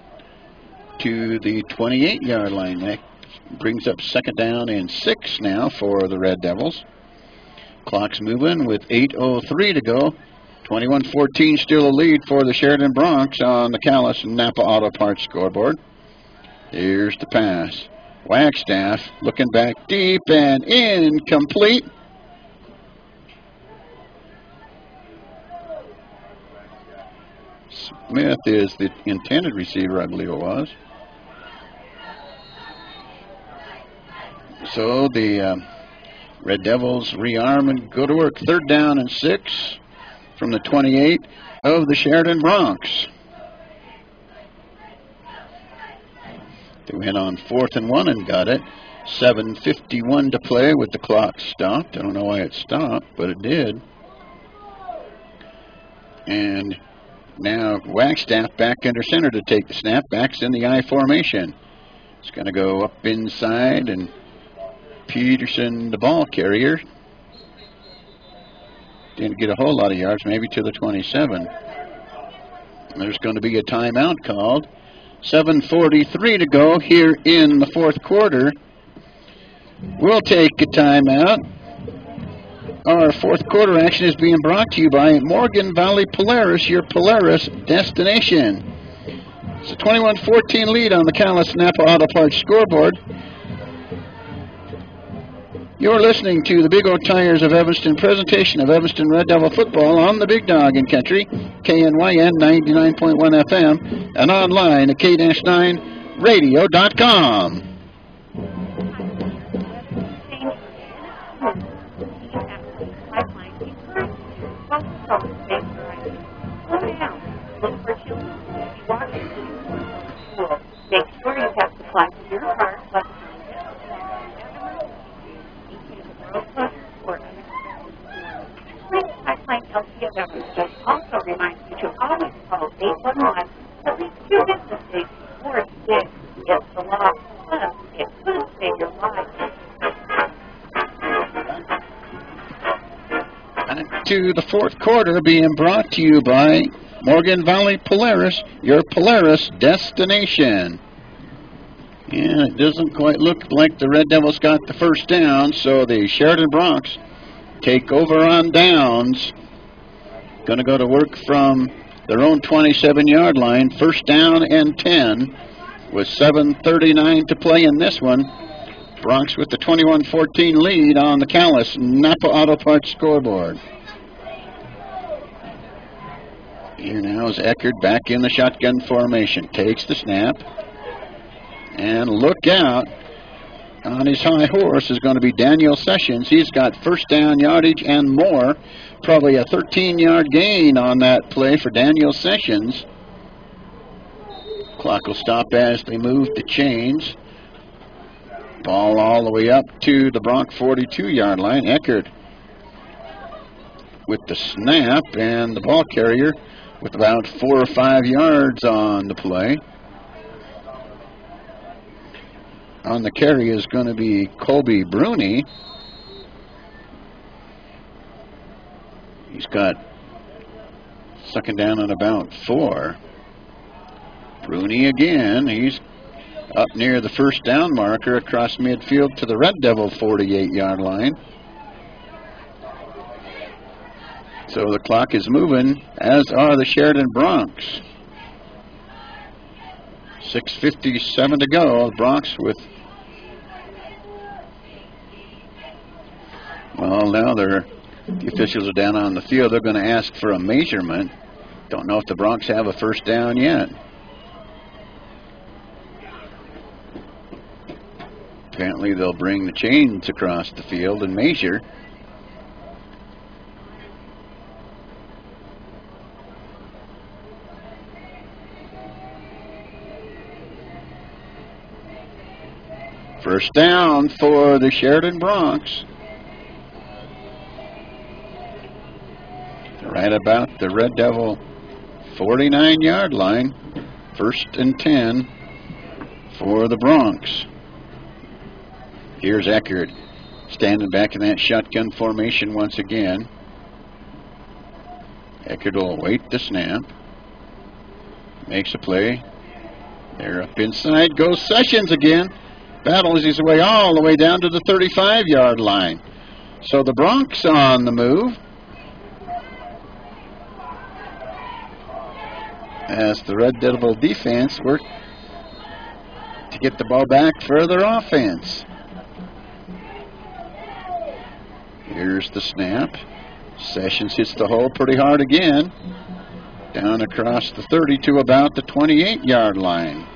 to the 28-yard line. That brings up second down and 6 now for the Red Devils. Clock's moving with 8:03 to go. 21-14 still a lead for the Sheridan Bronx on the Callis and Napa Auto Parts scoreboard. Here's the pass. Wagstaff looking back deep and incomplete. Smith is the intended receiver, I believe it was. So the Red Devils rearm and go to work. 3rd down and 6 from the 28 of the Sheridan Bronx. They went on 4th and 1 and got it. 7:51 to play with the clock stopped. I don't know why it stopped, but it did. And now Wagstaff back under center to take the snap. Backs in the I formation. It's going to go up inside, and Peterson, the ball carrier, didn't get a whole lot of yards, maybe to the 27. There's going to be a timeout called. 7:43 to go here in the 4th quarter. We'll take a timeout. Our 4th quarter action is being brought to you by Morgan Valley Polaris, your Polaris destination. It's a 21-14 lead on the Callis Napa Auto Parts scoreboard. You're listening to the Big O Tires of Evanston presentation of Evanston Red Devil football on the Big Dog in Country, KNYN 99.1 FM, and online at k-9radio.com. Make sure you have supplies in your car, or 811, at least 2 business days before it's dead. It's the law, plus it could save your life. Back to the fourth quarter, being brought to you by Morgan Valley Polaris, your Polaris destination. And it doesn't quite look like the Red Devils got the first down, so the Sheridan Broncs take over on downs. Going to go to work from their own 27-yard line, first down and 10, with 7:39 to play in this one. Broncs with the 21-14 lead on the Calais Napa Auto Parts scoreboard. Here now is Eckert back in the shotgun formation. Takes the snap. And look out. On his high horse is going to be Daniel Sessions. He's got first down yardage and more. Probably a 13-yard gain on that play for Daniel Sessions. Clock will stop as they move the chains. Ball all the way up to the Bronc 42-yard line. Eckert with the snap, and the ball carrier with about 4 or 5 yards on the play. On the carry is going to be Colby Bruni. He's got second down on about 4. Bruni again. He's up near the first down marker across midfield to the Red Devil 48-yard line. So the clock is moving, as are the Sheridan Broncs. 6:57 to go. The Broncs with... Well, now the officials are down on the field. They're going to ask for a measurement. Don't know if the Broncs have a first down yet. Apparently they'll bring the chains across the field and measure. First down for the Sheridan Broncs. Right about the Red Devil 49-yard line. First and 10 for the Broncs. Here's Eckert standing back in that shotgun formation once again. Eckert will await the snap. Makes a play. There up inside goes Sessions again. Battles his way all the way down to the 35-yard line. So the Broncs on the move. As the Red Devil defense work to get the ball back for their offense. Here's the snap. Sessions hits the hole pretty hard again. Down across the 30 to about the 28-yard line.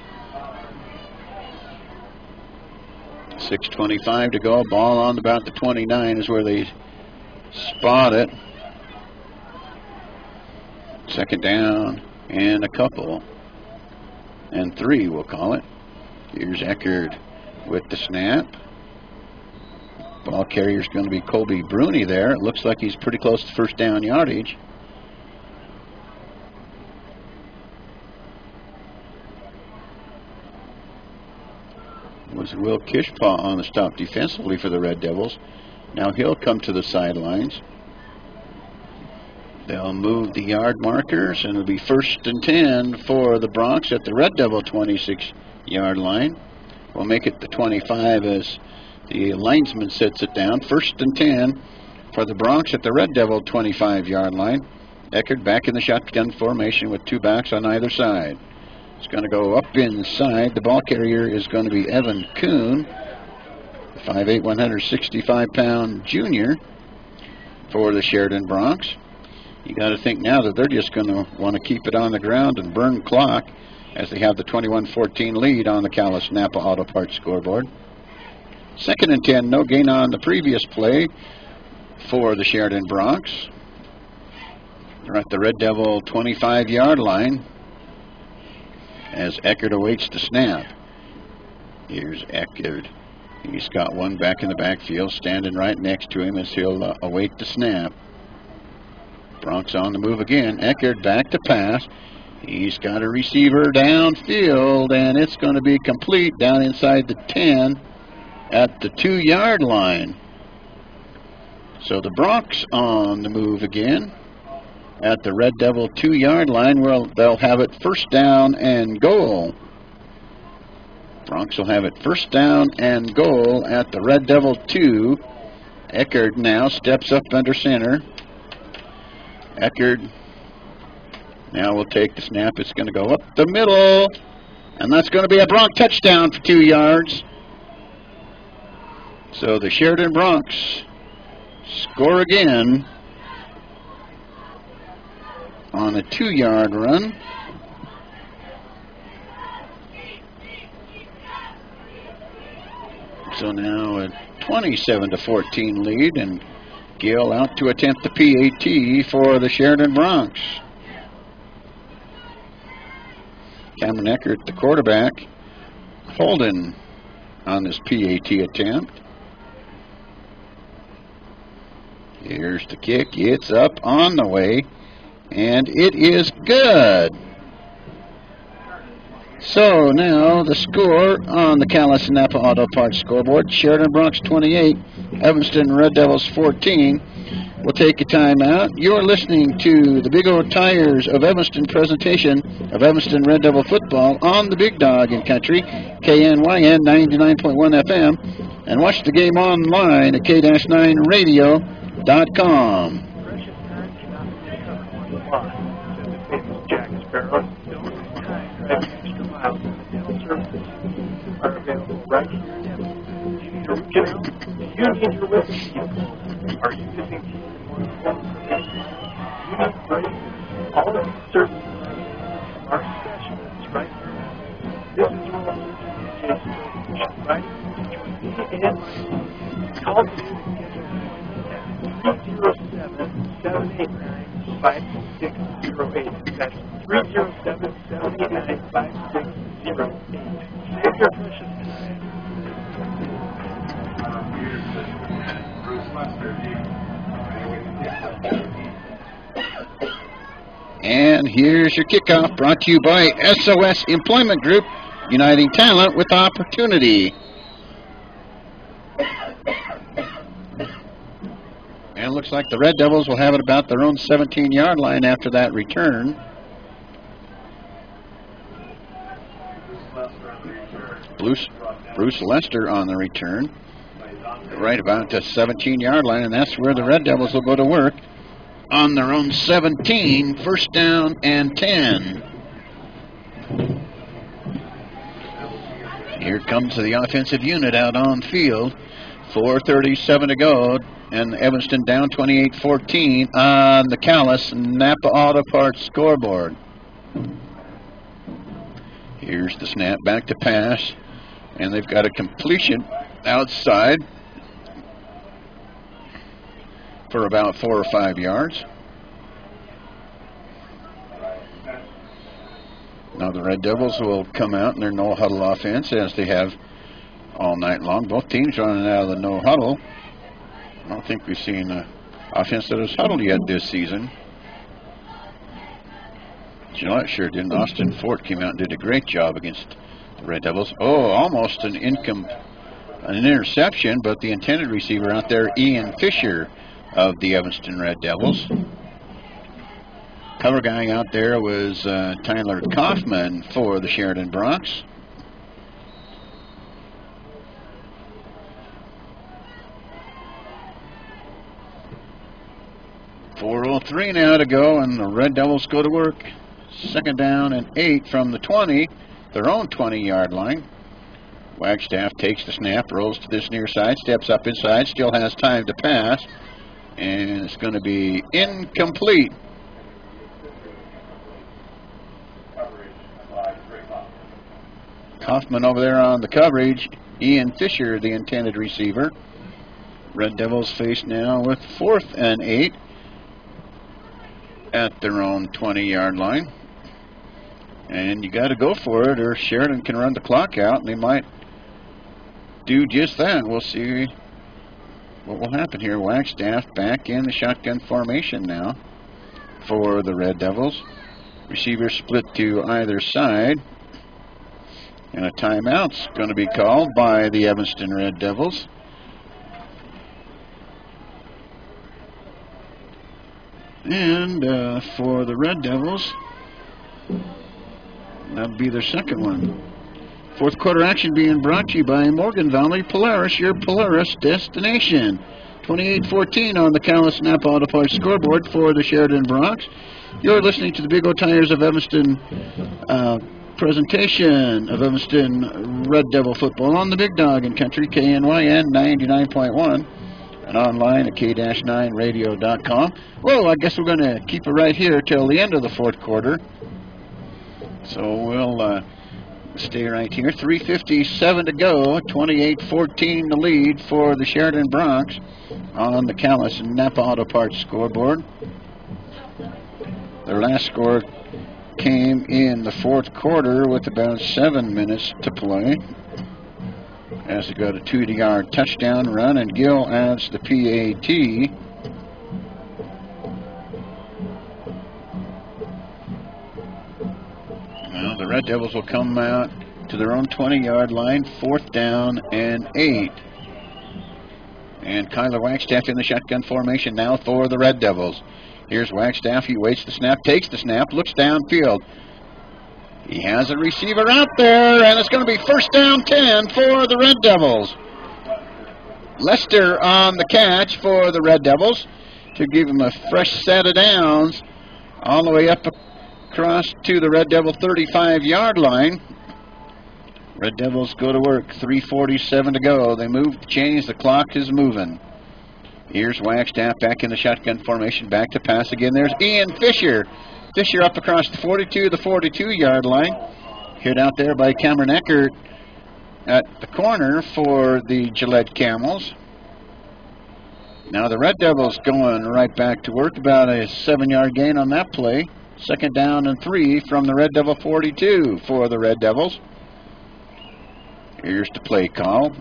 6:25 to go. Ball on about the 29 is where they spot it. Second down and a couple. And 3, we'll call it. Here's Eckert with the snap. Ball carrier's going to be Colby Bruni there. It looks like he's pretty close to first down yardage. Was Will Kishpaw on the stop defensively for the Red Devils. Now he'll come to the sidelines. They'll move the yard markers, and it'll be first and 10 for the Broncs at the Red Devil 26-yard line. We'll make it the 25 as the linesman sets it down. First and 10 for the Broncs at the Red Devil 25-yard line. Eckert back in the shotgun formation with 2 backs on either side. It's going to go up inside. The ball carrier is going to be Evan Kuhn, 5'8", 165-pound junior for the Sheridan Broncs. You got to think now that they're just going to want to keep it on the ground and burn clock as they have the 21-14 lead on the Calais Napa Auto Parts scoreboard. Second and 10, no gain on the previous play for the Sheridan Broncs. They're at the Red Devil 25-yard line as Eckert awaits the snap. Here's Eckert. He's got one back in the backfield standing right next to him as he'll await the snap. Broncs on the move again. Eckert back to pass. He's got a receiver downfield, and it's going to be complete down inside the 10 at the 2-yard line. So the Broncs on the move again at the Red Devil 2-yard line. Well, they'll have it first down and goal. Broncs will have it first down and goal at the Red Devil 2. Eckerd now steps up under center. Eckerd now will take the snap. It's going to go up the middle, and that's going to be a Bronc touchdown for 2 yards. So the Sheridan Broncs score again on a 2-yard run. So now a 27-14 lead, and Gill out to attempt the PAT for the Sheridan Broncs. Cameron Eckert, the quarterback, holding on this PAT attempt. Here's the kick. It's up on the way, and it is good. So now the score on the Calais Napa Auto Parts scoreboard: Sheridan Broncs 28, Evanston Red Devils 14. We'll take a timeout. You're listening to the Big O Tires of Evanston presentation of Evanston Red Devil football on the Big Dog in Country, KNYN 99.1 FM, and watch the game online at k-9radio.com. Jack Sparrow, extra miles are available right here in Evanston. Do you need a root canal? Do you need your whiskey? Are you using tea? You need braces. All of these services are specialists right here. This is your Jason right? Between me and my team, call today to schedule an appointment at 307-789-5608. That's 307-789-5608. Save your precious time. And here's your kickoff, brought to you by SOS Employment Group, uniting talent with opportunity. And it looks like the Red Devils will have it about their own 17-yard line after that return. Bruce Lester on the return, right about the 17-yard line, and that's where the Red Devils will go to work on their own 17, first down and 10. Here comes the offensive unit out on field. 4:37 to go, and Evanston down 28-14 on the Calais Napa Auto Parts scoreboard. Here's the snap, back to pass, and they've got a completion outside for about 4 or 5 yards. Now the Red Devils will come out in their no-huddle offense, as they have all night long. Both teams running out of the no-huddle. I don't think we've seen an offense that has huddled yet this season. Gillette sure didn't. Austin Fort came out and did a great job against the Red Devils. Oh, almost an interception, but the intended receiver out there, Ian Fisher of the Evanston Red Devils. Cover guy out there was Tyler Kaufman for the Sheridan Broncs. .403 now to go, and the Red Devils go to work. Second down and 8 from the 20, their own 20-yard line. Wagstaff takes the snap, rolls to this near side, steps up inside, still has time to pass, and it's going to be incomplete. Kaufman over there on the coverage. Ian Fisher, the intended receiver. Red Devils face now with 4th and 8 at their own 20-yard line. And you got to go for it, or Sheridan can run the clock out, and they might do just that. We'll see what will happen here. Wagstaff back in the shotgun formation now for the Red Devils. Receivers split to either side. And a timeout's going to be called by the Evanston Red Devils. And for the Red Devils, that'll be their second one. Fourth quarter action being brought to you by Morgan Valley Polaris, your Polaris destination. 28-14 on the Callis Napa Auto Parts scoreboard for the Sheridan Bronx. You're listening to the Big O Tires of Evanston presentation of Evanston Red Devil football on the Big Dog in Country, KNYN 99.1, and online at k-9radio.com. Well, I guess we're going to keep it right here till the end of the fourth quarter. So we'll stay right here. 3:57 to go. 28-14 the lead for the Sheridan Bronx on the Callis and Napa Auto Parts scoreboard. Their last score came in the fourth quarter with about 7 minutes to play, as they got a 2-yard touchdown run, and Gill adds the PAT. Well, the Red Devils will come out to their own 20-yard line, 4th down and 8. And Kyler Wagstaff in the shotgun formation now for the Red Devils. Here's Wagstaff. He waits the snap, takes the snap, looks downfield. He has a receiver out there, and it's going to be 1st down 10 for the Red Devils. Lester on the catch for the Red Devils to give him a fresh set of downs all the way up across to the Red Devil 35-yard line. Red Devils go to work. 3:47 to go. They move the chains. The clock is moving. Here's Wagstaff back in the shotgun formation. Back to pass again. There's Ian Fisher. Fisher up across the 42, the 42-yard line. Hit out there by Cameron Eckert at the corner for the Gillette Camels. Now the Red Devils going right back to work. About a 7-yard gain on that play. 2nd down and 3 from the Red Devil 42 for the Red Devils. Here's the play call.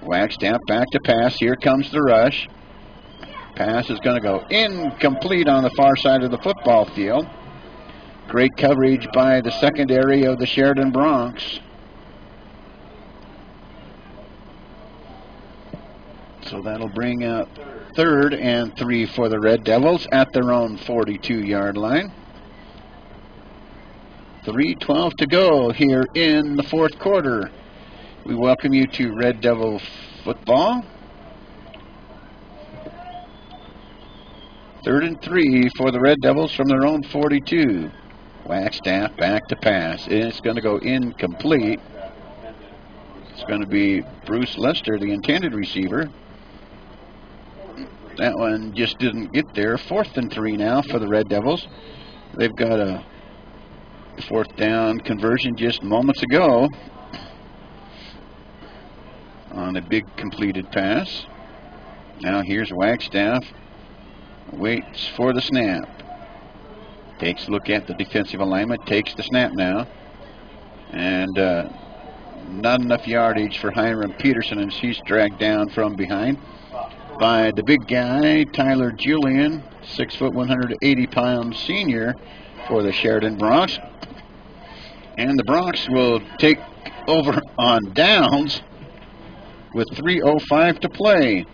Wagstaff back to pass. Here comes the rush. Pass is going to go incomplete on the far side of the football field. Great coverage by the secondary of the Sheridan Bronx. So that'll bring out 3rd and 3 for the Red Devils at their own 42-yard line. 3:12 to go here in the fourth quarter. We welcome you to Red Devil football. 3rd and 3 for the Red Devils from their own 42. Wagstaff back to pass. It's going to go incomplete. It's going to be Bruce Lester, the intended receiver. That one just didn't get there. 4th and 3 now for the Red Devils. They've got a 4th down conversion just moments ago on a big completed pass. Now here's Wagstaff. Waits for the snap. Takes a look at the defensive alignment. Takes the snap now. And not enough yardage for Hiram Peterson, and she's dragged down from behind by the big guy, Tyler Julian, 6 foot, 180-pound senior for the Sheridan Bronx. And the Bronx will take over on downs with 3:05 to play.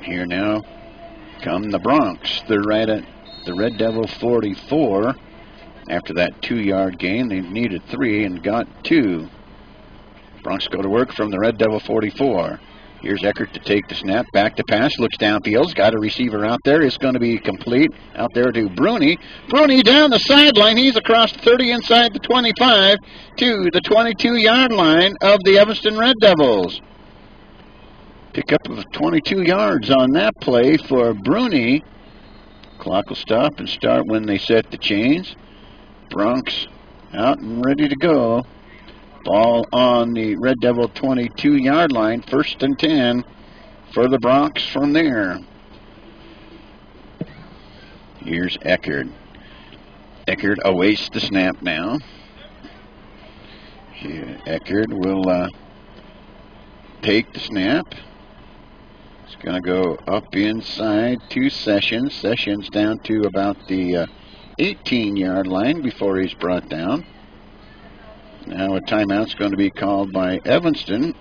Here now come the Bronx. They're right at the Red Devil 44. After that 2-yard gain, they needed 3 and got 2. Bronx go to work from the Red Devil 44. Here's Eckert to take the snap. Back to pass. Looks downfield. Got a receiver out there. It's going to be complete. Out there to Bruni. Bruni down the sideline. He's across 30 inside the 25 to the 22-yard line of the Evanston Red Devils. Pick up of 22 yards on that play for Bruni. Clock will stop and start when they set the chains. Bronx out and ready to go. Ball on the Red Devil 22-yard line. 1st and 10 for the Bronx from there. Here's Eckert. Eckert awaits the snap now. Eckert will take the snap. It's going to go up inside to Sessions. Sessions down to about the 18-yard line before he's brought down. Now a timeout's going to be called by Evanston.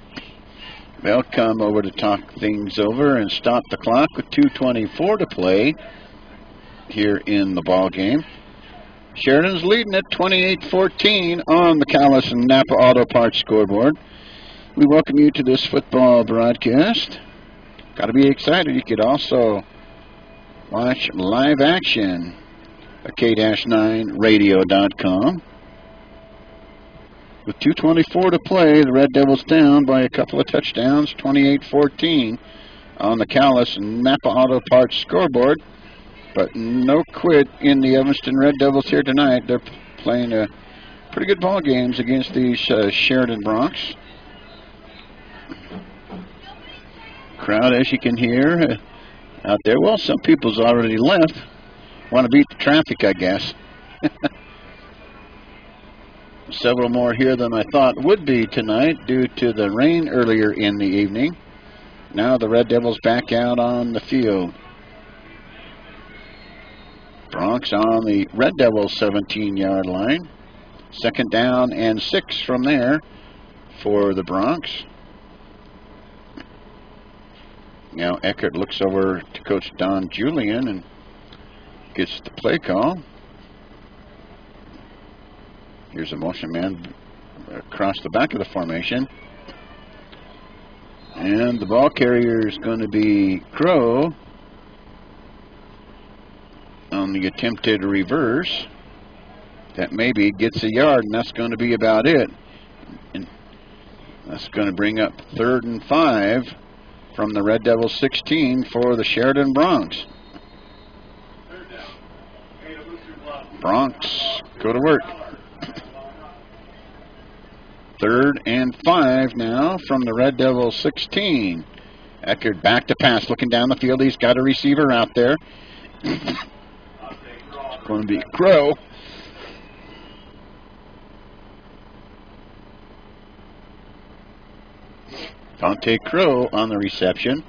They'll come over to talk things over and stop the clock with 2:24 to play here in the ball game. Sheridan's leading at 28-14 on the Callis and Napa Auto Parts scoreboard. We welcome you to this football broadcast. Got to be excited. You could also watch live action at k-9radio.com. With 2:24 to play, the Red Devils down by a couple of touchdowns, 28-14 on the Callis and Napa Auto Parts scoreboard. But no quit in the Evanston Red Devils here tonight. They're playing pretty good ball games against these Sheridan Broncs. Crowd, as you can hear, out there. Well, some people's already left. Want to beat the traffic, I guess. Several more here than I thought would be tonight due to the rain earlier in the evening. Now the Red Devils back out on the field. Broncs on the Red Devils 17-yard line. 2nd down and 6 from there for the Broncs. Now Eckert looks over to Coach Don Julian and gets the play call. Here's a motion man across the back of the formation. And the ball carrier is going to be Crow on the attempted reverse. That maybe gets a yard, and that's going to be about it. And that's going to bring up 3rd and 5 from the Red Devils 16 for the Sheridan Broncs. Broncs go to work. 3rd and 5 now from the Red Devils 16. Eckert back to pass, looking down the field. He's got a receiver out there. It's going to be Crow. Dante Crow on the reception.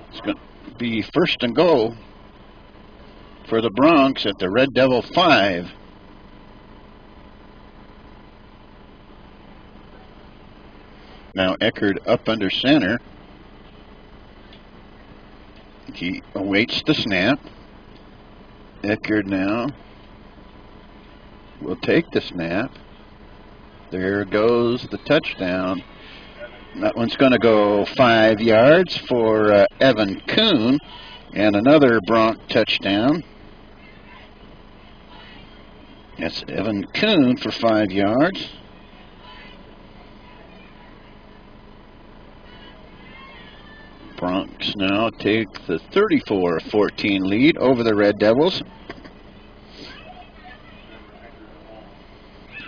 It's going to be 1st and goal for the Broncs at the Red Devil 5. Now Eckert up under center. He awaits the snap. Eckert now will take the snap. There goes the touchdown. That one's going to go 5 yards for Evan Kuhn, and another Bronc touchdown. That's Evan Kuhn for 5 yards. Broncs now take the 34-14 lead over the Red Devils.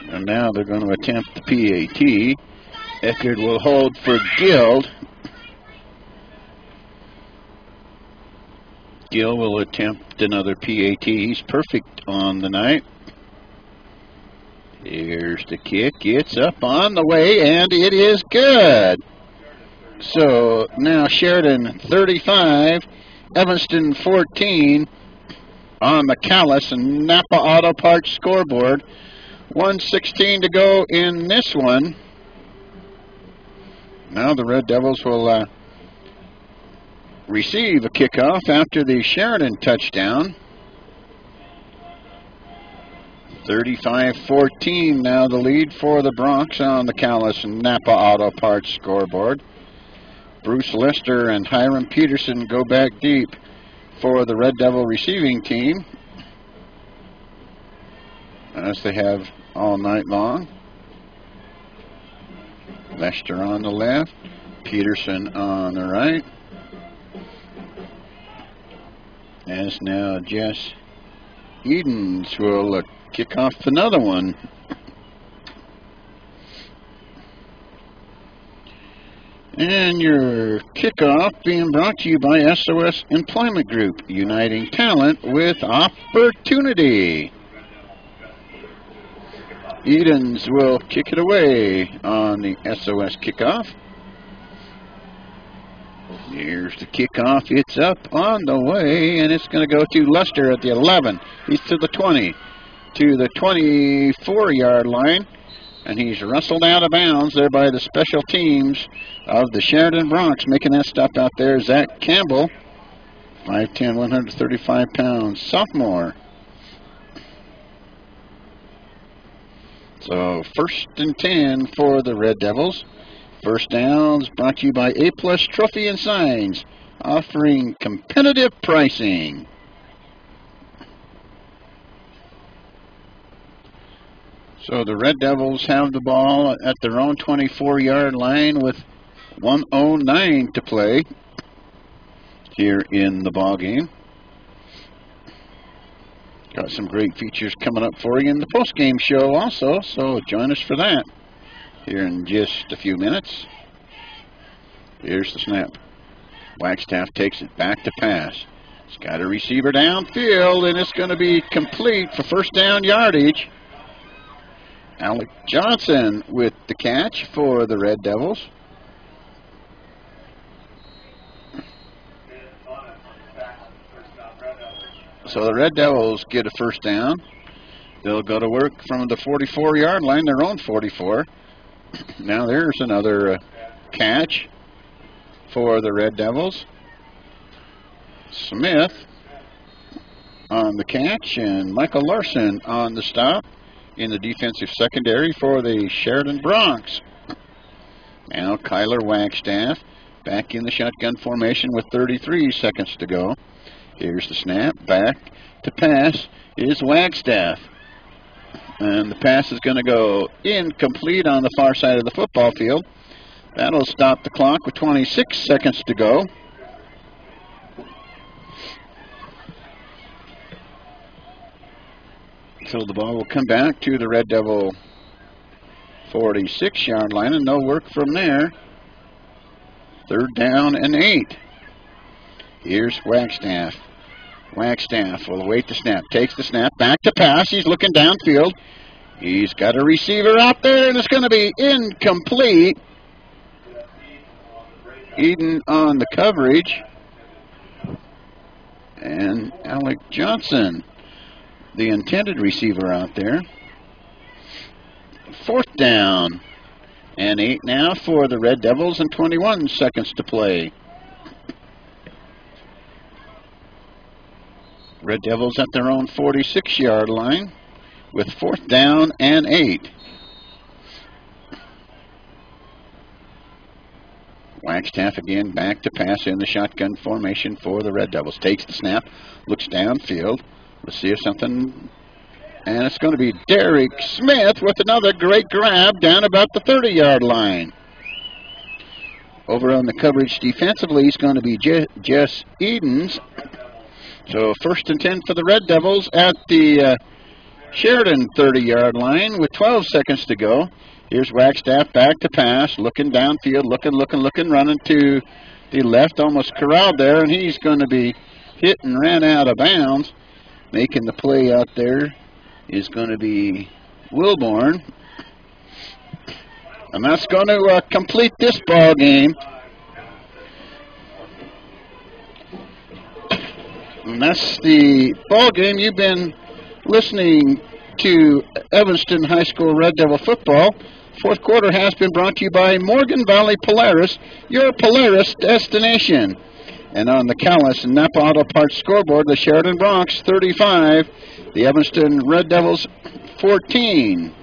And now they're going to attempt the PAT. Eckert will hold for Gill. Gill will attempt another PAT. He's perfect on the night. Here's the kick. It's up on the way, and it is good. So now Sheridan 35, Evanston 14 on the Callis and Napa Auto Parts scoreboard. 1:16 to go in this one. Now the Red Devils will receive a kickoff after the Sheridan touchdown. 35-14 now the lead for the Broncs on the Callis and Napa Auto Parts scoreboard. Bruce Lester and Hiram Peterson go back deep for the Red Devil receiving team, as they have all night long. Lester on the left, Peterson on the right. As now Jess Edens will kick off another one. And your kickoff being brought to you by SOS Employment Group, uniting talent with opportunity. Edens will kick it away on the SOS kickoff. Here's the kickoff. It's up on the way, and it's going to go to Luster at the 11. He's to the 20, to the 24-yard line, and he's wrestled out of bounds there by the special teams of the Sheridan Bronx. Making that stop out there, Zach Campbell, 5'10", 135 pounds, sophomore. So 1st and 10 for the Red Devils. First downs brought to you by A-Plus Trophy and Signs, offering competitive pricing. So the Red Devils have the ball at their own 24-yard line with 1:09 to play here in the ball game. Got some great features coming up for you in the post-game show also, so join us for that here in just a few minutes. Here's the snap. Wagstaff takes it back to pass. It's got a receiver downfield, and it's going to be complete for first down yardage. Alec Johnson with the catch for the Red Devils. So the Red Devils get a first down. They'll go to work from the 44-yard line, their own 44. Now there's another catch for the Red Devils. Smith on the catch, and Michael Larson on the stop in the defensive secondary for the Sheridan Bronx. Now Kyler Wagstaff back in the shotgun formation with 33 seconds to go. Here's the snap. Back to pass is Wagstaff. And the pass is going to go incomplete on the far side of the football field. That'll stop the clock with 26 seconds to go. So the ball will come back to the Red Devil 46-yard line, and no work from there. 3rd down and 8. Here's Wagstaff. Wagstaff will await the snap. Takes the snap. Back to pass. He's looking downfield. He's got a receiver out there, and it's going to be incomplete. Eden on the coverage. And Alec Johnson, the intended receiver, out there. 4th down and 8 now for the Red Devils, and 21 seconds to play. Red Devils at their own 46-yard line with 4th down and 8. Wagstaff again back to pass in the shotgun formation for the Red Devils. Takes the snap, looks downfield. Let's see if something... And it's going to be Derek Smith with another great grab down about the 30-yard line. Over on the coverage defensively is going to be Jess Edens. So 1st and 10 for the Red Devils at the Sheridan 30-yard line with 12 seconds to go. Here's Wagstaff back to pass, looking downfield, looking, running to the left, almost corralled there, and he's going to be hit and ran out of bounds. Making the play out there is going to be Wilborn. And that's going to complete this ball game. And that's the ball game. You've been listening to Evanston High School Red Devil football. 4th quarter has been brought to you by Morgan Valley Polaris, your Polaris destination. And on the Callis and Napa Auto Parts scoreboard, the Sheridan Bronx 35, the Evanston Red Devils 14.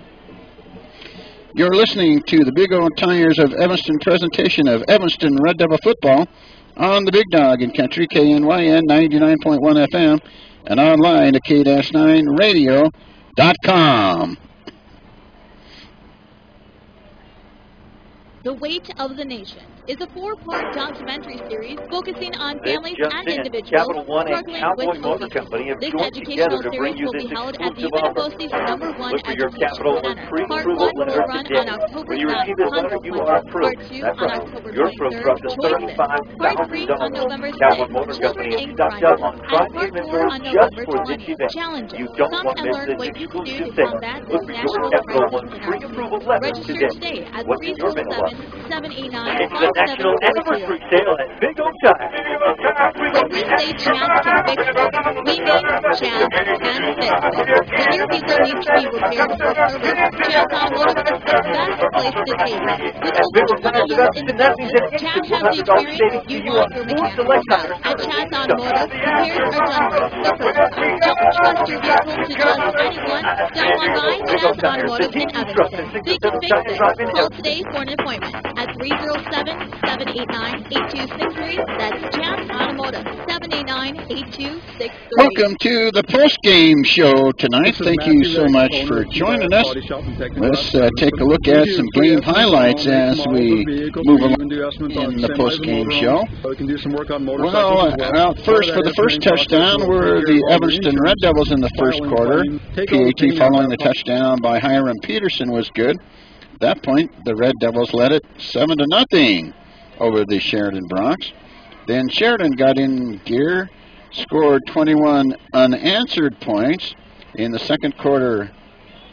You're listening to the Big O Tires of Evanston presentation of Evanston Red Devil football on the Big Dog in Country, KNYN 99.1 FM, and online at K-9radio.com. The Weight of the Nation is a 4-part documentary series focusing on families and individuals Capital One and struggling Cowboy with Motor obesity. Company have This joined educational together to bring series you will this be held at the exclusive offer. University's number 1 Look for your educational Capital One center. Part pre-approval 1 will letter run today. on October When you 9th, receive this letter, you are approved. Part 2 That's on right. October You're approved for up to Choices. Part 3 on $35,000. November 6th, Capital Motor Children Company Inc. is stocked up on and truck Part 4 inventory on just November for this 20th. event. Challenges. You don't Come want to and miss learn this what you can do exclusive to sale. combat Look this for your national Capital crisis One in our pre-approval community. letter Register today. today at What's in your mailbox? 789-5742. Sale at Big O Tire. When we say Chad's can fix it, we mean Chad can fix it. When your vehicle needs to be repaired or serviced, Chad's Automotive is the best place to take it. With over 20 years in the business, Chad has the experience you want your mechanics to have. At Chad's Automotive, repairs are done right the first time. Don't trust your vehicle to just anyone. Stop on by Chad's Automotive in Evanston. They can fix it. Call today for an appointment at 307-789-8263. That's Chad's Automotive, 789-8263. Welcome to the post-game show tonight. Thank you so much for joining us. Let's take a look at some game highlights as we move along in the post-game show. Well, first, for the first touchdown were the Evanston Red Devils in the first quarter. PAT following the touchdown by Hiram Peterson was good. At that point, the Red Devils led it 7-0 over the Sheridan Broncs. Then Sheridan got in gear, scored 21 unanswered points. In the second quarter,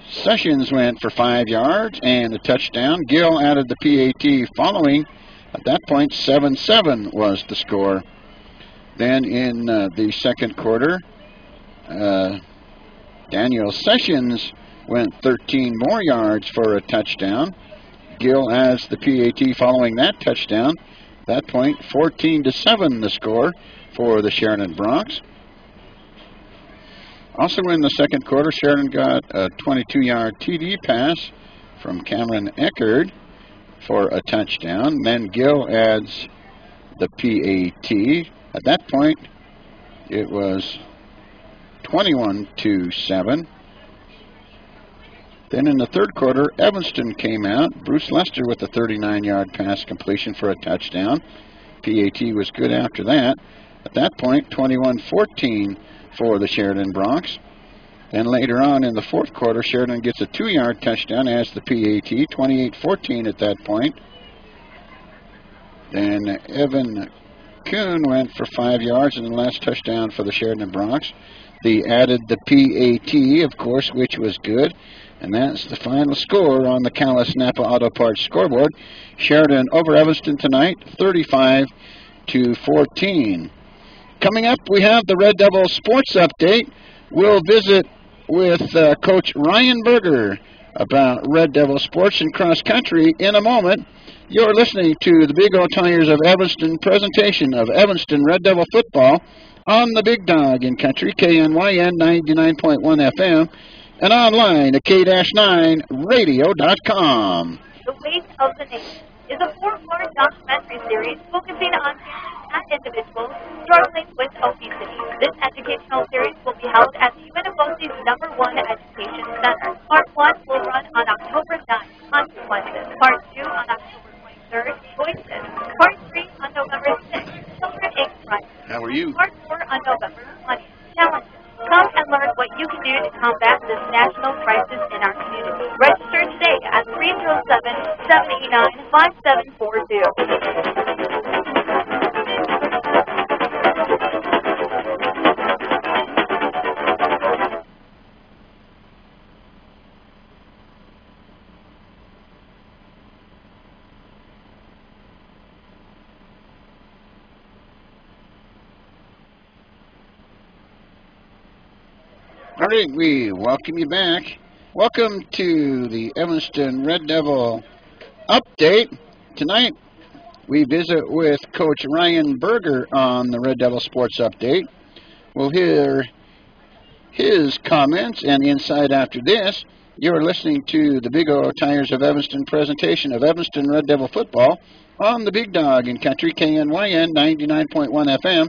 Sessions went for 5 yards and a touchdown. Gill added the PAT following. At that point, 7-7 was the score. Then in the second quarter, Daniel Sessions went 13 more yards for a touchdown. Gill adds the PAT following that touchdown. At that point, 14-7 the score for the Sheridan Broncs. Also in the second quarter, Sheridan got a 22-yard TD pass from Cameron Eckerd for a touchdown. Then Gill adds the PAT. At that point, it was 21-7. Then in the third quarter, Evanston came out. Bruce Lester with a 39-yard pass completion for a touchdown. PAT was good after that. At that point, 21-14 for the Sheridan Broncs. Then later on in the fourth quarter, Sheridan gets a 2-yard touchdown as the PAT, 28-14 at that point. Then Evan Kuhn went for 5 yards in the last touchdown for the Sheridan Broncs. They added the PAT, of course, which was good. And that's the final score on the Callis Napa Auto Parts scoreboard. Sheridan over Evanston tonight, 35-14. Coming up, we have the Red Devil Sports Update. We'll visit with Coach Ryan Berger about Red Devil Sports and Cross Country in a moment. You're listening to the Big O Tires of Evanston presentation of Evanston Red Devil football on the Big Dog in Country, KNYN 99.1 FM. And online at k-9radio.com. The Weight of the Nation is a 4-part documentary series focusing on and individuals struggling with obesity. This educational series will be held at the UNFOC's #1 Education Center. Part 1 will run on October 9th, Consequences. Part 2 on October 23rd, Choices. Part 3 on November 6th, Children Inc. Rights. How are you? Part 4 on November 20th, Challenges. Come and learn what you can do to combat this national crisis in our community. Register today at 307-789-5742. All right, we welcome you back. Welcome to the Evanston Red Devil Update. Tonight, we visit with Coach Ryan Berger on the Red Devil Sports Update. We'll hear his comments and insight after this. You're listening to the Big O Tires of Evanston presentation of Evanston Red Devil football on the Big Dog in Country, KNYN 99.1 FM,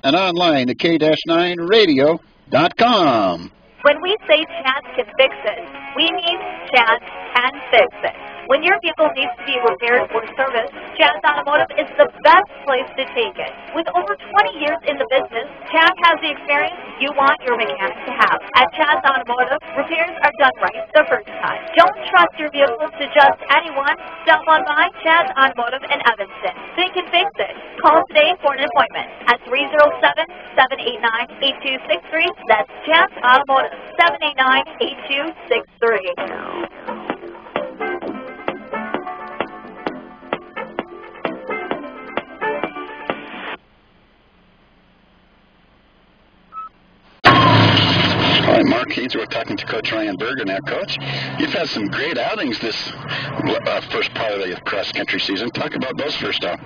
and online at k-9radio.com. When we say Chad can fix it, we mean Chad can fix it. When your vehicle needs to be repaired or serviced, Chad's Automotive is the best place to take it. With over 20 years in the business, Chad has the experience you want your mechanic to have. At Chad's Automotive, repairs are done right the first time. Don't trust your vehicle to just anyone. Stop on by Chad's Automotive in Evanston. They can fix it. Call today for an appointment at 307-789-8263. That's Chad's Automotive, 789-8263. Keys. We're talking to Coach Ryan Berger now. Coach, you've had some great outings this first part of the cross-country season. Talk about those first off.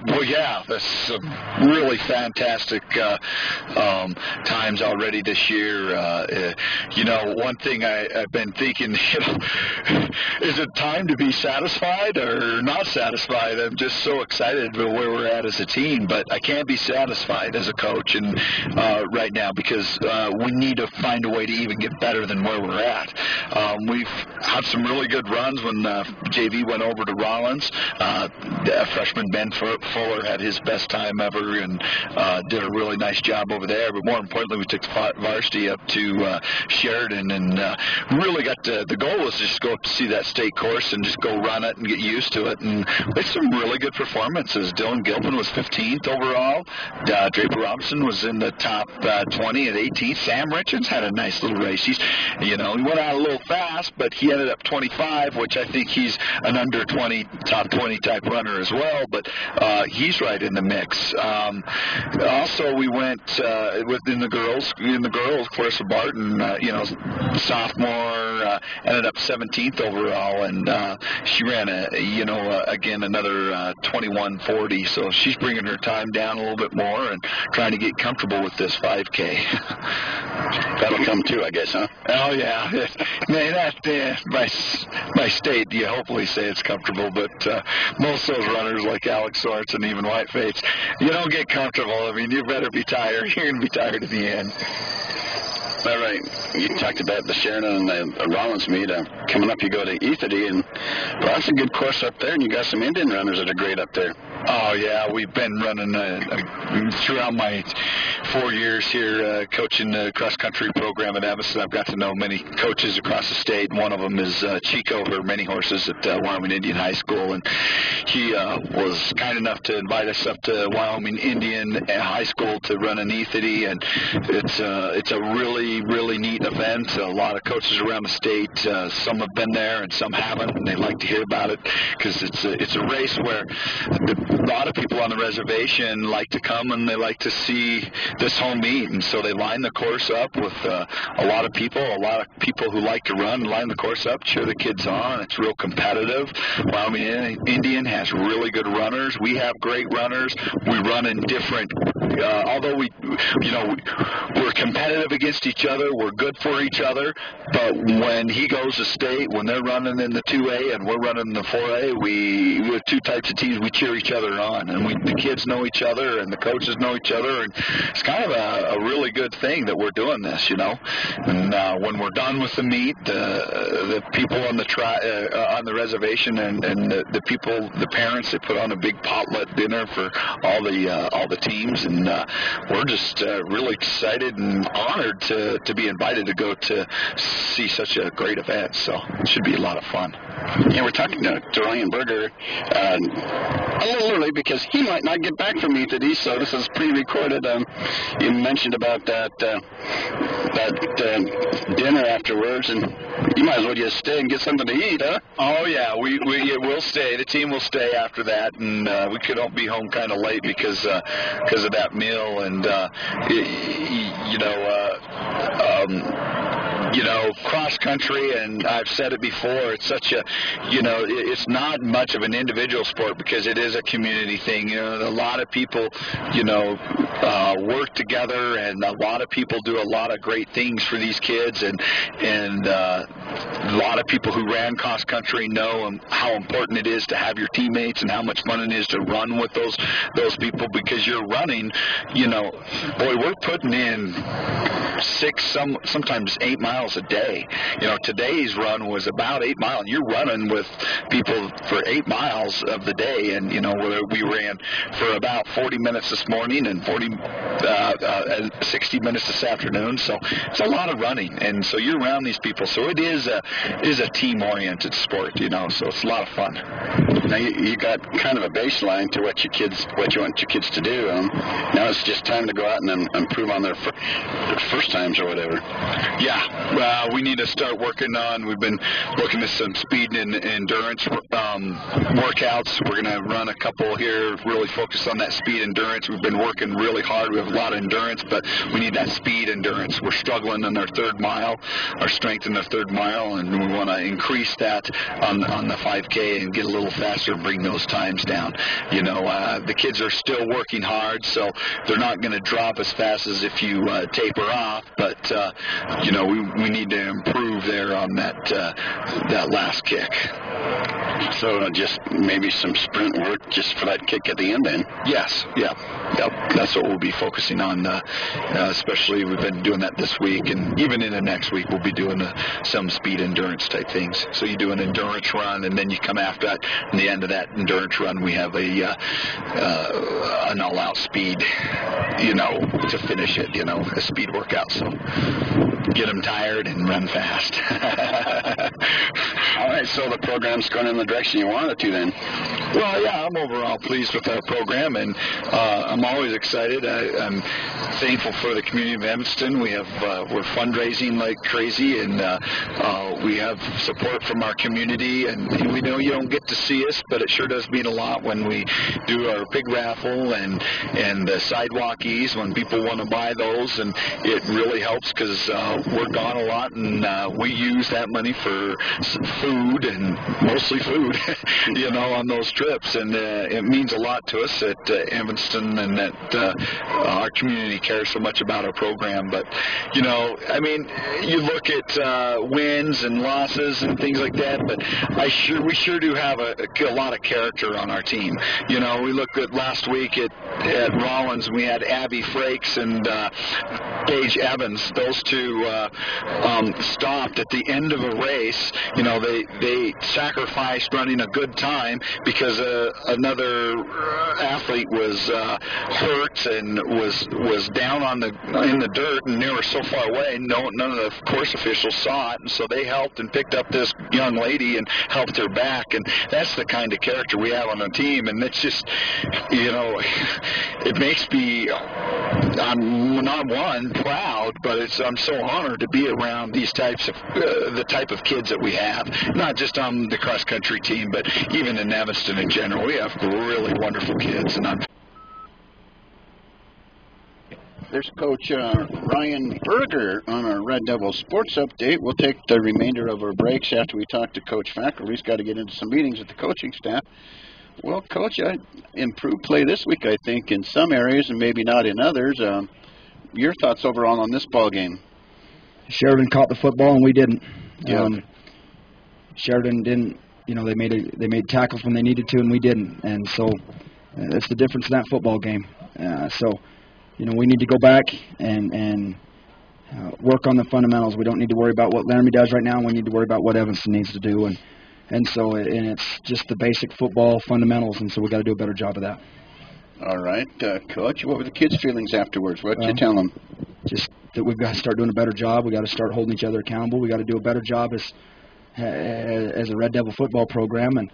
Well, yeah, that's really fantastic times already this year. One thing I've been thinking, is it time to be satisfied or not satisfied? I'm just so excited about where we're at as a team, but I can't be satisfied as a coach and right now because we need to find a way to even get better than where we're at. We've had some really good runs when JV went over to Rollins. Freshman Ben Fuller had his best time ever and did a really nice job over there. But more importantly, we took varsity up to Sheridan and really got the goal was to just go up to see that state course and just go run it and get used to it. And we had some really good performances. Dylan Gilpin was 15th overall. Draper Robinson was in the top 20 at 18th. Sam Richards had a nice little race. He went out a little fast, but he ended up 25, which I think he's an under 20, top 20 type runner as well. But he's right in the mix. Also, we went in the girls. Clarissa Barton, sophomore, ended up 17th overall, and she ran again another 21:40. So she's bringing her time down a little bit more and trying to get comfortable with this 5K. That'll come too, I guess, huh? Oh yeah, by state you hopefully say it's comfortable, but most of those runners like Alex Sorts and even White Fates, you don't get comfortable. I mean, you better be tired. You're going to be tired at the end. All right. You talked about the Sheridan and the Rollins meet. Coming up, you go to Ethity, and that's a good course up there, and you got some Indian runners that are great up there. Oh, yeah. We've been running throughout my 4 years here coaching the cross-country program at Evanston. I've got to know many coaches across the state. One of them is Chico, for many horses at Wyoming Indian High School, and he was kind enough to invite us up to Wyoming Indian High School to run an Ethity, and it's a really, really neat event. A lot of coaches around the state, some have been there and some haven't, and they like to hear about it because it's a race where a lot of people on the reservation like to come and they like to see this home meet, and so they line the course up with a lot of people who like to run, line the course up, cheer the kids on. It's real competitive. Wyoming Indian has really good runners. We have great runners. We run in different, although we're competitive against each other, we're good for each other, but when he goes to state, when they're running in the 2A and we're running in the 4A, we have two types of teams. We cheer each other on, and the kids know each other and the coaches know each other, and it's kind of a really good thing that we're doing this, And when we're done with the meet, the people on the reservation and the people, the parents, they put on a big potluck dinner for all the teams, and we're just really excited and honored to be invited to go to see such a great event. So it should be a lot of fun. Yeah, we're talking to Ryan Berger a little early because he might not get back from Ethity, so this is pre-recorded. You mentioned about that dinner afterwards, and you might as well just stay and get something to eat, huh? Oh yeah, we'll stay. The team will stay after that, and we could be home kind of late because of that meal, and cross country, and I've said it before, it's such a, it's not much of an individual sport because it is a community thing. A lot of people, work together, and a lot of people do a lot of great things for these kids, and a lot of people who ran cross country know how important it is to have your teammates and how much fun it is to run with those people, because you're running, we're putting in 6, sometimes 8 miles a day. Today's run was about 8 miles. You're running with people for 8 miles of the day, and we ran for about 40 minutes this morning and 60 minutes this afternoon. So it's a lot of running, and so you're around these people. So it is a team-oriented sport, so it's a lot of fun. Now you got kind of a baseline to what you want your kids to do. Now it's just time to go out and improve on their first times or whatever. Yeah, we need to start working on, we've been looking at some speed and endurance workouts. We're going to run a couple here, really focus on that speed endurance. We've been working really hard. We have a lot of endurance, but we need that speed endurance. We're struggling on our third mile, our strength in the third mile, and we want to increase that on the 5K and get a little faster and bring those times down. You know, the kids are still working hard, so they're not going to drop as fast as if you taper off, but you know, we need to improve there on that last kick. So just maybe some sprint work just for that kick at the end then? Yes, yep. That's what we'll be focusing on, especially we've been doing that this week, and even in the next week we'll be doing some speed endurance type things. So you do an endurance run, and then you come after that, and the end of that endurance run we have an all-out speed, you know, to finish it, you know, a speed workout. So get them tired and run fast. All right, so the program's going in the direction you want it to then? Well, yeah, I'm overall pleased with our program, and I'm always excited. I'm thankful for the community of Evanston. We're fundraising like crazy, and we have support from our community, and we know you don't get to see us, but it sure does mean a lot when we do our pig raffle and the sidewalkies, when people want to buy those, and it really helps because we're gone a lot, and we use that money for food, and mostly food, you know, on those trips, and it means a lot to us at Evanston, and that our community cares so much about our program. But, you know, I mean, you look at wins and losses and things like that, but we sure do have a lot of character on our team. You know, we looked at last week at Rollins, and we had Abby Frakes and Paige Evans. Those two stopped at the end of a race. You know, they sacrificed running a good time because another athlete was hurt and was down in the dirt, and they were so far away, none of the course officials saw it, and so they helped and picked up this young lady and helped her back, and that's the kind of character we have on our team, and it's just, you know, it makes me, I'm not proud, but I'm so honored to be around these types of the type of kids that we have, not just on the cross country team, but even in Evanston in general. We have really wonderful kids, and There's Coach Ryan Berger on our Red Devil Sports Update. We'll take the remainder of our breaks after we talk to Coach Fackrell. He's got to get into some meetings with the coaching staff. Well, Coach, improved play this week, I think, in some areas and maybe not in others. Your thoughts overall on this ball game? Sheridan caught the football and we didn't. Yeah. Sheridan didn't. You know, they made tackles when they needed to, and we didn't. And so that's the difference in that football game. So, you know, we need to go back and work on the fundamentals. We don't need to worry about what Laramie does right now. We need to worry about what Evanston needs to do. And so it's just the basic football fundamentals, and so we've got to do a better job of that. All right. Coach, what were the kids' feelings afterwards? What did you tell them? Just that we've got to start doing a better job. We've got to start holding each other accountable. We've got to do a better job as a Red Devil football program. And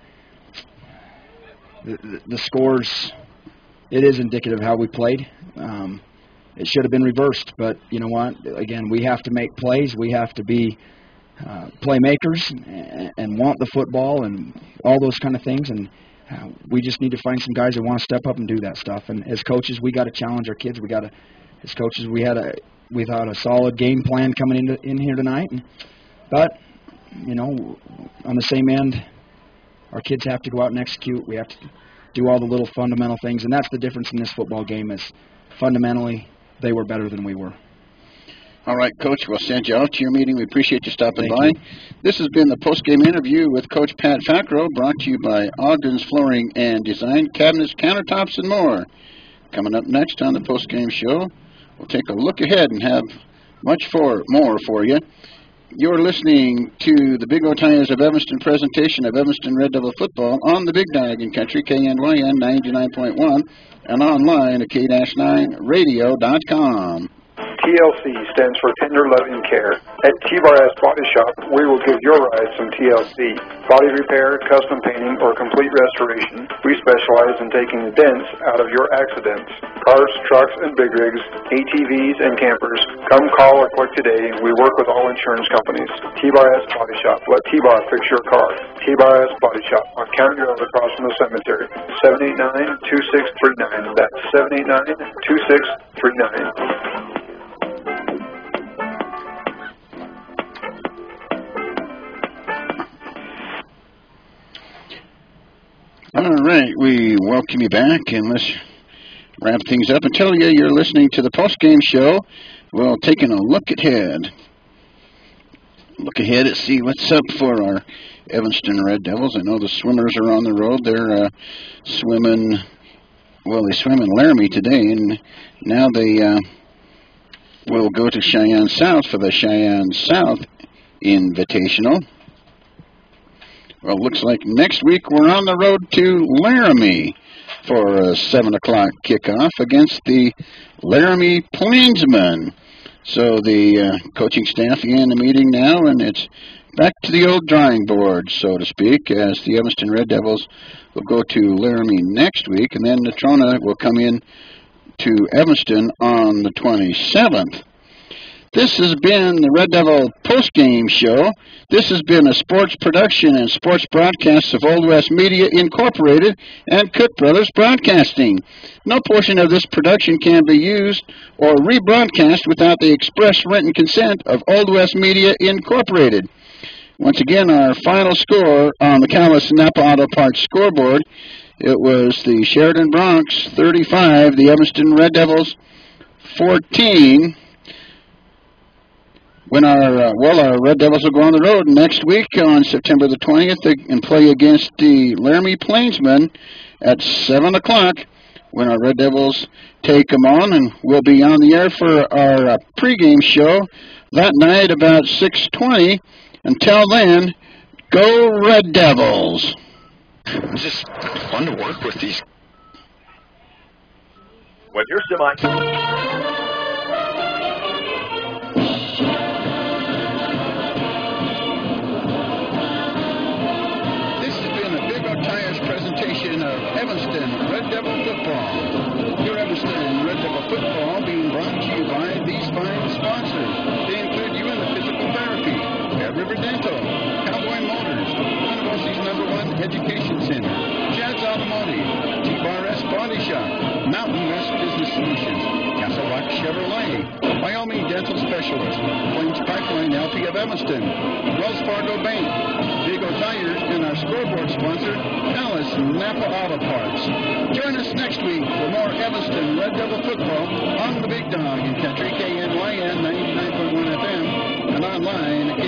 the scores, it is indicative of how we played. It should have been reversed, but you know what? Again, we have to make plays. We have to be playmakers and want the football and all those kind of things. And we just need to find some guys that want to step up and do that stuff. And as coaches, we got to challenge our kids. As coaches, we had a solid game plan coming in here tonight. But you know, on the same end, our kids have to go out and execute. We have to do all the little fundamental things, and that's the difference in this football game. Is fundamentally they were better than we were. All right, Coach, we'll send you out to your meeting. We appreciate you stopping by. This has been the post-game interview with Coach Pat Fackrell, brought to you by Ogden's Flooring and Design, Cabinets, Countertops, and more. Coming up next on the post-game show, we'll take a look ahead and have much more for you. You're listening to the Big O Tigers of Evanston presentation of Evanston Red Devil football on the Big Diagon Country, KNYN 99.1, and online at k-9radio.com. TLC stands for Tender Loving Care. At T-Bar Body Shop, we will give your ride some TLC. Body repair, custom painting, or complete restoration. We specialize in taking the dents out of your accidents. cars, trucks, and big rigs, ATVs, and campers. Come call or click today. We work with all insurance companies. T-Bar S Body Shop. Let T-Bar fix your car. T-Bar S Body Shop on County Road across from the cemetery. 789-2639. That's 789-2639. All right, we welcome you back, and let's wrap things up and tell you you're listening to the post-game show. Well, taking a look ahead to see what's up for our Evanston Red Devils. I know the swimmers are on the road. They're swimming, well, they swim in Laramie today, and now they will go to Cheyenne South for the Cheyenne South Invitational. Well, looks like next week we're on the road to Laramie for a 7 o'clock kickoff against the Laramie Plainsmen. So the coaching staff in the meeting now, and it's back to the old drawing board, so to speak, as the Evanston Red Devils will go to Laramie next week, and then Natrona will come in to Evanston on the 27th. This has been the Red Devil postgame show. This has been a sports production and sports broadcasts of Old West Media Incorporated and Cook Brothers Broadcasting. No portion of this production can be used or rebroadcast without the express written consent of Old West Media Incorporated. Once again, our final score on the Callis Napa Auto Parts scoreboard, it was the Sheridan Bronx 35, the Evanston Red Devils 14. When our Red Devils will go on the road next week on September the 20th and play against the Laramie Plainsmen at 7 o'clock when our Red Devils take them on, and we'll be on the air for our pregame show that night about 6:20. Until then, go Red Devils! It's just fun to work with these. When you're Presentation of Evanston Red Devil Football. Your Evanston Red Devil Football being brought to you by these fine sponsors. They include you in the physical therapy, Bear River Dental, Cowboy Motors, University's #1 Education Center, Jad's Automotive, T-Bar S Body Shop, Mountain West Business Solutions, Castle Rock Chevrolet, Wyoming Dental Specialist, Plains Pipeline LP of Evanston, Wells Fargo Bank, Vigo Tires, and our scoreboard sponsor, Callis Napa Auto Parts. Join us next week for more Evanston Red Devil football on the Big Dog in Country KNYN 99.1 FM and online at